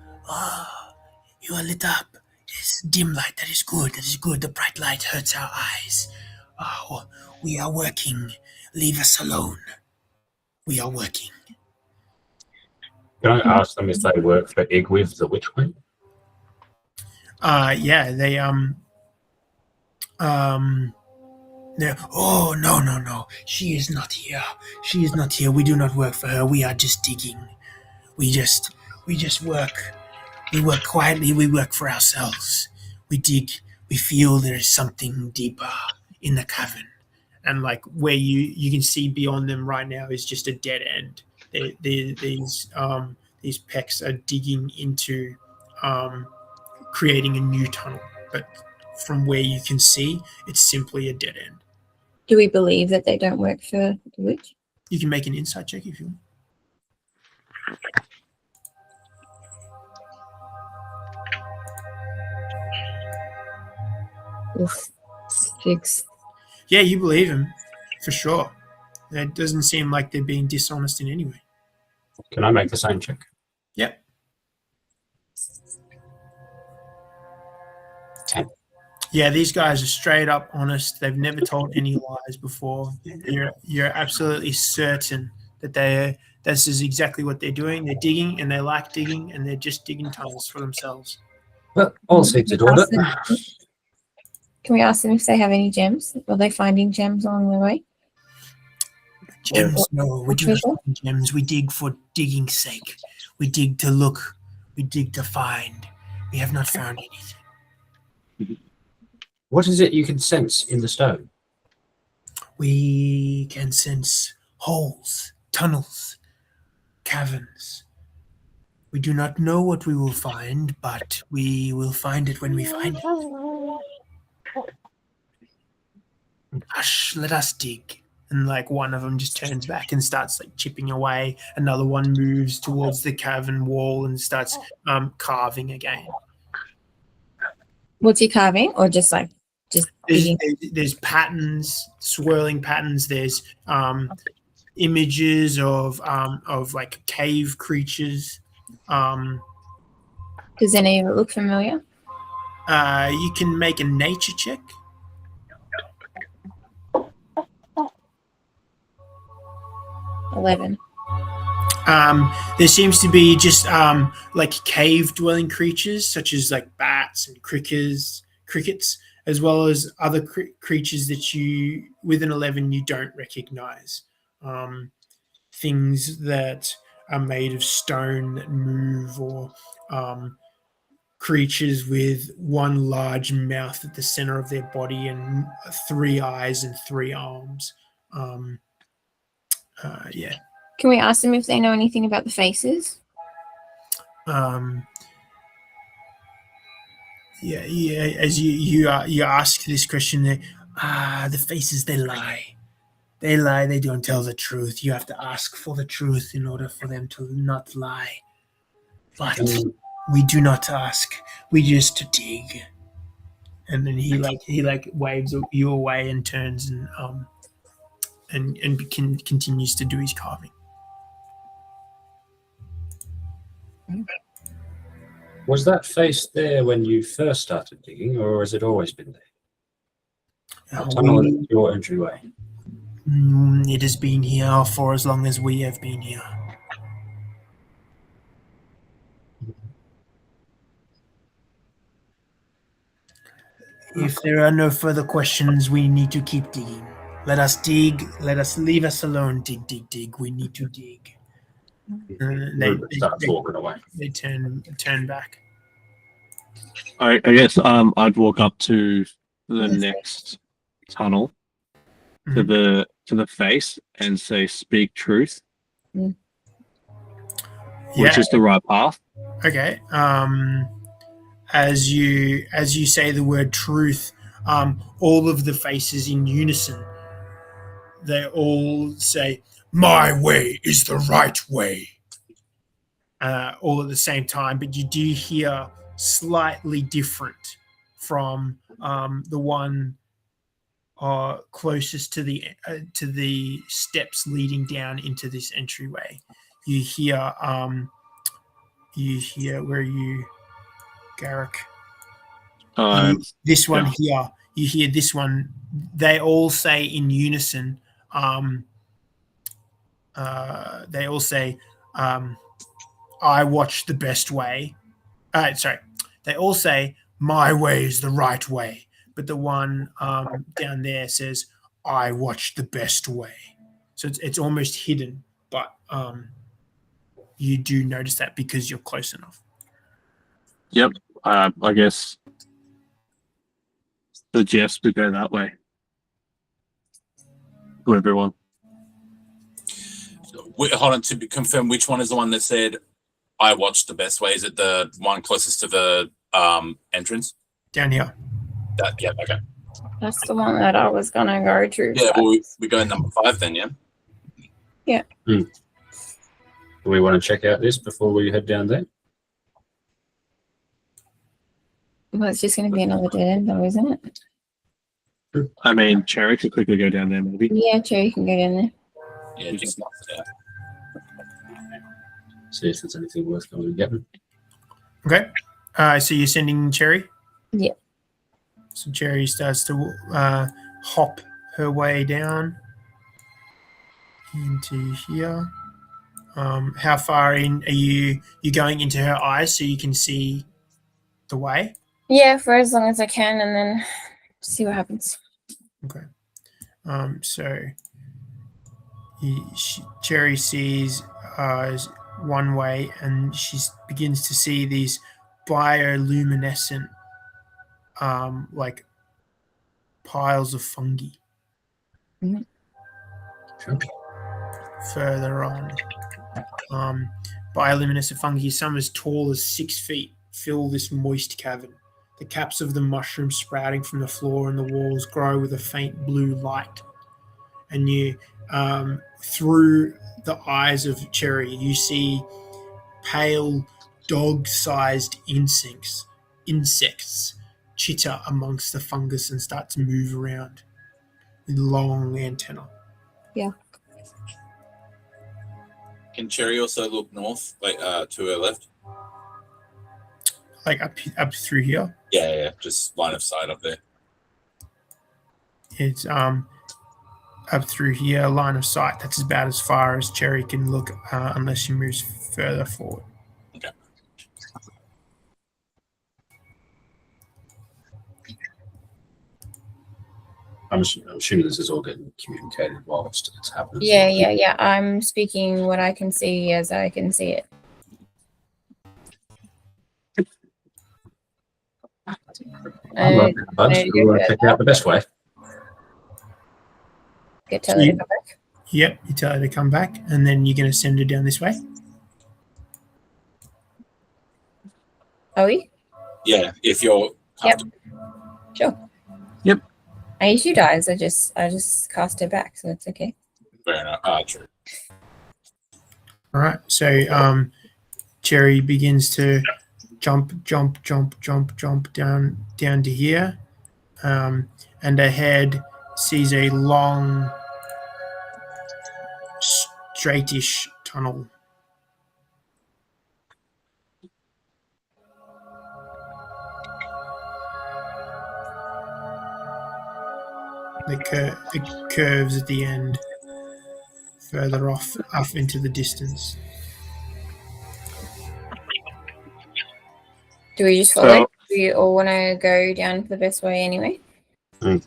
you are lit up. It's dim light. That is good. That is good. The bright light hurts our eyes. Oh, we are working. Leave us alone. We are working. Can I ask them if they work for Iggwilv, the Witch Queen? Yeah, they oh, no. She is not here. She is not here. We do not work for her. We are just digging. We just work. We work quietly. We work for ourselves. We dig. We feel there is something deeper in the cavern. And like where you can see beyond them right now is just a dead end. These pecks are digging into creating a new tunnel. But from where you can see, it's simply a dead end. Do we believe that they don't work for the witch? You can make an insight check if you want. Oof. 6. Yeah, you believe him, for sure. It doesn't seem like they're being dishonest in any way. Can I make the same check? Yep. 10. Yeah, these guys are straight up honest. They've never told any lies before. You're absolutely certain that this is exactly what they're doing. They're digging, and they like digging, and they're just digging tunnels for themselves. Well, all seems to do it. Can we ask them if they have any gems? Are they finding gems along the way? Gems? No, we do not find gems. We dig for digging's sake. We dig to look. We dig to find. We have not found anything. What is it you can sense in the stone? We can sense holes, tunnels, caverns. We do not know what we will find, but we will find it when we find it. Hush, let us dig. And like one of them just turns back and starts like chipping away. Another one moves towards the cavern wall and starts carving again. What's he carving, or just digging? There's patterns, swirling patterns. There's images of like cave creatures. Does any of it look familiar? You can make a nature check. 11. There seems to be just like cave-dwelling creatures, such as like bats and crickets, as well as other creatures that you, with an 11, you don't recognize. Things that are made of stone that move, or creatures with one large mouth at the center of their body and 3 eyes and 3 arms. Yeah. Can we ask them if they know anything about the faces? Yeah. As you ask this question, the faces, they lie. They lie. They don't tell the truth. You have to ask for the truth in order for them to not lie. But we do not ask. We just dig. And then he waves you away and turns and continues to do his carving. Was that face there when you first started digging, or has it always been there? Our tunnel is your entryway. It has been here for as long as we have been here. If there are no further questions, we need to keep digging. Let us dig. Let us leave us alone. Dig, dig, dig. We need to dig. They Starts walking away. They turn back. I guess I'd walk up to the next tunnel to the face and say, "Speak truth," which is the right path. Okay. As you say the word truth, all of the faces in unison, they all say, "My way is the right way," all at the same time. But you do hear slightly different from the one closest to the steps leading down into this entryway. You hear where you, Garrick. This one here. You hear this one. They all say in unison. They all say, "I watch the best way." Sorry. They all say, "My way is the right way," but the one down there says, "I watch the best way." So it's almost hidden, but you do notice that because you're close enough. Yep. I guess suggest we go that way. To everyone. Hold on, to confirm, which one is the one that said, "I watched the best way"? Is it the one closest to the entrance? Down here. Yeah, okay. That's the one that I was gonna go to. Yeah, well, we go number 5 then, yeah? Yeah. Do we want to check out this before we head down there? Well, it's just gonna be another dead end, though, isn't it? I mean, Cherry could quickly go down there, maybe. Yeah, Cherry can go down there. Yeah, just not there. See if there's anything worth going and getting. Okay. So you're sending Cherry? Yeah. So Cherry starts to hop her way down into here. How far in are you going into her eyes so you can see the way? Yeah, for as long as I can, and then see what happens. Okay. So Cherry sees one way, and she begins to see these bioluminescent, like piles of fungi. Sure. Further on, bioluminescent fungi, some as tall as 6 feet, fill this moist cavern. The caps of the mushrooms sprouting from the floor and the walls grow with a faint blue light. And you, through the eyes of Cherry, you see pale dog-sized insects chitter amongst the fungus and start to move around with long antennae. Yeah. Can Cherry also look north, like to her left? Like up through here. Yeah, just line of sight up there. It's up through here, line of sight. That's about as far as Cherry can look, unless she moves further forward. Okay. I'm assuming this is all getting communicated whilst it's happening. Yeah. I'm speaking what I can see as I can see it. But we want to check out the best way. Get tell her to come back. Yep, you tell her to come back, and then you're going to send her down this way. Are we? Yeah, if you're comfortable. Sure. Yep. I usually dies. I just cast her back, so it's okay. Fair enough. True. All right. So Cherry begins to jump down to here, and ahead sees a long, straightish tunnel. It curves at the end, further off into the distance. Do we just follow? Do we all want to go down the best way anyway? We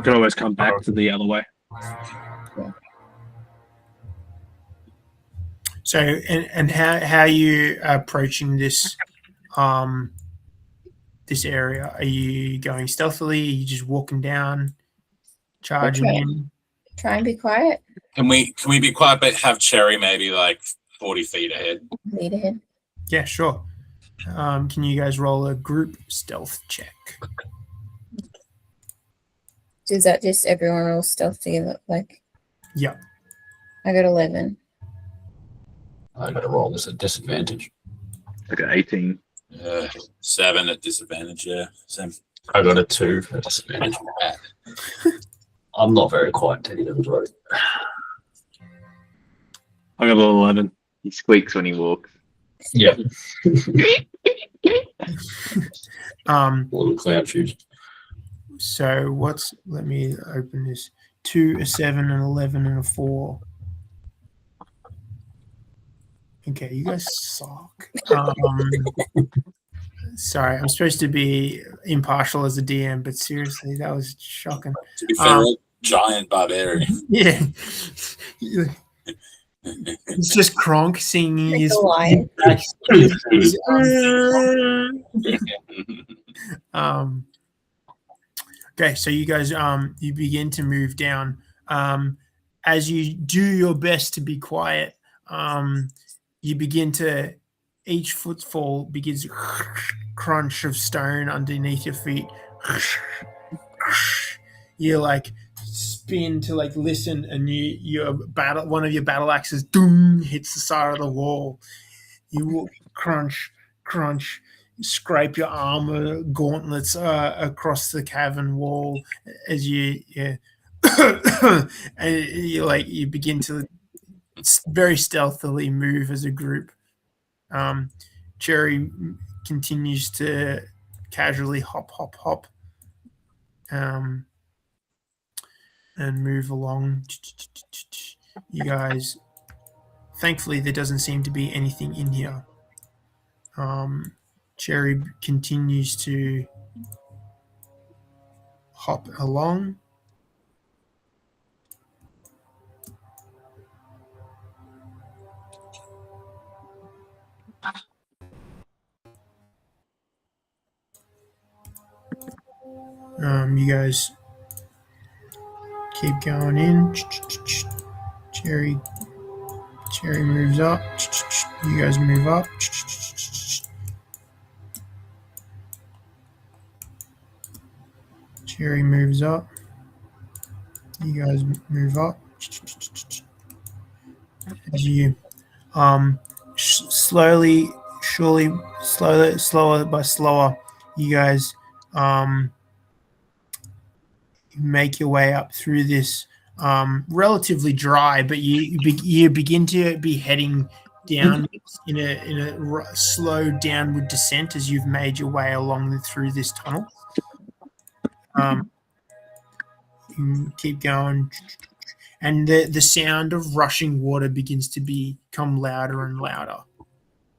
can always come back to the other way. So, and how are you approaching this this area? Are you going stealthily? Are you just walking down, charging in? Try and be quiet. Can we be quiet but have Cherry maybe like 40 feet ahead? Lead ahead. Yeah, sure. Can you guys roll a group stealth check? Is that just everyone roll stealth together? Like, Yeah. I got 11. I got to roll this at disadvantage. I got 18. 7 at disadvantage, yeah. Same. I got a 2 at disadvantage. I'm not very quiet, Teddy. That was right. I got an 11. He squeaks when he walks. Yeah. Um, Little cloud shoes. So let me open this. 2, a 7, an 11, and a 4. Okay, you guys suck. Sorry, I'm supposed to be impartial as a DM, but seriously, that was shocking. To be fair, giant barbarian. Yeah. It's just Kronk singing his okay, so you guys you begin to move down. As you do your best to be quiet, you begin to each footfall begins crunch of stone underneath your feet. You like spin to like listen, and one of your battle axes doom hits the side of the wall. You crunch, scrape your armor gauntlets across the cavern wall as you and you begin to very stealthily move as a group. Cherry continues to casually hop, and move along. You guys, thankfully, there doesn't seem to be anything in here. Cherry continues to hop along. You guys keep going in. Cherry moves up. You guys move up. Cherry moves up. You guys move up. As you slowly, surely, slower by slower, you guys make your way up through this relatively dry, but you begin to be heading down in a slow downward descent as you've made your way along through this tunnel. You keep going, and the sound of rushing water begins to become louder and louder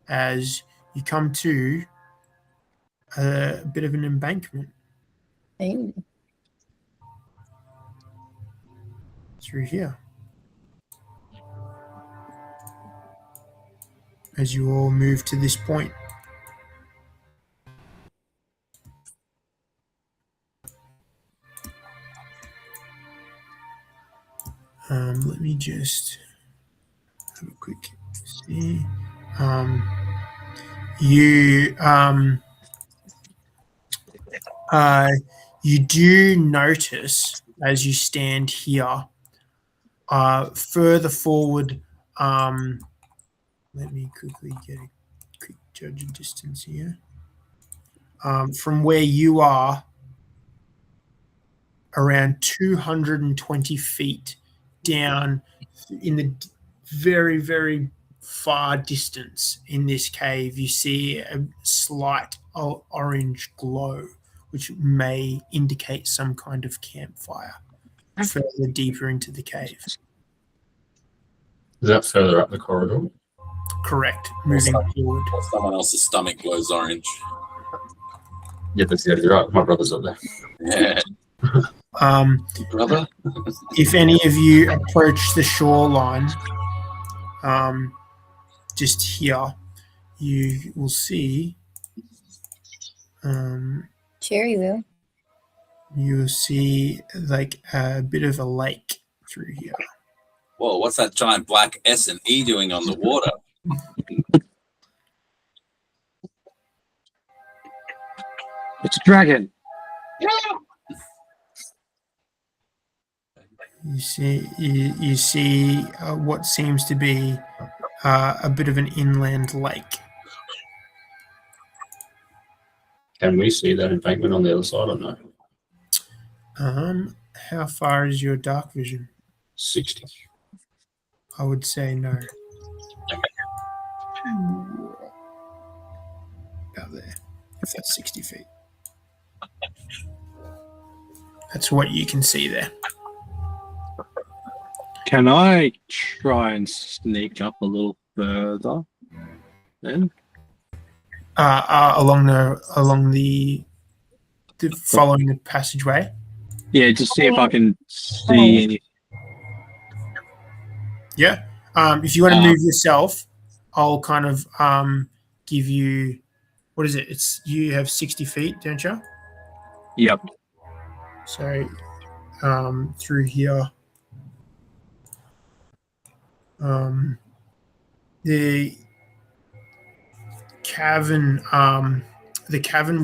as you come to a bit of an embankment. Hey. Through here. As you all move to this point. Let me just have a quick see. You do notice as you stand here, further forward. Let me quickly get a quick judge of distance here. from where you are, around 220 feet down in the very, very far distance in this cave, you see a slight orange glow, which may indicate some kind of campfire further deeper into the cave. Is that further up the corridor? Correct. Moving forward. Or someone else's stomach glows orange. Yeah, that's exactly right. My brother's up there. Yeah, brother. If any of you approach the shoreline, just here, you will see. Cherry will. You'll see like a bit of a lake through here. Whoa, what's that giant black S and E doing on the water? It's a dragon. You see what seems to be a bit of an inland lake. Can we see that embankment on the other side or no? How far is your dark vision? 60. I would say no. About there, if that's 60 feet. That's what you can see there. Can I try and sneak up a little further? Then Along the following the passageway. yeah, just see if I can see any. Yeah. If you want to move yourself, I'll kind of give you. What is it? It's you have 60 feet, don't you? Yep. So through here. The cavern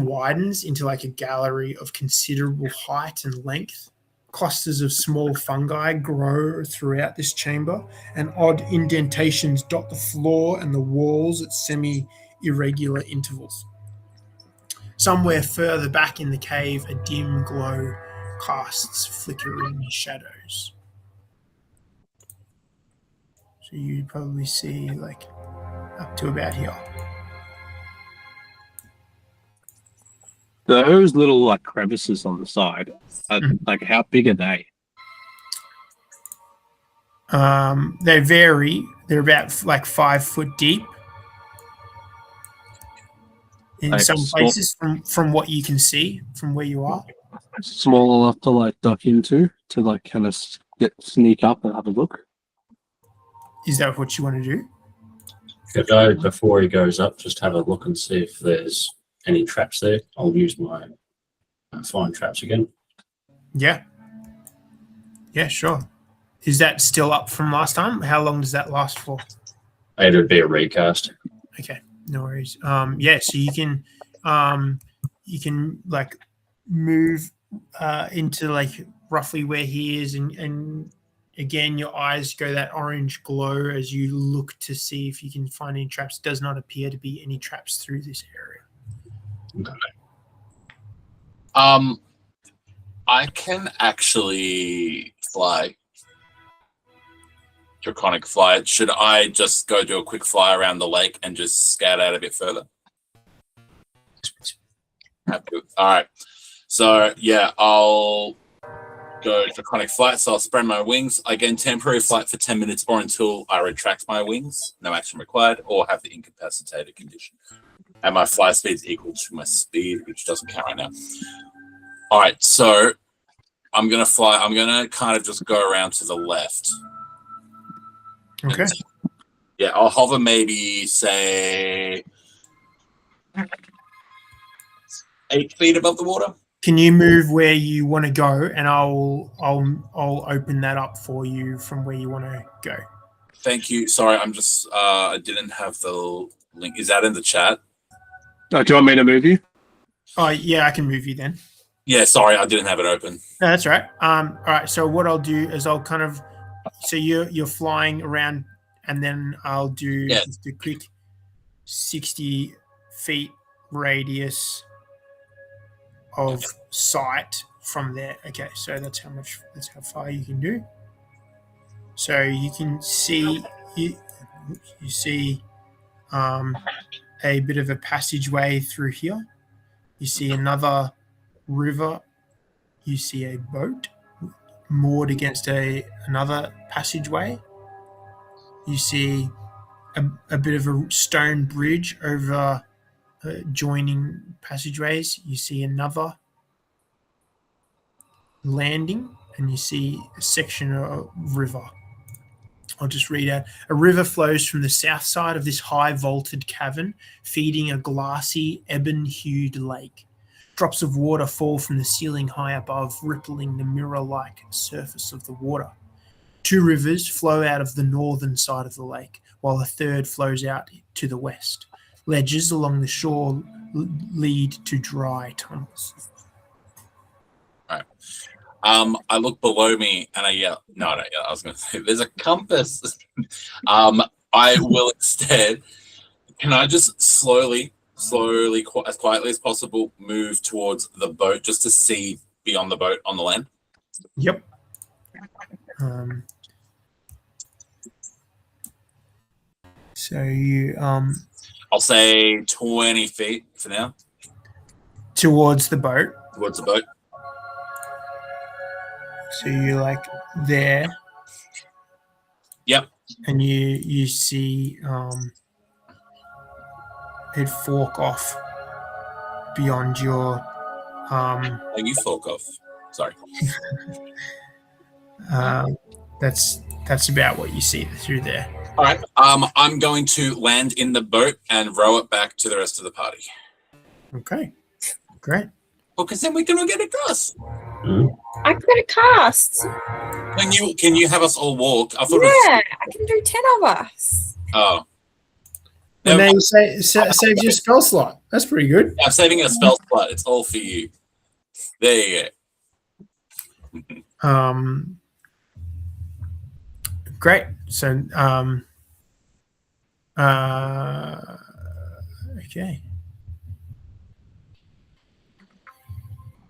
widens into like a gallery of considerable height and length. Clusters of small fungi grow throughout this chamber, and odd indentations dot the floor and the walls at semi-irregular intervals. Somewhere further back in the cave, a dim glow casts flickering shadows. So you probably see like up to about here. Those little like crevices on the side, like how big are they? They vary. They're about like 5 foot deep. In Like some small- places, from what you can see from where you are. Small enough to like duck into to like kind of sneak up and have a look. Is that what you want to do? Could I, before he goes up, just have a look and see if there's any traps there? I'll use my find traps again. Yeah. Yeah, sure. Is that still up from last time? How long does that last for? It'd be a recast. Okay, no worries. Yeah, so you can like move into like roughly where he is, and again your eyes go that orange glow as you look to see if you can find any traps. Does not appear to be any traps through this area. I can actually fly. Draconic fly. Should I just go do a quick fly around the lake and just scout out a bit further? All right. So yeah, I'll go draconic flight. So I'll spread my wings. I gain temporary flight for 10 minutes or until I retract my wings. No action required, or have the incapacitated condition. And my fly speed is equal to my speed, which doesn't count right now. All right. So I'm gonna fly. I'm gonna kind of just go around to the left. Okay. And, yeah, I'll hover maybe say 8 feet above the water. Can you move where you want to go, and I'll open that up for you from where you want to go. Thank you. Sorry, I'm just I didn't have the link. Is that in the chat? Oh, do you want me to move you? Oh yeah, I can move you then. Yeah, sorry, I didn't have it open. No, that's right. All right. So what I'll do is I'll kind of, so you're flying around, and then I'll do just a quick 60 feet radius of sight from there. Okay, so that's how far you can do. So you can see you see a bit of a passageway through here. You see another river. You see a boat moored against another passageway. You see a bit of a stone bridge over joining passageways. You see another landing, and you see a section of river. I'll just read out. A river flows from the south side of this high vaulted cavern, feeding a glassy, ebon-hued lake. Drops of water fall from the ceiling high above, rippling the mirror-like surface of the water. 2 rivers flow out of the northern side of the lake, while a third flows out to the west. Ledges along the shore lead to dry tunnels. I look below me and I yell, no, I was going to say, there's a compass. I will instead, can I just slowly, as quietly as possible, move towards the boat just to see beyond the boat on the land? Yep. So you I'll say 20 feet for now. Towards the boat. Towards the boat. So you're like there. Yep. And you see it fork off beyond your you fork off. Sorry. That's about what you see through there. All right. I'm going to land in the boat and row it back to the rest of the party. Okay. Great. Well, because then we're gonna get across. I got a cast. Can you have us all walk? I thought Yeah, I can do 10 of us. Oh. And then you save your spell slot. That's pretty good. I'm saving a spell slot. It's all for you. There you go. Great. So okay.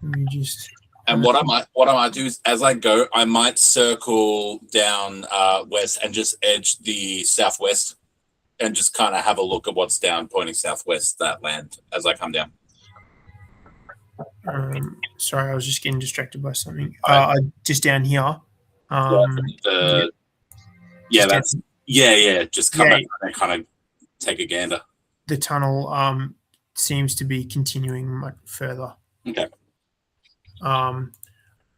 Let me just. And what I might do is, as I go, I might circle down west and just edge the southwest, and just kind of have a look at what's down, pointing southwest that land as I come down. Sorry, I was just getting distracted by something. Right. Just down here. Just come back and kind of take a gander. The tunnel seems to be continuing much further. Okay. A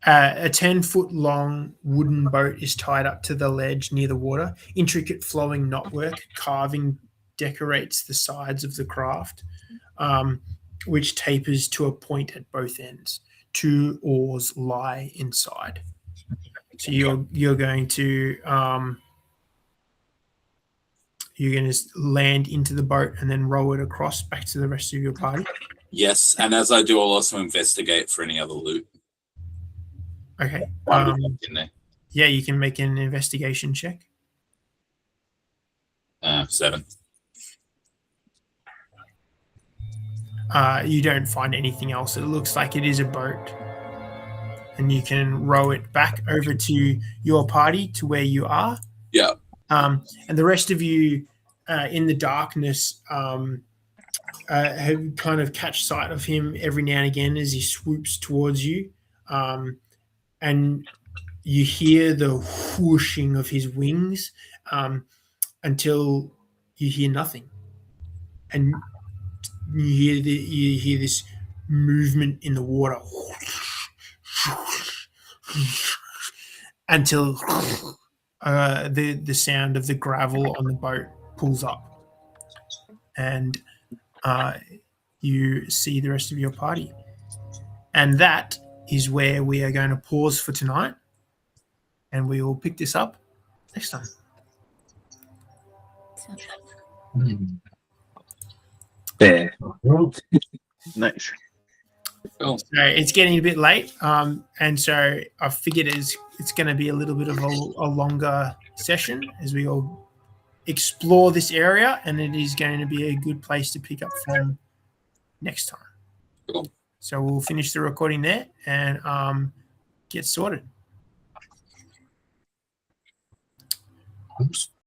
10-foot long wooden boat is tied up to the ledge near the water. Intricate flowing knotwork carving decorates the sides of the craft, which tapers to a point at both ends. 2 oars lie inside. So you're going to land into the boat and then row it across back to the rest of your party. Yes, and as I do, I'll also investigate for any other loot. Okay. In there. Yeah, you can make an investigation check. 7. You don't find anything else. It looks like it is a boat. And you can row it back over to your party to where you are. Yeah. And the rest of you in the darkness have kind of catch sight of him every now and again as he swoops towards you. And you hear the whooshing of his wings until you hear nothing. And you hear this movement in the water until the sound of the gravel on the boat pulls up. And you see the rest of your party. And that is where we are going to pause for tonight. And we will pick this up next time. There. Nice. Cool. So it's getting a bit late. And so I figured it's going to be a little bit of a longer session as we all explore this area. And it is going to be a good place to pick up from next time. Cool. So we'll finish the recording there and get sorted. Oops.